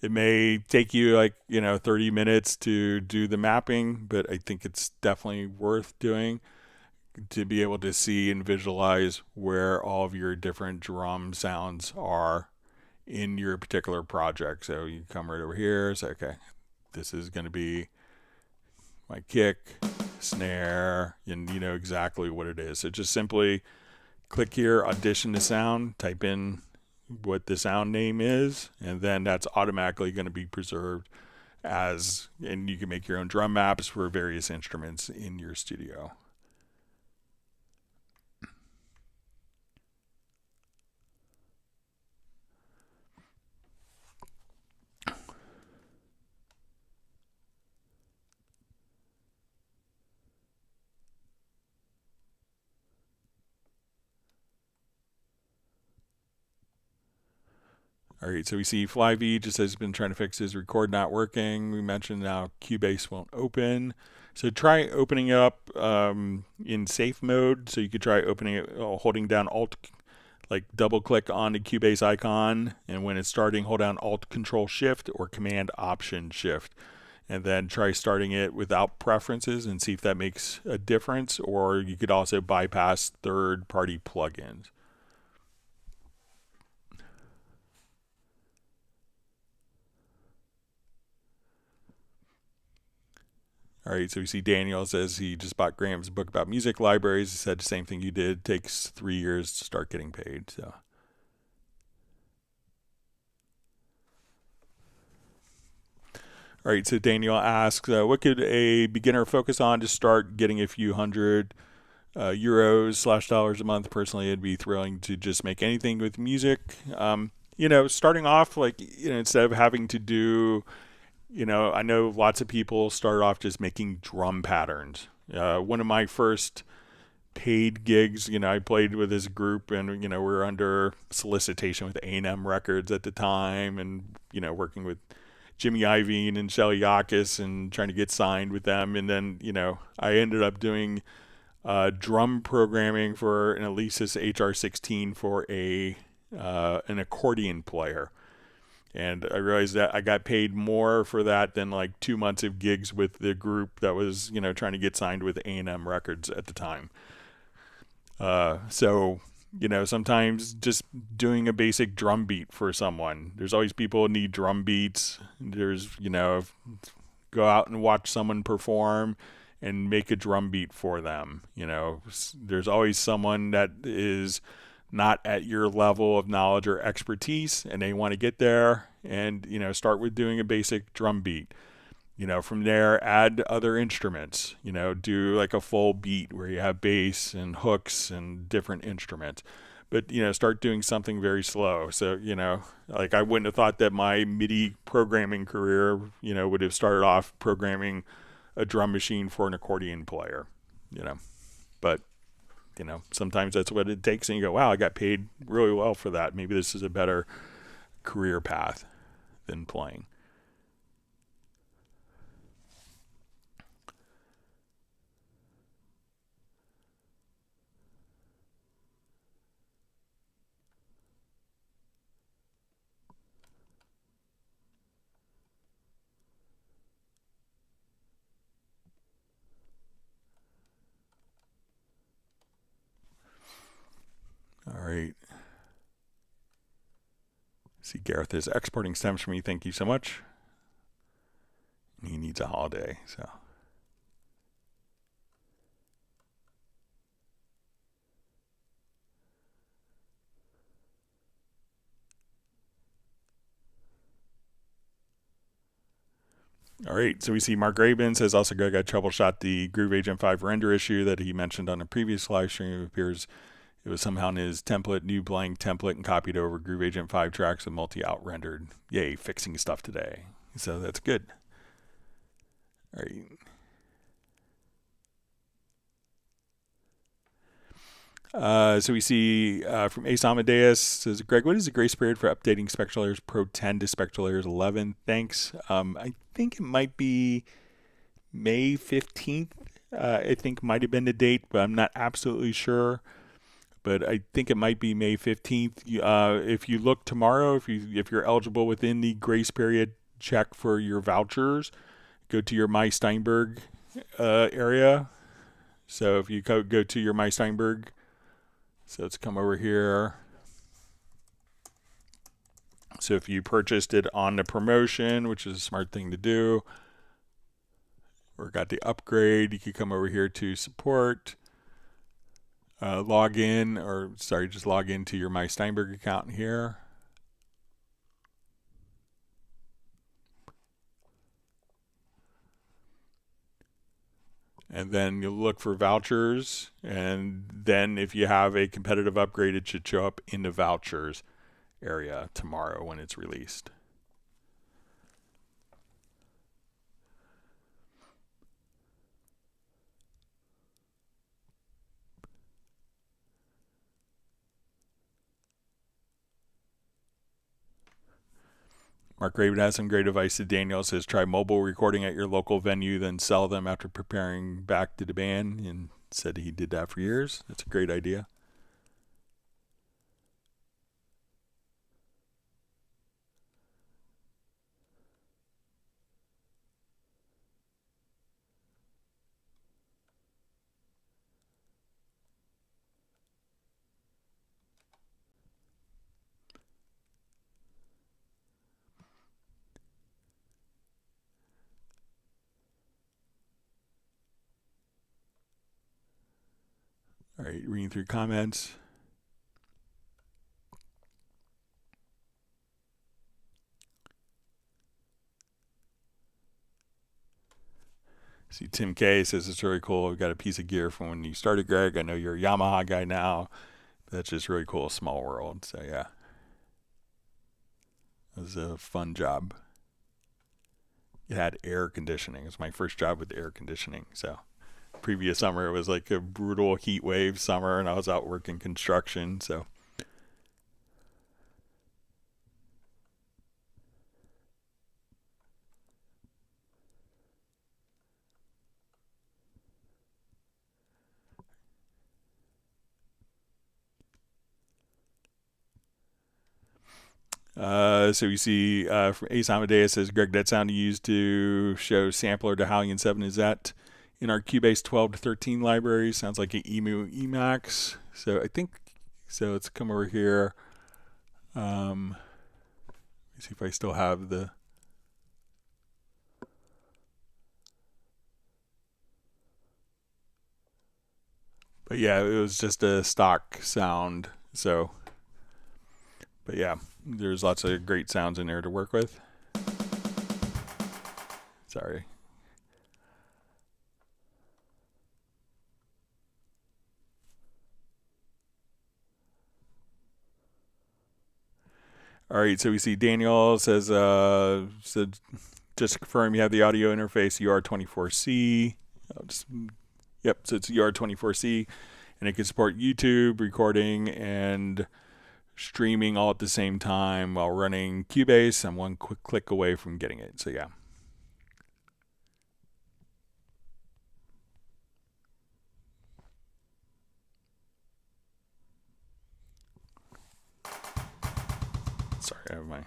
it may take you 30 minutes to do the mapping, but I think it's definitely worth doing to be able to see and visualize where all of your different drum sounds are in your particular project. So you come right over here, say, okay, this is going to be my kick, snare, and you know exactly what it is. So just simply click here, audition the sound, type in what the sound name is, and then that's automatically going to be preserved and you can make your own drum maps for various instruments in your studio. All right, so we see FlyV just has been trying to fix his record not working. We mentioned now Cubase won't open. So try opening it up in safe mode. So you could try opening it, holding down Alt, like double click on the Cubase icon, and when it's starting, hold down Alt Control Shift or Command Option Shift, and then try starting it without preferences and see if that makes a difference. Or you could also bypass third-party plugins. All right, so we see Daniel says he just bought Graham's book about music libraries. He said the same thing you did. It takes 3 years to start getting paid. So, all right, so Daniel asks, what could a beginner focus on to start getting a few hundred euros / dollars a month? Personally, it'd be thrilling to just make anything with music. Starting off, instead of having to do, I know lots of people start off just making drum patterns. One of my first paid gigs, I played with this group, and we were under solicitation with A&M Records at the time, and working with Jimmy Iovine and Shelly Yakis and trying to get signed with them. And then I ended up doing drum programming for an Alesis HR16 for an accordion player. And I realized that I got paid more for that than like 2 months of gigs with the group that was, trying to get signed with A&M Records at the time. So sometimes just doing a basic drum beat for someone. There's always people who need drum beats. There's, go out and watch someone perform and make a drum beat for them. There's always someone that is not at your level of knowledge or expertise, and they want to get there, and start with doing a basic drum beat. From there, add other instruments. Do like a full beat where you have bass and hooks and different instruments. But start doing something very slow. So I wouldn't have thought that my MIDI programming career would have started off programming a drum machine for an accordion player. But sometimes that's what it takes, and you go, wow, I got paid really well for that. Maybe this is a better career path than playing. All right. See, Gareth is exporting stems for me. Thank you so much. He needs a holiday, so. All right, so we see Mark Rabin says also Greg, I troubleshot the Groove Agent 5 render issue that he mentioned on a previous live stream. It appears it was somehow in his template, new blank template, and copied over Groove Agent 5 tracks and multi-out rendered. Yay, fixing stuff today. So that's good. All right. So we see from Ace Amadeus says, Greg, what is the grace period for updating Spectral Layers Pro 10 to Spectral Layers 11? Thanks. I think it might be May 15th. I think might have been the date, but I'm not absolutely sure. But I think it might be May 15th. If you look tomorrow, if you're eligible within the grace period, check for your vouchers. Go to your My Steinberg area. So if you go to your My Steinberg, so let's come over here. So if you purchased it on the promotion, which is a smart thing to do, or got the upgrade, you could come over here to support. Just log into your My Steinberg account here. And then you'll look for vouchers, and then if you have a competitive upgrade, it should show up in the vouchers area tomorrow when it's released. Mark Raven has some great advice to Daniel. Says try mobile recording at your local venue, then sell them after preparing back to the band, and said he did that for years. That's a great idea. All right, reading through comments. See, Tim K says it's really cool. We've got a piece of gear from when you started, Greg. I know you're a Yamaha guy now. That's just really cool. Small world. So, yeah. It was a fun job. It had air conditioning. It was my first job with air conditioning. So, previous summer, it was like a brutal heat wave summer, and I was out working construction. So, so we see from Ace Amadeus says, Greg, that sound you used to show sampler to HALion 7, is that in our Cubase 12 to 13 library? Sounds like an EMU Emax. So I think, so let's come over here. Let me see if I still have the, but yeah, it was just a stock sound. So, but yeah, there's lots of great sounds in there to work with. Sorry. All right, so we see Daniel says, said, just to confirm you have the audio interface UR24C. Yep, so it's UR24C, and it can support YouTube, recording, and streaming all at the same time while running Cubase. I'm one quick click away from getting it, so yeah. Sorry, I have my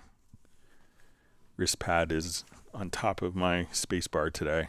wrist pad is on top of my spacebar today.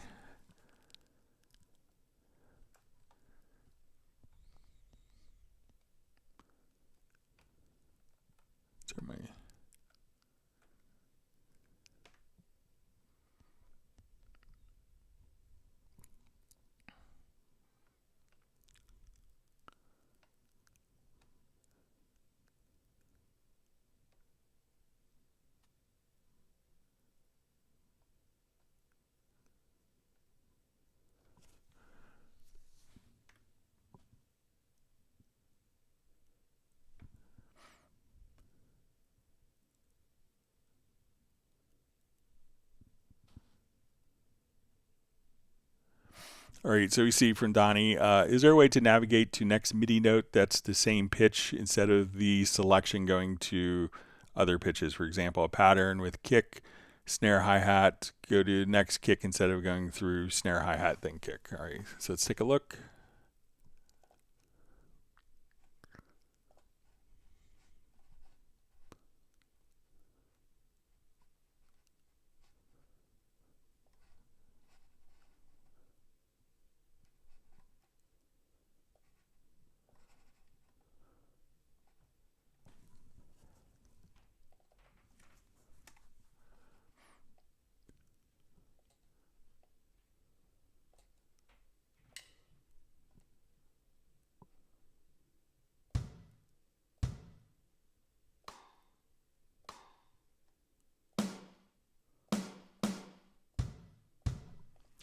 All right, so we see from Donnie, is there a way to navigate to next MIDI note that's the same pitch instead of the selection going to other pitches? For example, a pattern with kick, snare, hi-hat, go to next kick instead of going through snare, hi-hat, then kick. All right, so let's take a look.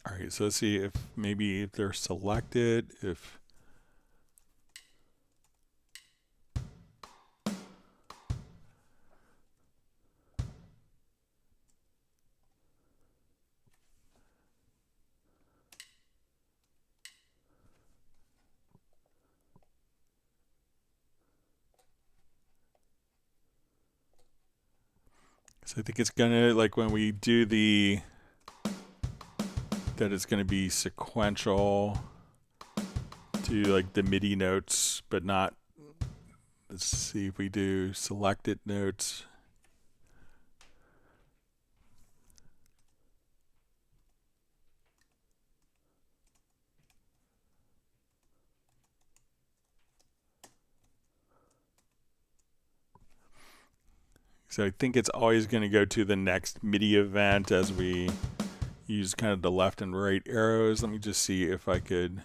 All right, so let's see if maybe if they're selected, if so I think it's gonna, like when we do the, that it's gonna be sequential to like the MIDI notes, but not, let's see if we do selected notes. So I think it's always going to go to the next MIDI event as we use kind of the left and right arrows. Let me just see if I could.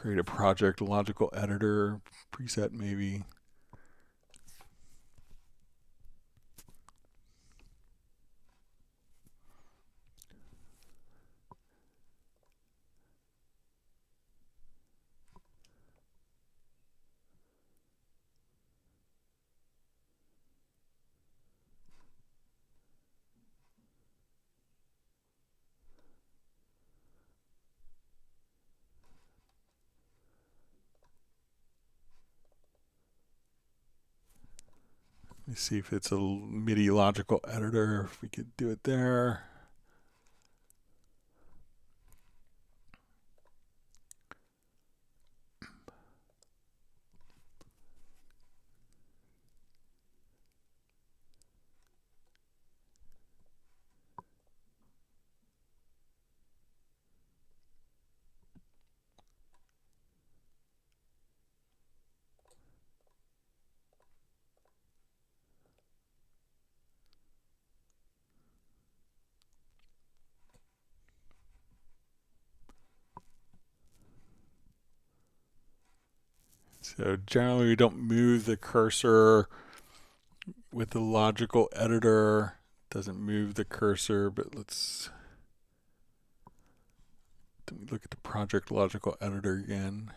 create a project logical editor preset maybe. Let me see if it's a MIDI logical editor, if we could do it there. So generally we don't move the cursor with the logical editor. It doesn't move the cursor, but let me look at the project logical editor again.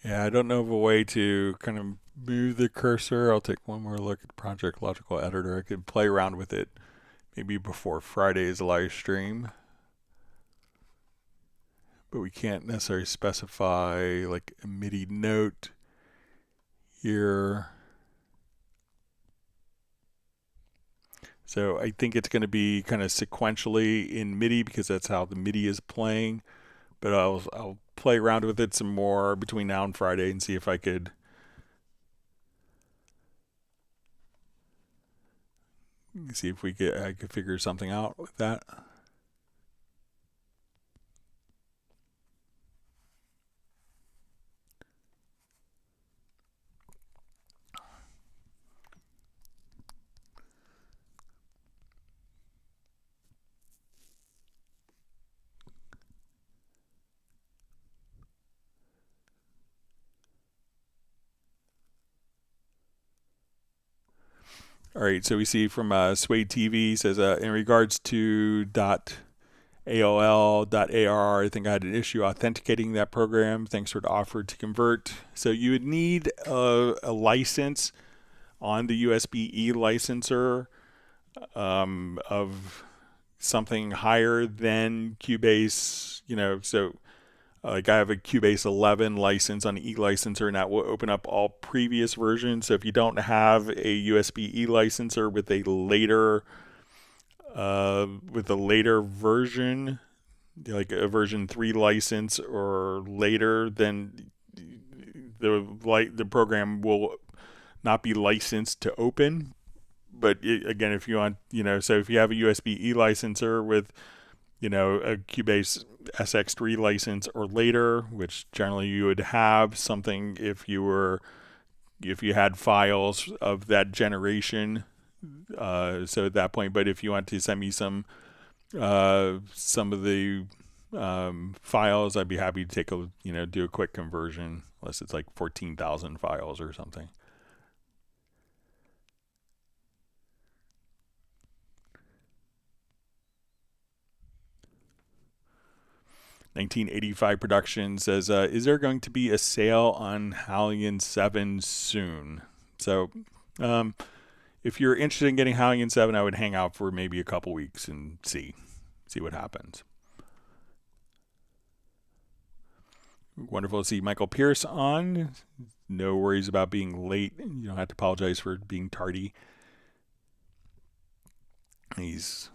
Yeah, I don't know of a way to kind of move the cursor. I'll take one more look at Project Logical Editor. I could play around with it maybe before Friday's live stream. But we can't necessarily specify like a MIDI note here. So I think it's going to be kind of sequentially in MIDI because that's how the MIDI is playing. But I'll play around with it some more between now and Friday and see if I could I could figure something out with that. All right, so we see from Sway TV says in regards to .AOL.ARR, I think I had an issue authenticating that program. Thanks for the offer to convert. So you would need a license on the USB-E licenser of something higher than Cubase, so like I have a Cubase 11 license on the E licenser, and that will open up all previous versions. So if you don't have a USB-E licenser with a later version, like a version 3 license or later, then the program will not be licensed to open. But again, if you want, so if you have a USB-E licenser with a Cubase SX3 license or later, which generally you would have something if you had files of that generation. So at that point, but if you want to send me some of the files, I'd be happy to do a quick conversion, unless it's like 14,000 files or something. 1985 Production says, is there going to be a sale on HALion 7 soon? So if you're interested in getting HALion 7, I would hang out for maybe a couple weeks and see what happens. Wonderful to see Michael Pierce on. No worries about being late. You don't have to apologize for being tardy. He's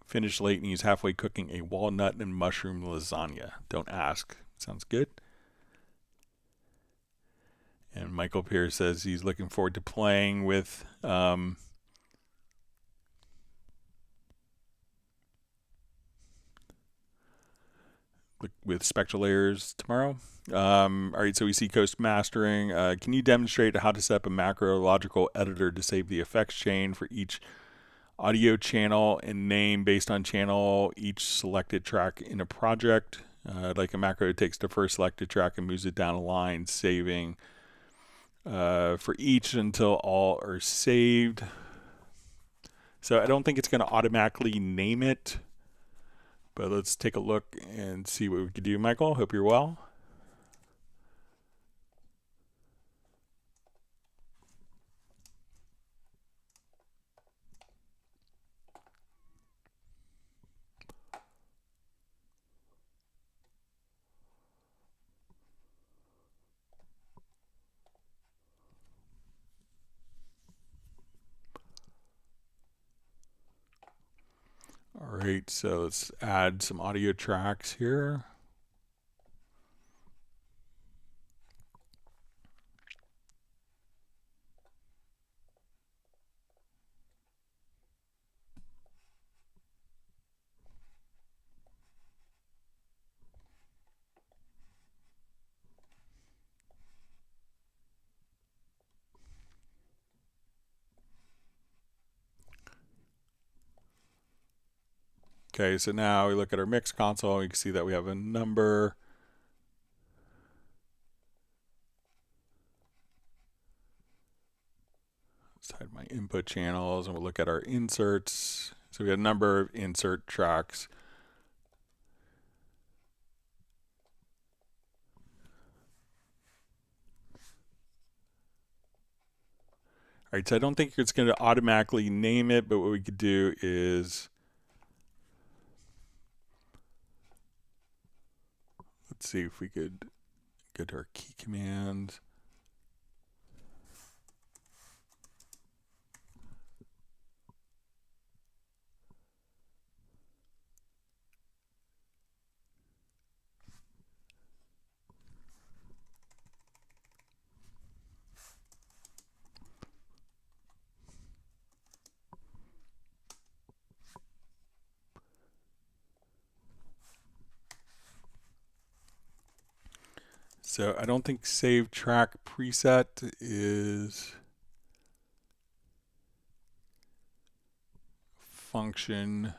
finished late and he's halfway cooking a walnut and mushroom lasagna. Don't ask. Sounds good. And Michael Pierce says he's looking forward to playing with Spectral Layers tomorrow. All right, so we see Coast Mastering. Can you demonstrate how to set up a macro logical editor to save the effects chain for each audio channel and name based on channel each selected track in a project? Like a macro takes the first selected track and moves it down a line, saving for each until all are saved. So I don't think it's going to automatically name it, but let's take a look and see what we could do. Michael, hope you're well. All right, so let's add some audio tracks here. Okay, so now we look at our mix console. You can see that we have a number. Let's hide my input channels and we'll look at our inserts. So we have a number of insert tracks. All right, so I don't think it's going to automatically name it, but what we could do is, let's see if we could go to our key commands. So I don't think save track preset is function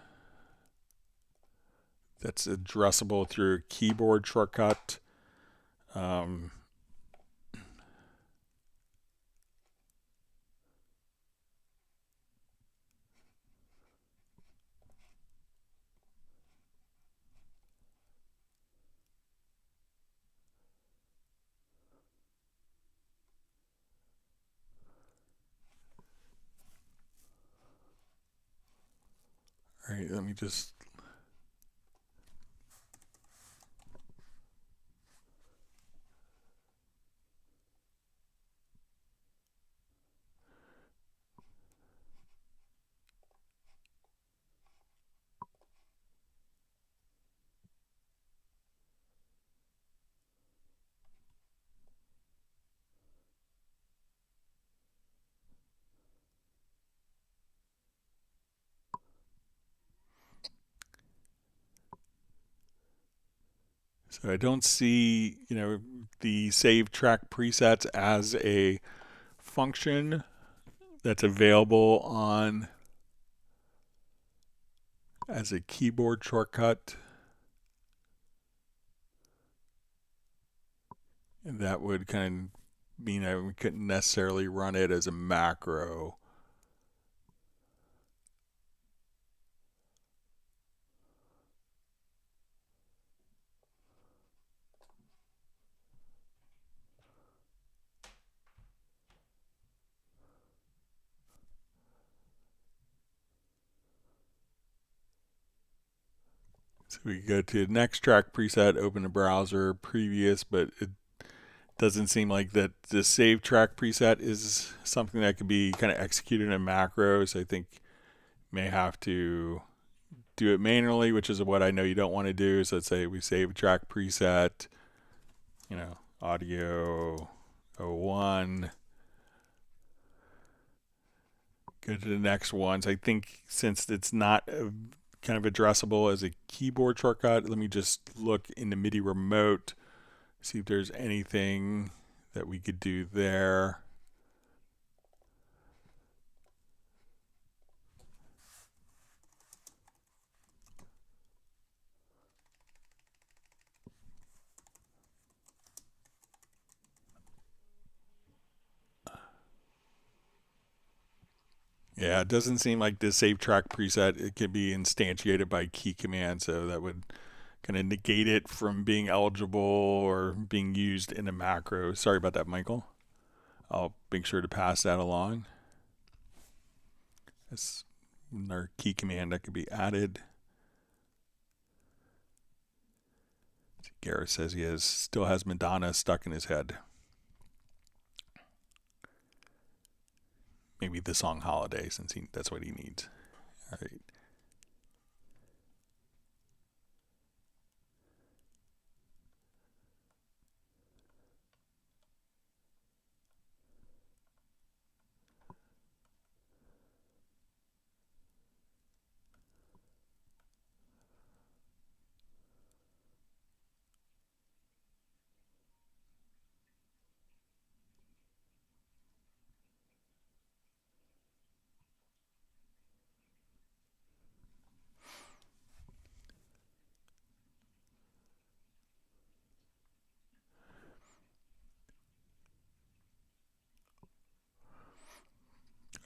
that's addressable through a keyboard shortcut. All right, let me just. So I don't see, the save track presets as a function that's available on as a keyboard shortcut. And that would kind of mean we couldn't necessarily run it as a macro. So we go to the next track preset, open the browser, previous, but it doesn't seem like that the save track preset is something that could be kind of executed in a macro. So I think you may have to do it manually, which is what I know you don't want to do. So let's say we save track preset, audio. 01. Go to the next ones. I think since it's not kind of addressable as a keyboard shortcut, let me just look in the MIDI remote, see if there's anything that we could do there. Yeah, it doesn't seem like the save track preset, it can be instantiated by key command, so that would kind of negate it from being eligible or being used in a macro. Sorry about that, Michael. I'll make sure to pass that along. That's another key command that could be added. Gareth says he still has Madonna stuck in his head. Maybe the song Holiday, since that's what he needs. All right.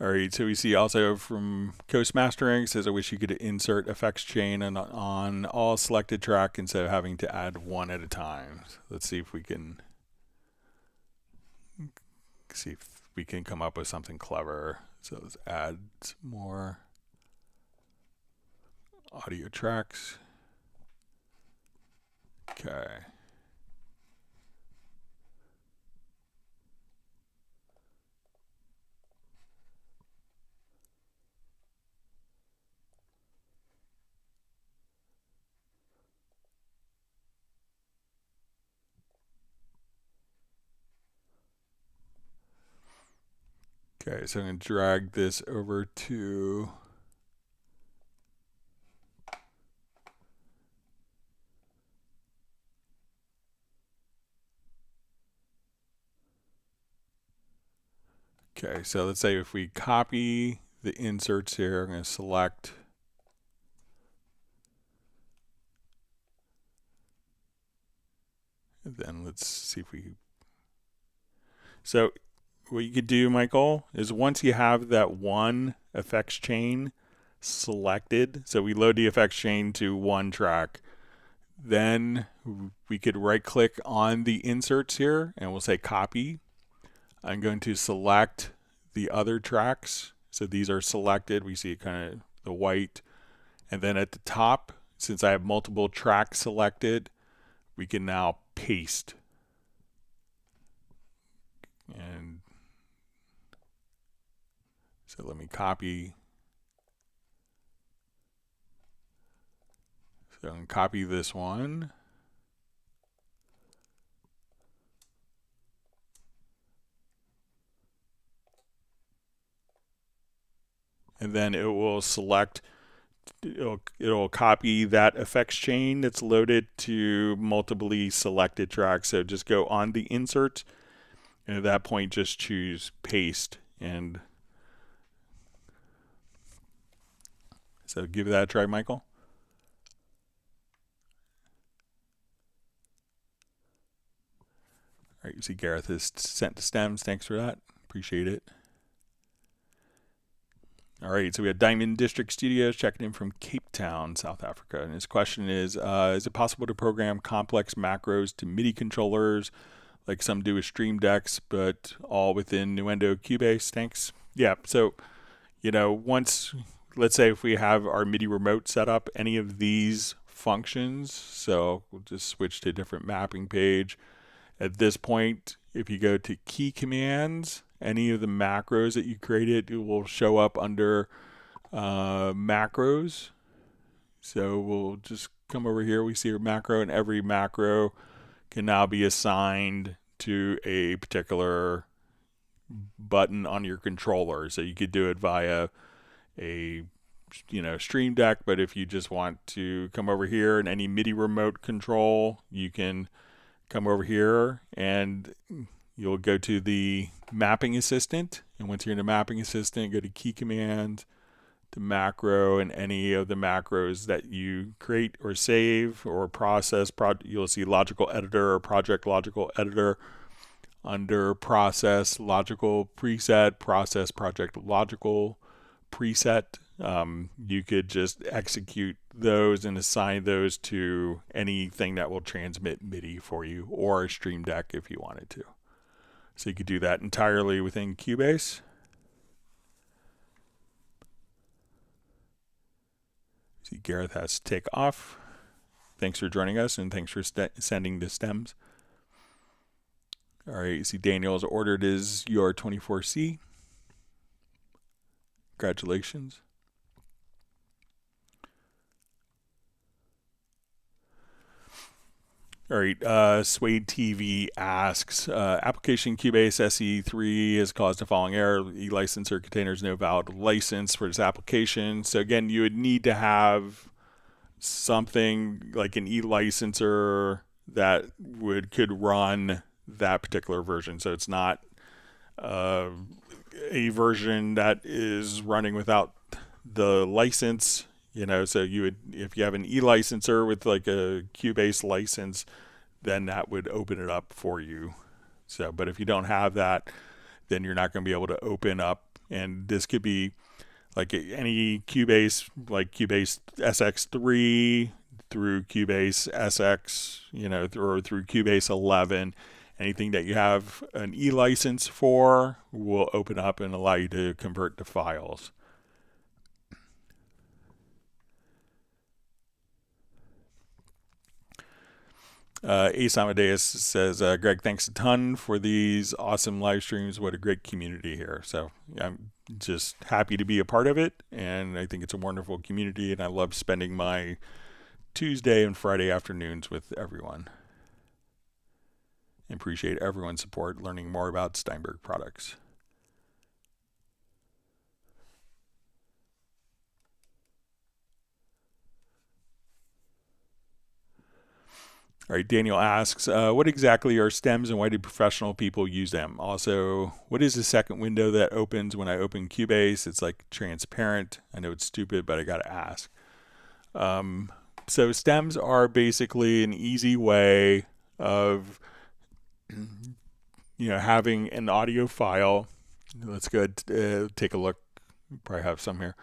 All right, so we see also from Coast Mastering, says I wish you could insert effects chain on all selected track instead of having to add one at a time. So let's see if we can come up with something clever. So let's add more audio tracks. Okay. Okay, so I'm going to drag this over to okay, so let's say if we copy the inserts here, I'm going to select and then let's see if we so what you could do, Michael, is once you have that one effects chain selected, so we load the effects chain to one track, then we could right click on the inserts here and we'll say copy. I'm going to select the other tracks. So these are selected. We see kind of the white. And then at the top, since I have multiple tracks selected, we can now paste. And so let me copy. So I'm going to copy this one. And then it will select, it'll copy that effects chain that's loaded to multiply selected tracks. So just go on the insert, and at that point just choose paste. And so give that a try, Michael. All right, you see Gareth has sent the stems. Thanks for that. Appreciate it. All right, so we have Diamond District Studios checking in from Cape Town, South Africa. And his question is it possible to program complex macros to MIDI controllers like some do with Stream Decks, but all within Nuendo Cubase? Thanks. Yeah, so, once, let's say if we have our MIDI remote set up, any of these functions, so we'll just switch to a different mapping page. At this point, if you go to key commands, any of the macros that you created, it will show up under macros. So we'll just come over here. We see a macro, and every macro can now be assigned to a particular button on your controller. So you could do it via a Stream Deck, but if you just want to come over here and any MIDI remote control, you can come over here and you'll go to the mapping assistant. And once you're in the mapping assistant, go to key command, to macro, and any of the macros that you create or save or process. You'll see logical editor or project logical editor. Under process logical preset, process project logical preset. You could just execute those and assign those to anything that will transmit MIDI for you, or a Stream Deck if you wanted to. So you could do that entirely within Cubase. See, Gareth has to take off. Thanks for joining us, and thanks for sending the stems. All right, you see Daniel's ordered his UR24C. Congratulations. All right, Suede TV asks, application Cubase SE3 has caused the following error. E-licenser contains no valid license for this application. So again, you would need to have something like an e-licenser that could run that particular version. So it's not a version that is running without the license, so you would, if you have an e-licenser with like a Cubase license, then that would open it up for you. So, but if you don't have that, then you're not going to be able to open up. And this could be like any Cubase, like Cubase SX3 through Cubase SX, through Cubase 11. Anything that you have an e-license for will open up and allow you to convert to files. Ace Amadeus says, Greg, thanks a ton for these awesome live streams. What a great community here. So I'm just happy to be a part of it, and I think it's a wonderful community, and I love spending my Tuesday and Friday afternoons with everyone. Appreciate everyone's support learning more about Steinberg products. All right, Daniel asks, what exactly are stems and why do professional people use them? Also, what is the second window that opens when I open Cubase? It's like transparent. I know it's stupid, but I got to ask. So stems are basically an easy way of having an audio file. Let's go take a look. Probably have some here.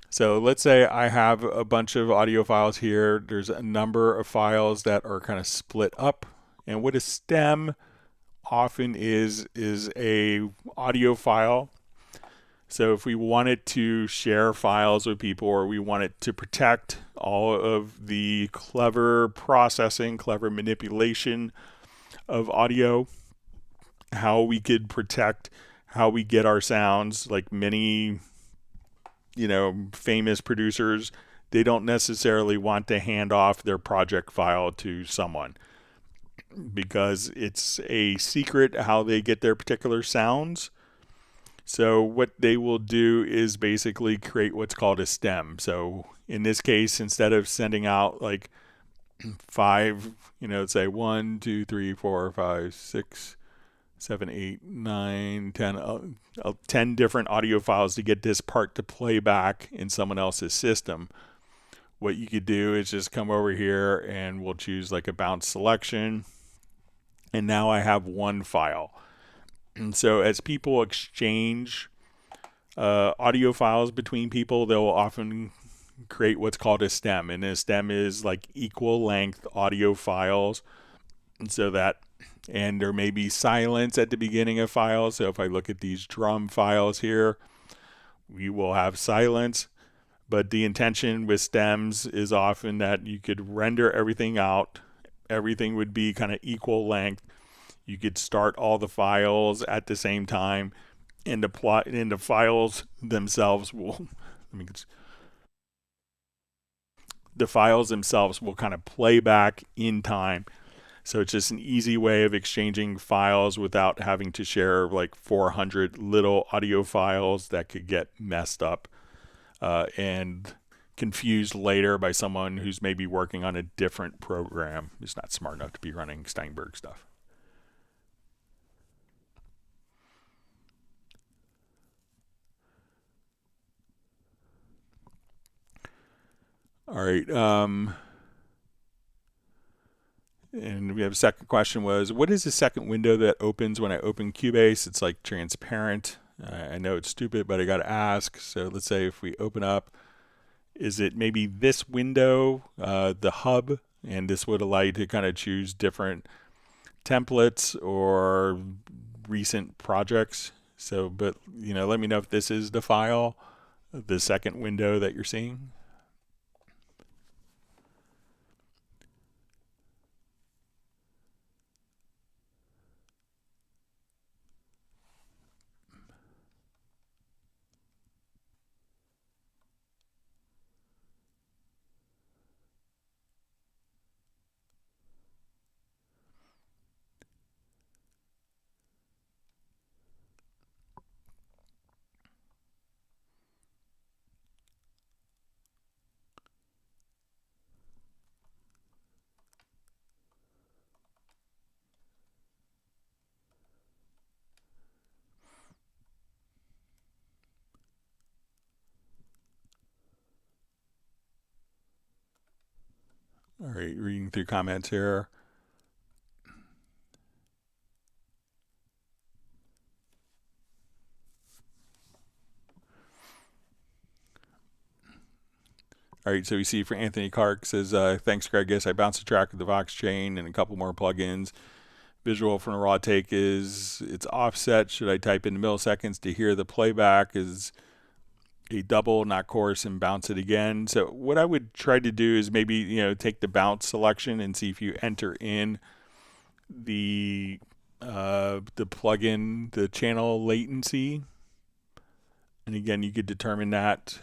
So let's say I have a bunch of audio files here. There's a number of files that are kind of split up. And what a stem often is a audio file. So if we wanted to share files with people, or we wanted to protect all of the clever processing, clever manipulation of audio, how we could protect how we get our sounds, like many famous producers, they don't necessarily want to hand off their project file to someone because it's a secret how they get their particular sounds. So what they will do is basically create what's called a stem. So in this case, instead of sending out like 5, say 1, 2, 3, 4, 5, 6, 7, 8, 9, 10, 10 different audio files to get this part to play back in someone else's system. What you could do is just come over here and we'll choose like a bounce selection. And now I have one file. And so as people exchange audio files between people, they'll often create what's called a stem. And a stem is like equal length audio files. And so and there may be silence at the beginning of files. So if I look at these drum files here, we will have silence. But the intention with stems is often that you could render everything out. Everything would be kind of equal length. You could start all the files at the same time, and the files themselves will kind of play back in time. So it's just an easy way of exchanging files without having to share like 400 little audio files that could get messed up and confused later by someone who's maybe working on a different program, who's not smart enough to be running Steinberg stuff. All right. And we have a second question was, what is the second window that opens when I open Cubase? It's like transparent. I know it's stupid, but I got to ask. So let's say if we open up, is it maybe this window, the hub, and this would allow you to kind of choose different templates or recent projects. So, but let me know if this is the file, the second window that you're seeing. All right, reading through comments here. All right, so we see for Anthony Clark says, thanks, Greg. Guess I bounced the track with the Vox chain and a couple more plugins. Visual from the raw take is it's offset. Should I type in milliseconds to hear the playback? Is a double, not chorus, and bounce it again. So what I would try to do is maybe take the bounce selection and see if you enter in the plugin, the channel latency, and again you could determine that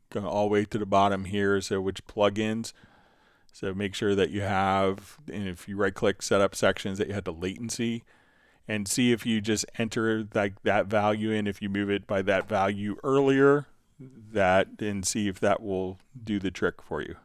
going all the way to the bottom here. So which plugins? So make sure that you have, and if you right click set up sections, that you have the latency, and see if you just enter like that value in. If you move it by that value earlier, that and see if that will do the trick for you.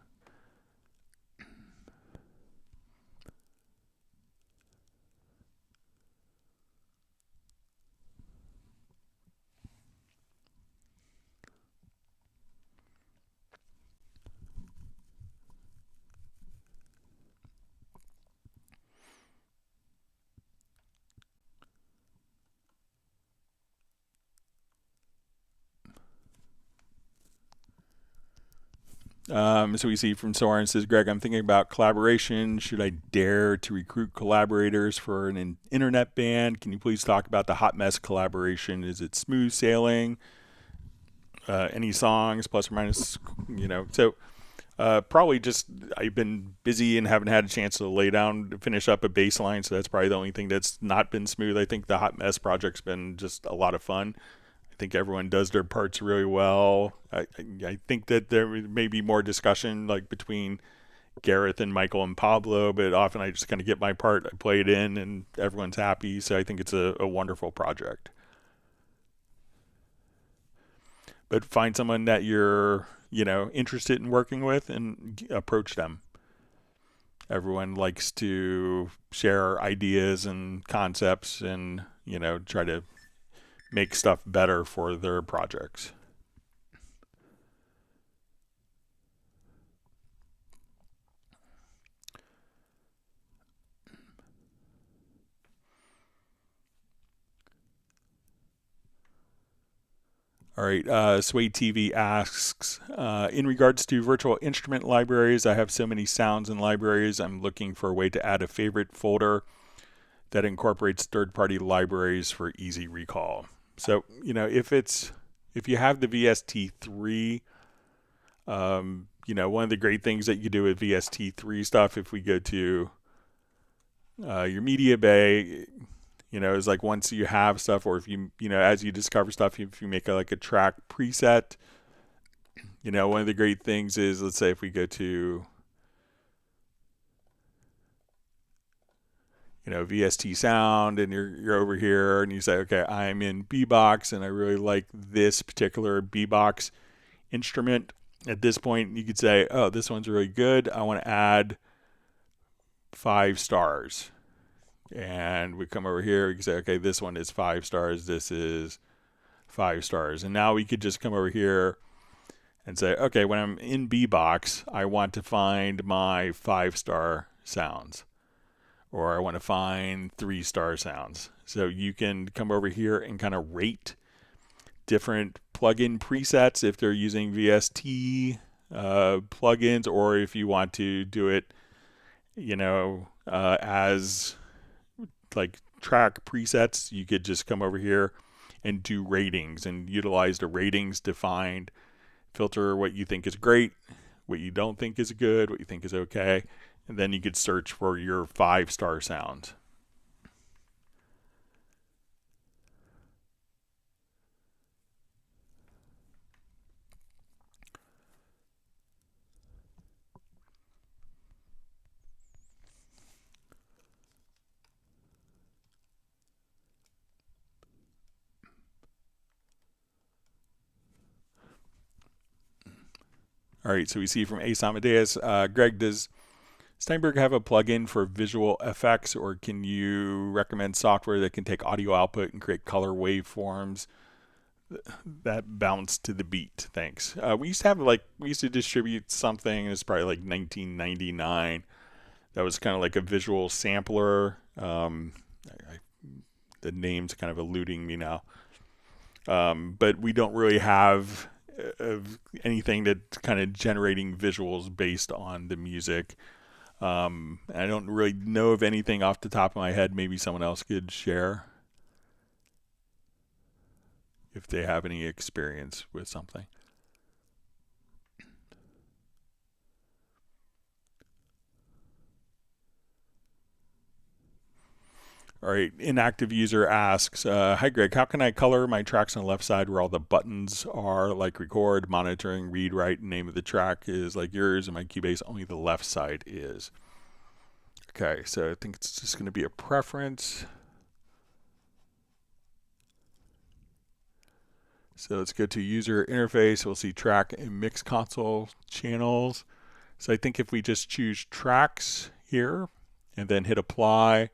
So we see from Soren says, Greg, I'm thinking about collaboration. Should I dare to recruit collaborators for an internet band? Can you please talk about the Hot Mess collaboration? Is it smooth sailing? Any songs, plus or minus, So probably just I've been busy and haven't had a chance to lay down to finish up a bass line, so that's probably the only thing that's not been smooth. I think the Hot Mess project's been just a lot of fun. I think everyone does their parts really well. I think that there may be more discussion like between Gareth and Michael and Pablo, but often I just kind of get my part, I play it in, and everyone's happy. So I think it's a wonderful project. But find someone that you're, interested in working with and approach them. Everyone likes to share ideas and concepts and, try to make stuff better for their projects. All right, Sway TV asks, in regards to virtual instrument libraries, I have so many sounds in libraries. I'm looking for a way to add a favorite folder that incorporates third-party libraries for easy recall. So, if you have the VST3, one of the great things that you do with VST3 stuff, if we go to your media bay, is like once you have stuff, or if you, as you discover stuff, if you make a track preset, one of the great things is, let's say if we go to VST sound, and you're over here and you say, okay, I'm in B-box and I really like this particular B-box instrument. At this point, you could say, oh, this one's really good. I want to add 5 stars. And we come over here, we can say, okay, this one is 5 stars. This is 5 stars. And now we could just come over here and say, okay, when I'm in B-box, I want to find my 5-star sounds, or I want to find 3-star sounds. So you can come over here and kind of rate different plugin presets if they're using VST plugins, or if you want to do it, as like track presets, you could just come over here and do ratings and utilize the ratings to filter what you think is great, what you don't think is good, what you think is okay, and then you could search for your 5-star sounds. All right, so we see from Ace Amadeus, Greg, does Steinberg have a plugin for visual effects, or can you recommend software that can take audio output and create color waveforms that bounce to the beat? Thanks. We used to distribute something, it's probably like 1999, that was kind of like a visual sampler. The name's kind of eluding me now. But we don't really have anything that's kind of generating visuals based on the music. I don't really know of anything off the top of my head. Maybe someone else could share if they have any experience with something. All right, inactive user asks, hi Greg, how can I color my tracks on the left side where all the buttons are, like record, monitoring, read, write, name of the track is like yours, and my Cubase only the left side is. Okay, so I think it's just going to be a preference. So let's go to user interface. We'll see track and mix console channels. So I think if we just choose tracks here and then hit apply,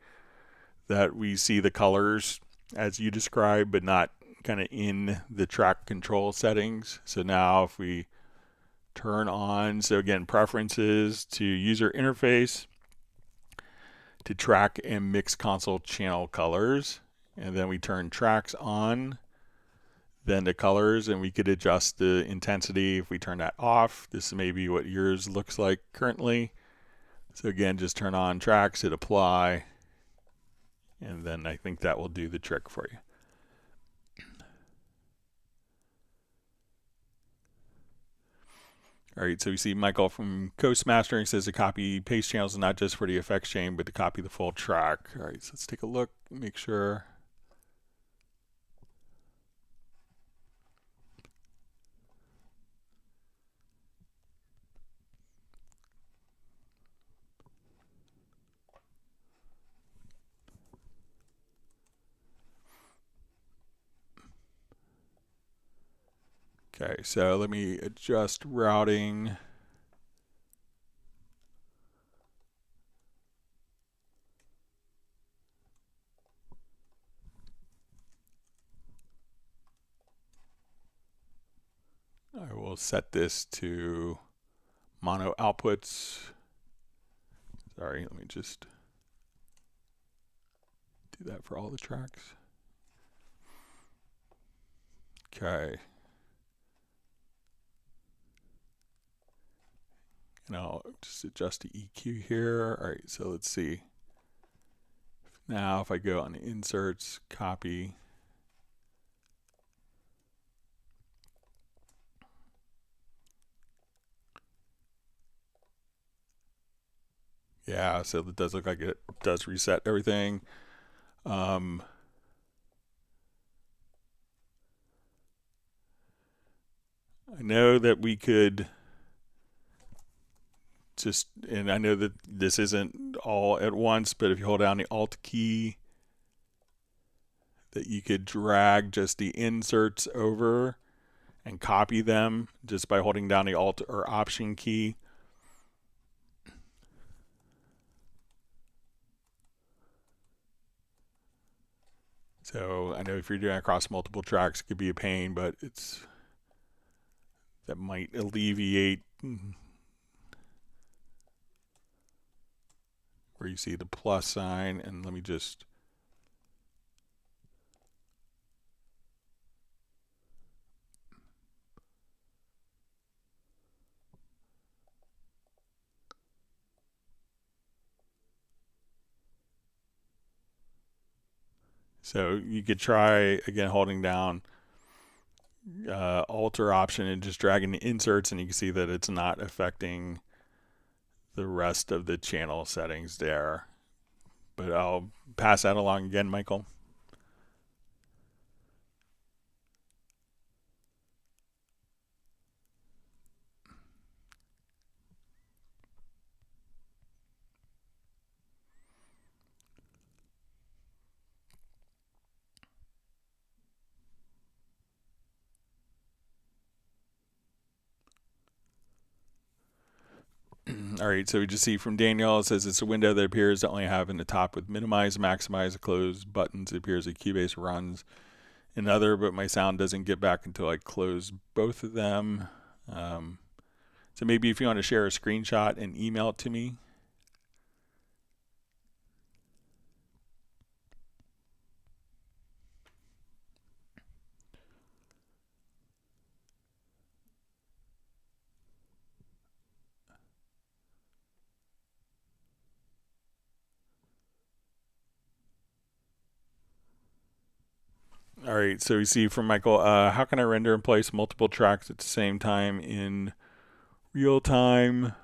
that we see the colors as you described, but not kind of in the track control settings. So now if we turn on, so again, preferences to user interface, to track and mix console channel colors, and then we turn tracks on, then the colors, and we could adjust the intensity if we turn that off. This may be what yours looks like currently. So again, just turn on tracks, hit apply, and then I think that will do the trick for you. All right, so we see Michael from Coast Mastering says the copy paste channels is not just for the effects chain, but to copy the full track. All right, so let's take a look, make sure. Okay, so let me adjust routing. I will set this to mono outputs. Sorry, let me just do that for all the tracks. Okay. And I'll just adjust the EQ here. All right, so let's see. Now if I go on inserts, copy. Yeah, so it does look like it does reset everything. I know that we could just, and I know that this isn't all at once, but if you hold down the Alt key, that you could drag just the inserts over and copy them just by holding down the Alt or Option key. So I know if you're doing across multiple tracks, it could be a pain, but that might alleviate where you see the plus sign. And let me just so you could try again holding down Alt or Option and just dragging the inserts, and you can see that it's not affecting the rest of the channel settings there. But I'll pass that along again, Michael. All right, so we just see from Daniel, it says it's a window that appears to only have in the top with minimize, maximize, close buttons. It appears that Cubase runs in other, but my sound doesn't get back until I close both of them. So maybe if you want to share a screenshot and email it to me. All right, so we see from Michael, how can I render and place multiple tracks at the same time in real time?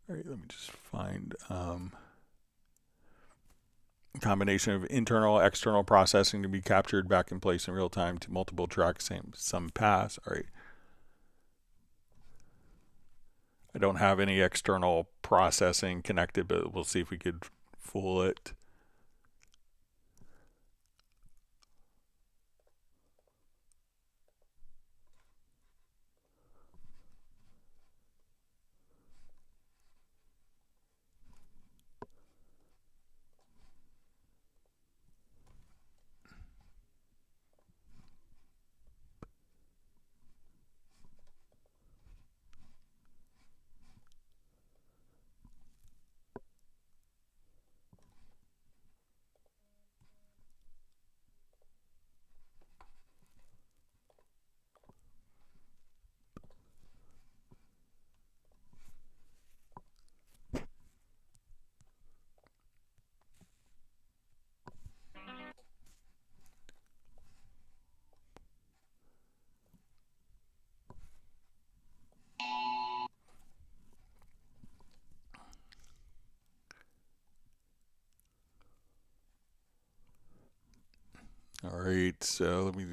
All right, let me just find a combination of internal, external processing to be captured back in place in real time to multiple tracks, some pass. All right. I don't have any external processing connected, but we'll see if we could fool it. All right, so let me.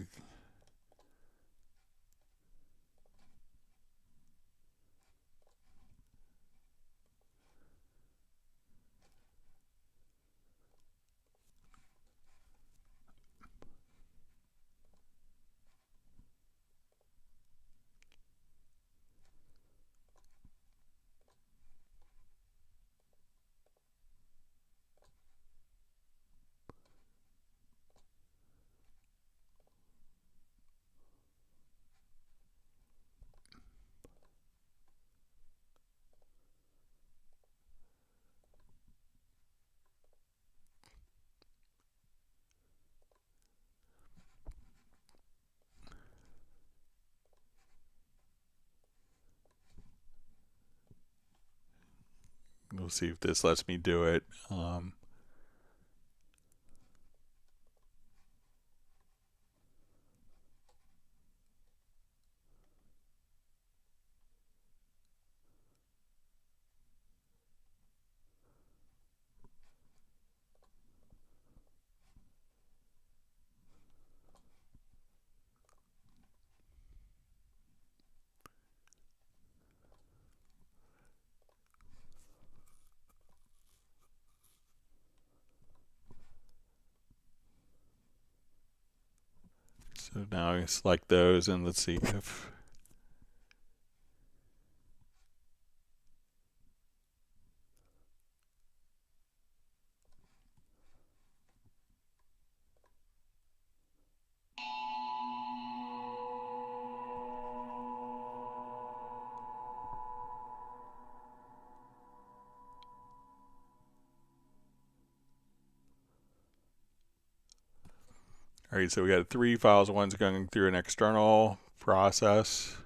We'll see if this lets me do it. So now I select those and let's see if all right, so we got 3 files. One's going through an external process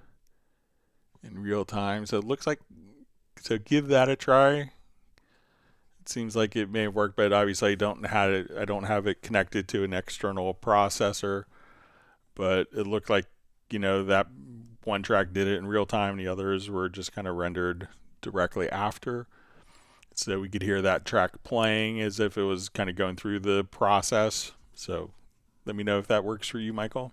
in real time. So it looks like, so give that a try. It seems like it may have worked, but obviously I don't have it connected to an external processor. But it looked like, you know, that one track did it in real time, and the others were just kind of rendered directly after. So we could hear that track playing as if it was kind of going through the process. So let me know if that works for you, Michael.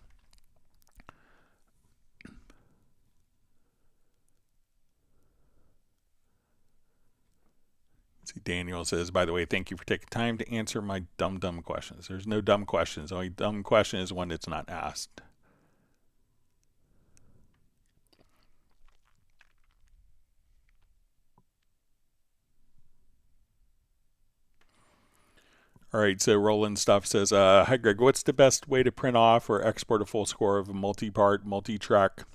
See, Daniel says, by the way, thank you for taking time to answer my dumb questions. There's no dumb questions. The only dumb question is one that's not asked. All right, so Roland Stuff says, hi Greg, what's the best way to print off or export a full score of a multi-part, multi-track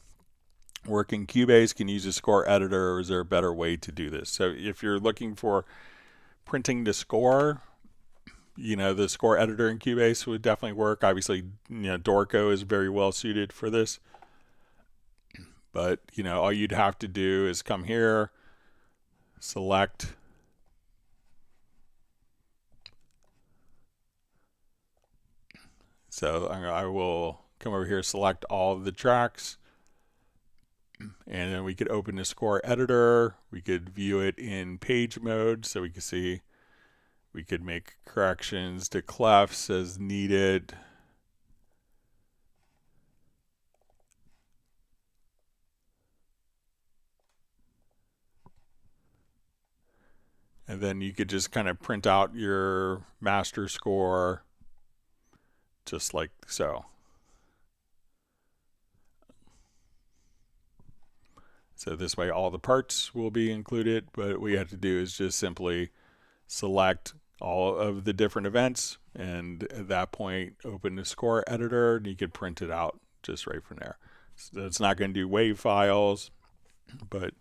work in Cubase? Can you use a score editor, or is there a better way to do this? So if you're looking for printing the score, you know, the score editor in Cubase would definitely work. Obviously, you know, Dorco is very well suited for this. But, you know, all you'd have to do is come here, select So I will come over here, select all of the tracks, and then we could open the score editor. We could view it in page mode, so we can see, we could make corrections to clefs as needed. And then you could just kind of print out your master score just like so. So this way all the parts will be included, but what we have to do is just simply select all of the different events, and at that point open the score editor and you can print it out just right from there. So it's not going to do WAV files, but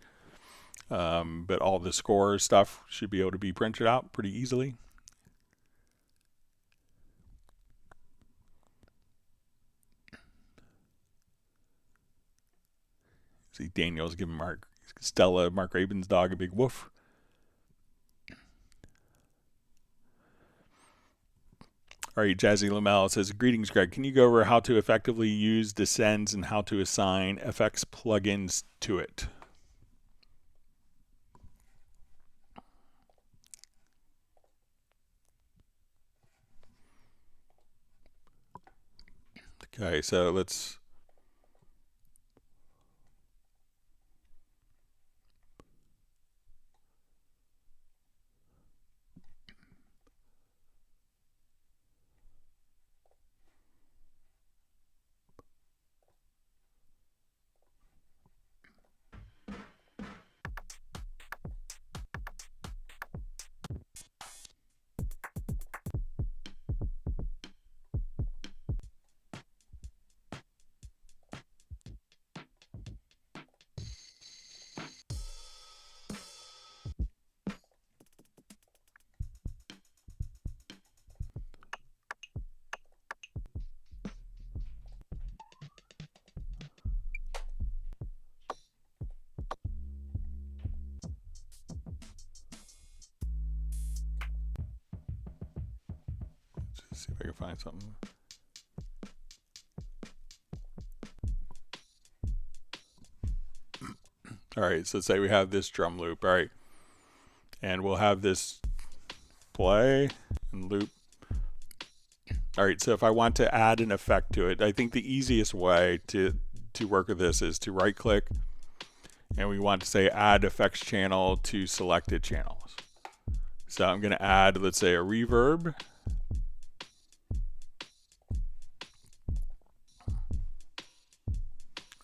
all the score stuff should be able to be printed out pretty easily. See, Daniel's giving Mark Rabin's dog a big woof. All right, Jazzy Lamel says, greetings, Greg. Can you go over how to effectively use descends and how to assign FX plugins to it? Okay, so let's see if I can find something. All right, so say we have this drum loop, all right, and we'll have this play and loop. All right, so if I want to add an effect to it, I think the easiest way to work with this is to right click, and we want to say add effects channel to selected channels. So I'm going to add, let's say, a reverb.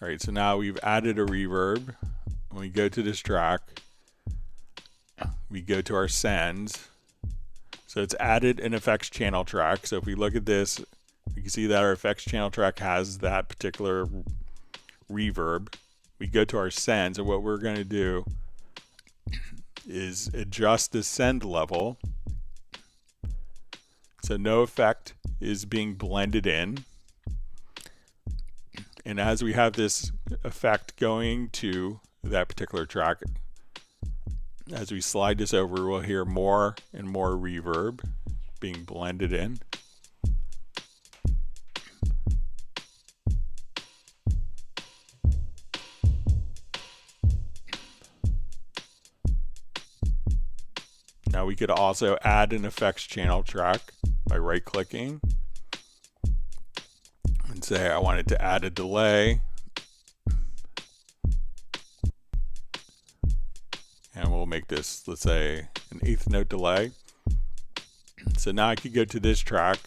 All right, so now we've added a reverb. When we go to this track, we go to our sends. So it's added an effects channel track. So if we look at this, we can see that our effects channel track has that particular reverb. We go to our sends, and what we're going to do is adjust the send level. So no effect is being blended in. And as we have this effect going to that particular track, as we slide this over, we'll hear more and more reverb being blended in. Now we could also add an effects channel track by right-clicking and say I wanted to add a delay. And we'll make this, let's say, an 1/8 note delay. So now I could go to this track,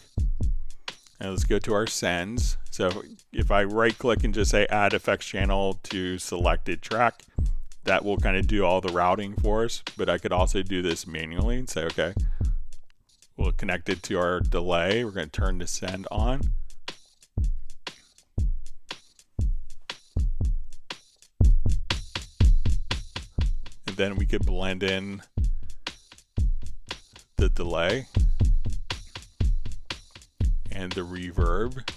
and let's go to our sends. So if I right-click and just say add effects channel to selected track, that will kind of do all the routing for us. But I could also do this manually and say, okay, we'll connect it to our delay. We're going to turn the send on. And then we could blend in the delay and the reverb.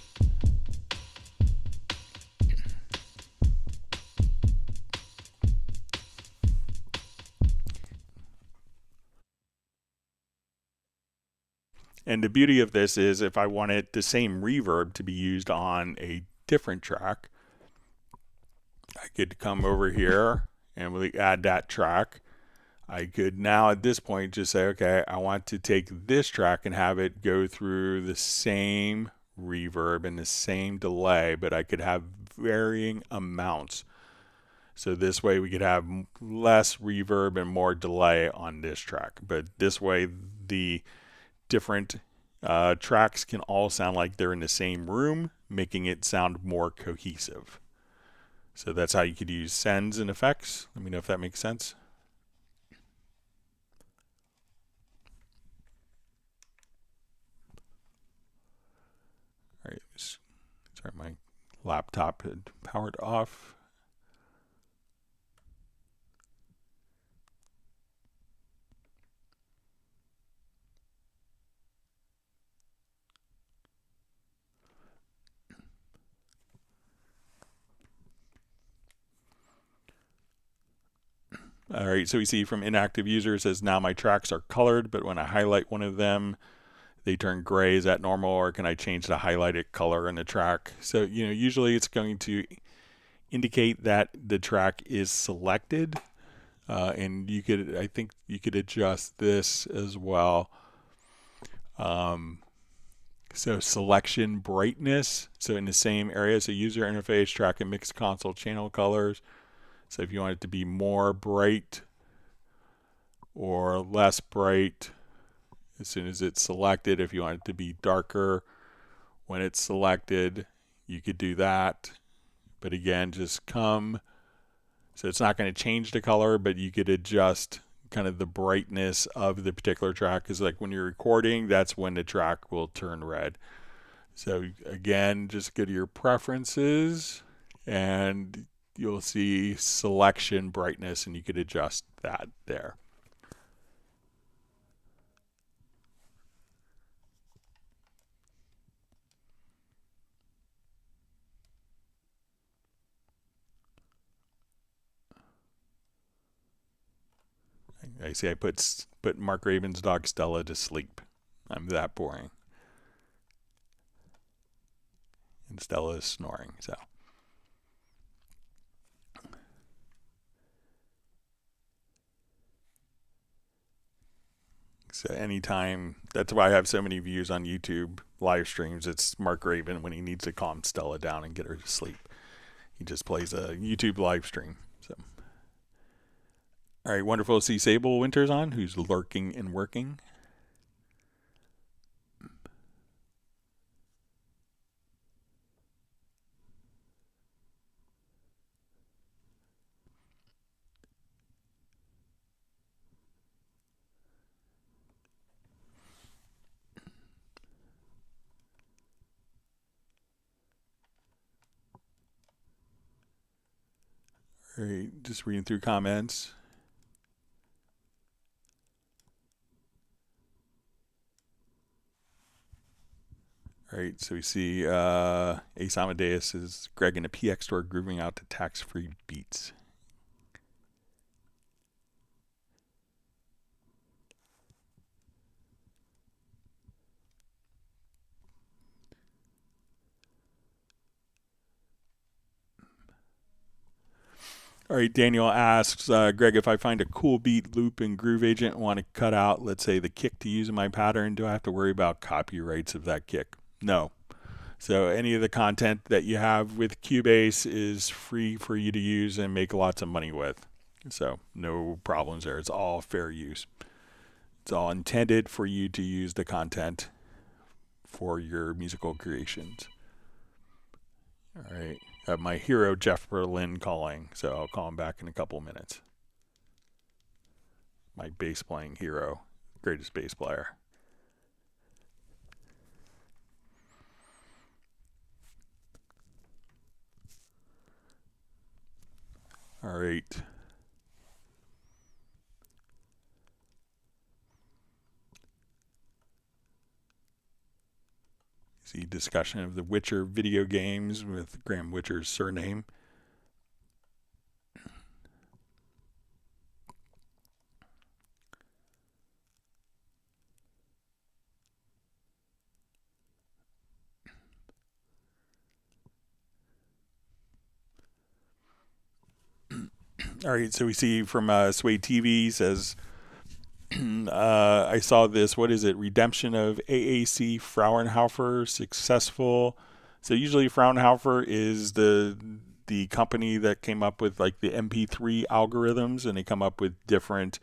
And the beauty of this is if I wanted the same reverb to be used on a different track, I could come over here and we add that track. I could now at this point just say, okay, I want to take this track and have it go through the same reverb and the same delay, but I could have varying amounts. So this way we could have less reverb and more delay on this track. But this way the different tracks can all sound like they're in the same room, making it sound more cohesive. So that's how you could use sends and effects. Let me know if that makes sense. All right, sorry, my laptop had powered off. All right, so we see from inactive user, it says now my tracks are colored, but when I highlight one of them, they turn gray. Is that normal, or can I change the highlighted color in the track? So, usually it's going to indicate that the track is selected, and I think you could adjust this as well. So selection brightness, so in the same area, so user interface, track and mix console channel colors. So if you want it to be more bright or less bright as soon as it's selected, if you want it to be darker when it's selected, you could do that. But again, just come. So it's not going to change the color, but you could adjust kind of the brightness of the particular track, because like when you're recording, that's when the track will turn red. So again, just go to your preferences and you'll see selection brightness, and you could adjust that there. I see I put Mark Raven's dog Stella to sleep. I'm that boring. And Stella is snoring, so. So anytime, that's why I have so many views on YouTube live streams. It's Mark Raven when he needs to calm Stella down and get her to sleep. He just plays a YouTube live stream. So, all right, wonderful to see Sable Winters on, who's lurking and working. All right, just reading through comments. All right, so we see Ace Amadeus is Greg in a PX store grooving out to tax-free beats. All right, Daniel asks, Greg, if I find a cool beat, loop, and groove agent and want to cut out, let's say, the kick to use in my pattern, do I have to worry about copyrights of that kick? No. So any of the content that you have with Cubase is free for you to use and make lots of money with. So no problems there. It's all fair use. It's all intended for you to use the content for your musical creations. All right. My hero, Jeff Berlin, calling. So I'll call him back in a couple of minutes. My bass playing hero, greatest bass player. All right. See discussion of the Witcher video games with Graham Witcher's surname. All right, so we see from Sway TV says, I saw this, what is it, redemption of AAC Fraunhofer successful. So usually Fraunhofer is the company that came up with like the MP3 algorithms, and they come up with different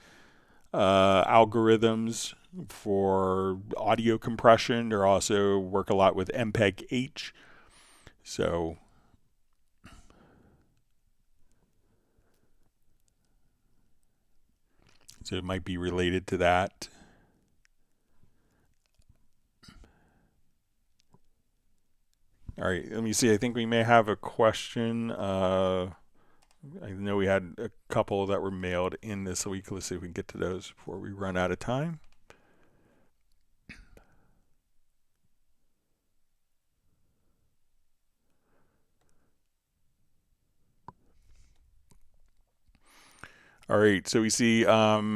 algorithms for audio compression. They also work a lot with MPEG-H. So it might be related to that. All right, let me see. I think we may have a question. I know we had a couple that were mailed in this week. Let's see if we can get to those before we run out of time. All right, so we see, how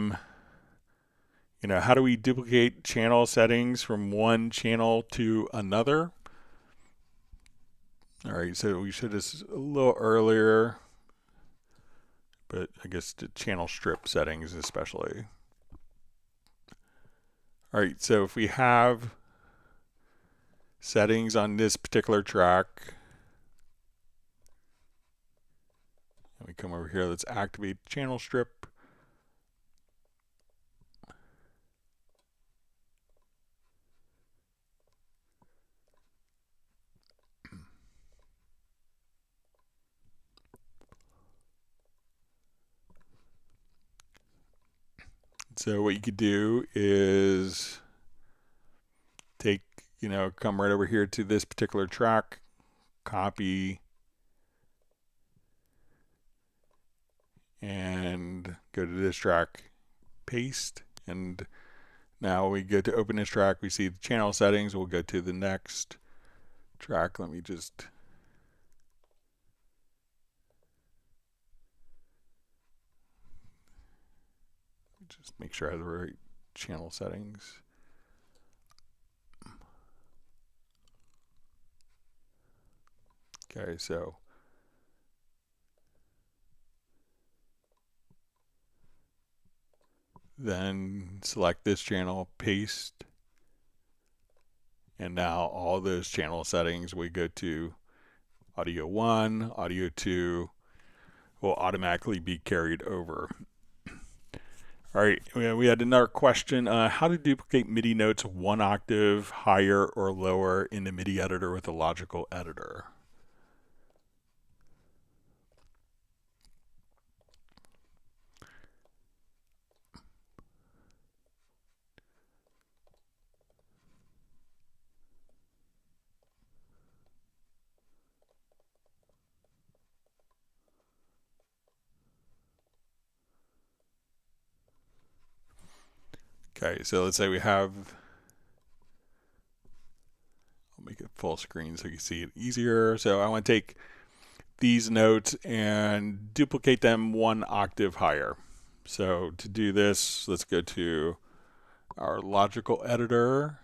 do we duplicate channel settings from one channel to another? All right, so we should have a little earlier, but I guess the channel strip settings especially. All right, so if we have settings on this particular track, and we come over here, let's activate channel strip. So what you could do is take, come right over here to this particular track, copy, and go to this track, paste, and now we go to open this track, we see the channel settings, we'll go to the next track. Let me just make sure I have the right channel settings. Okay, so then select this channel, paste, and now all those channel settings, we go to audio 1, audio 2, will automatically be carried over. All right, we had another question. How to duplicate MIDI notes 1 octave higher or lower in the MIDI editor with a logical editor? Okay, so let's say we have, I'll make it full screen so you can see it easier. So I want to take these notes and duplicate them 1 octave higher. So to do this, let's go to our logical editor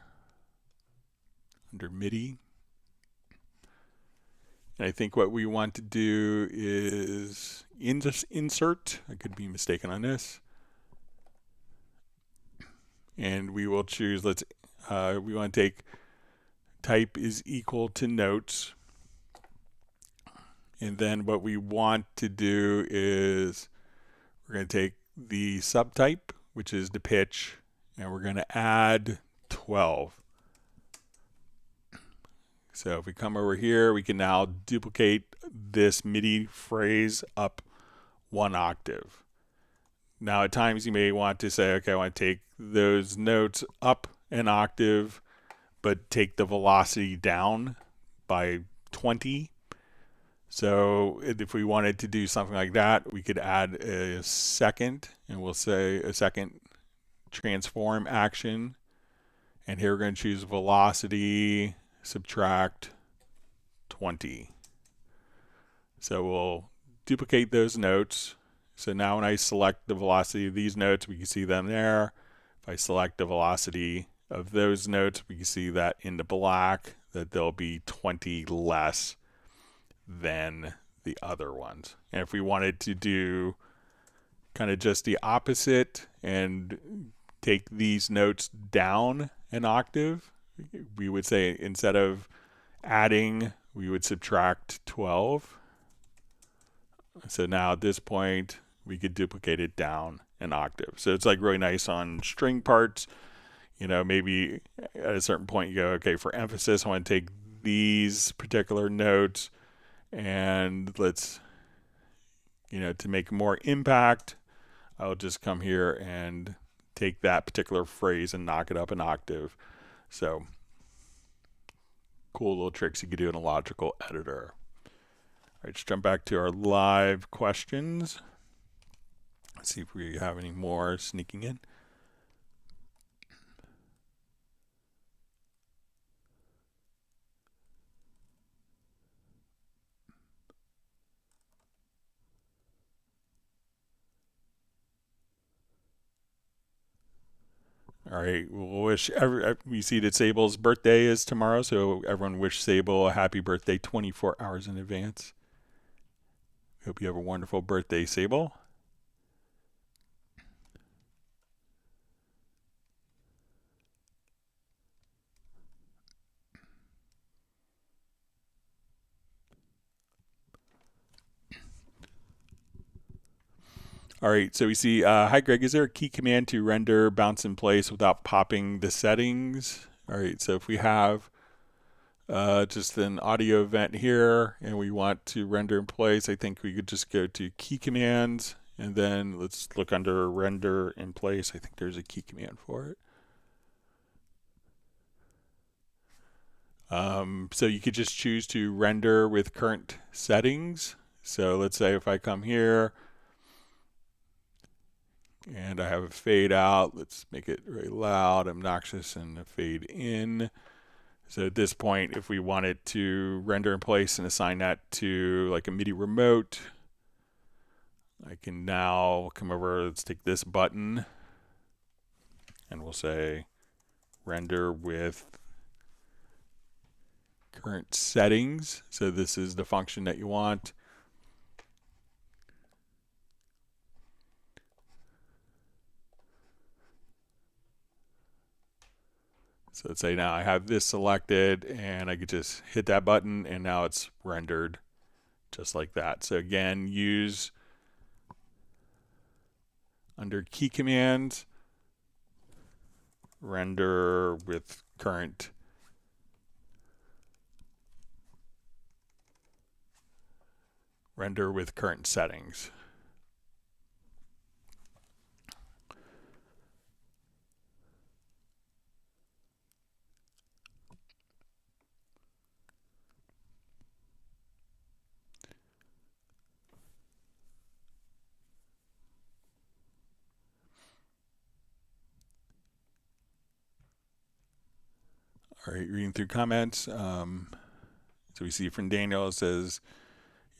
under MIDI. And I think what we want to do is insert. I could be mistaken on this. And we will choose, we want to take type is equal to notes. And then what we want to do is we're going to take the subtype, which is the pitch, and we're going to add 12. So if we come over here, we can now duplicate this MIDI phrase up 1 octave. Now at times you may want to say, okay, I want to take those notes up an octave, but take the velocity down by 20. So if we wanted to do something like that, we could add a second, and we'll say a second transform action. And here we're going to choose velocity, subtract 20. So we'll duplicate those notes. So now when I select the velocity of these notes, we can see them there. If I select the velocity of those notes, we can see that in the black that they'll be 20 less than the other ones. And if we wanted to do kind of just the opposite and take these notes down an octave, we would say instead of adding, we would subtract 12. So now at this point, we could duplicate it down an octave. So it's like really nice on string parts. You know, maybe at a certain point you go, okay, for emphasis, I want to take these particular notes and let's, you know, to make more impact, I'll just come here and take that particular phrase and knock it up an octave. So cool little tricks you can do in a logical editor. All right, let's jump back to our live questions. Let's see if we have any more sneaking in. All right, we'll wish we see that Sable's birthday is tomorrow, so everyone wish Sable a happy birthday 24 hours in advance. Hope you have a wonderful birthday, Sable. All right, so we see, hi Greg, is there a key command to render bounce in place without popping the settings? All right, so if we have just an audio event here and we want to render in place, I think we could just go to key commands and then let's look under render in place. I think there's a key command for it. So you could just choose to render with current settings. So let's say if I come here and I have a fade out, let's make it very loud, obnoxious, and a fade in. So at this point, if we wanted to render in place and assign that to like a MIDI remote, I can now come over, let's take this button, and we'll say render with current settings. So this is the function that you want. So let's say now I have this selected and I could just hit that button and now it's rendered just like that. So again, use under key commands, render with current settings. All right, reading through comments. So we see from Daniel, it says,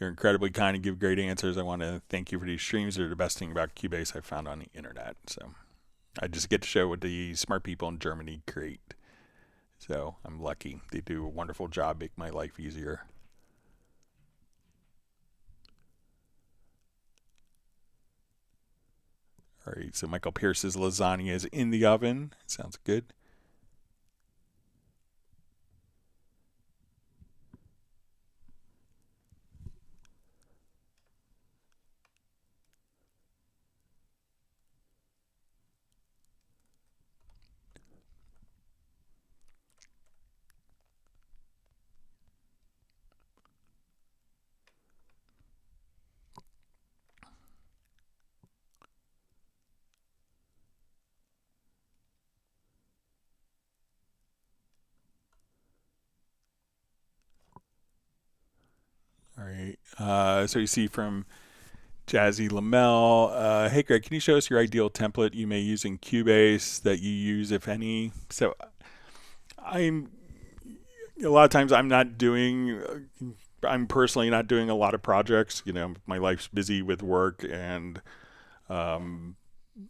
"You're incredibly kind and give great answers. I want to thank you for these streams. They're the best thing about Cubase I found on the internet." So I just get to show what the smart people in Germany create. So I'm lucky. They do a wonderful job, make my life easier. All right, so Michael Pierce's lasagna is in the oven. Sounds good. All right, so you see from Jazzy Lamel, "Hey Greg, can you show us your ideal template you may use in Cubase that you use, if any?" So I'm a lot of times I'm personally not doing a lot of projects. My life's busy with work and um,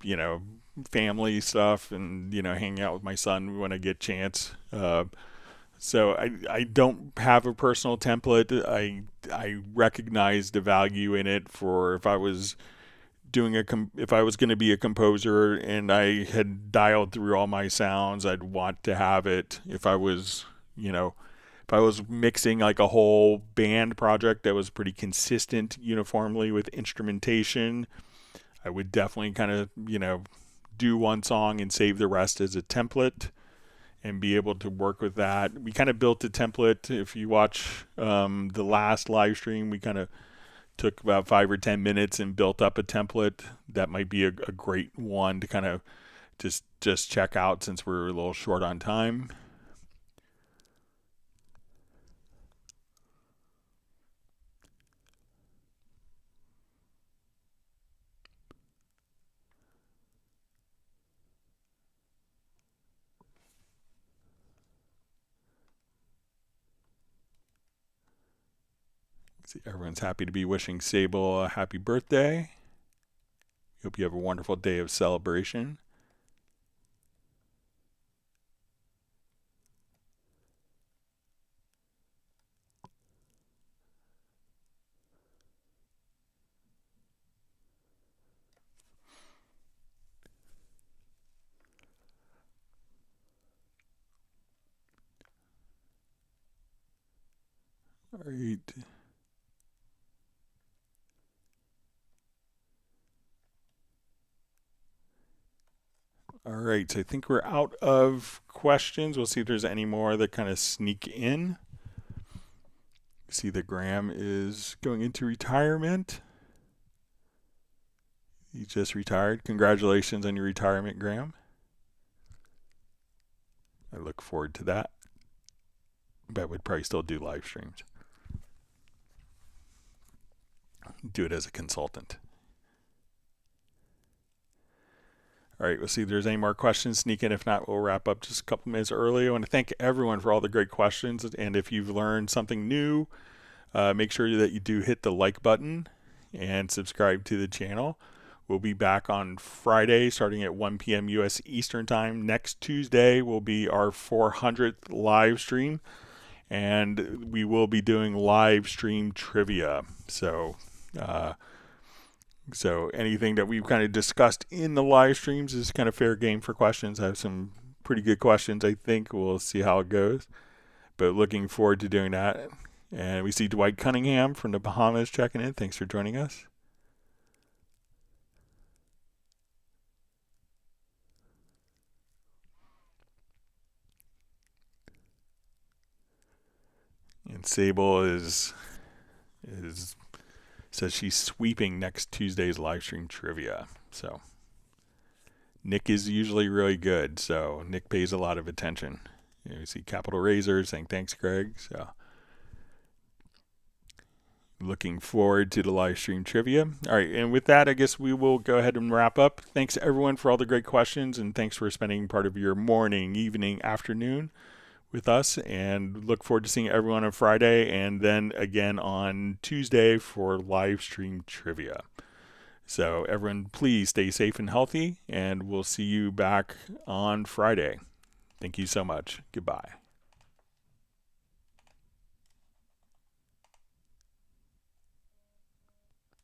you know family stuff, and hanging out with my son when I get a chance. So I don't have a personal template. I recognize the value in it for if I was if I was going to be a composer and I had dialed through all my sounds, I'd want to have it. If I was mixing like a whole band project that was pretty consistent uniformly with instrumentation, I would definitely kind of, do one song and save the rest as a template and be able to work with that. We kind of built a template. If you watch the last live stream, we kind of took about 5 or 10 minutes and built up a template. That might be a great one to kind of just check out since we're a little short on time. See, everyone's happy to be wishing Sable a happy birthday. Hope you have a wonderful day of celebration. All right. All right, so I think we're out of questions. We'll see if there's any more that kind of sneak in. See that Graham is going into retirement. He just retired. Congratulations on your retirement, Graham. I look forward to that. But we'd probably still do live streams. Do it as a consultant. All right, we'll see if there's any more questions sneak in. If not, we'll wrap up just a couple minutes early. I want to thank everyone for all the great questions. And if you've learned something new, make sure that you do hit the like button and subscribe to the channel. We'll be back on Friday starting at 1 p.m. U.S. Eastern Time. Next Tuesday will be our 400th live stream. And we will be doing live stream trivia. So anything that we've kind of discussed in the live streams is kind of fair game for questions. I have some pretty good questions, I think. We'll see how it goes. But looking forward to doing that. And we see Dwight Cunningham from the Bahamas checking in. Thanks for joining us. And Sable says she's sweeping next Tuesday's live stream trivia. So Nick is usually really good. So Nick pays a lot of attention. You see Capital Razor saying thanks, Greg. So looking forward to the live stream trivia. All right, and with that, I guess we will go ahead and wrap up. Thanks everyone for all the great questions, and thanks for spending part of your morning, evening, afternoon with us, and look forward to seeing everyone on Friday and then again on Tuesday for live stream trivia. So everyone, please stay safe and healthy, and we'll see you back on Friday. Thank you so much. Goodbye.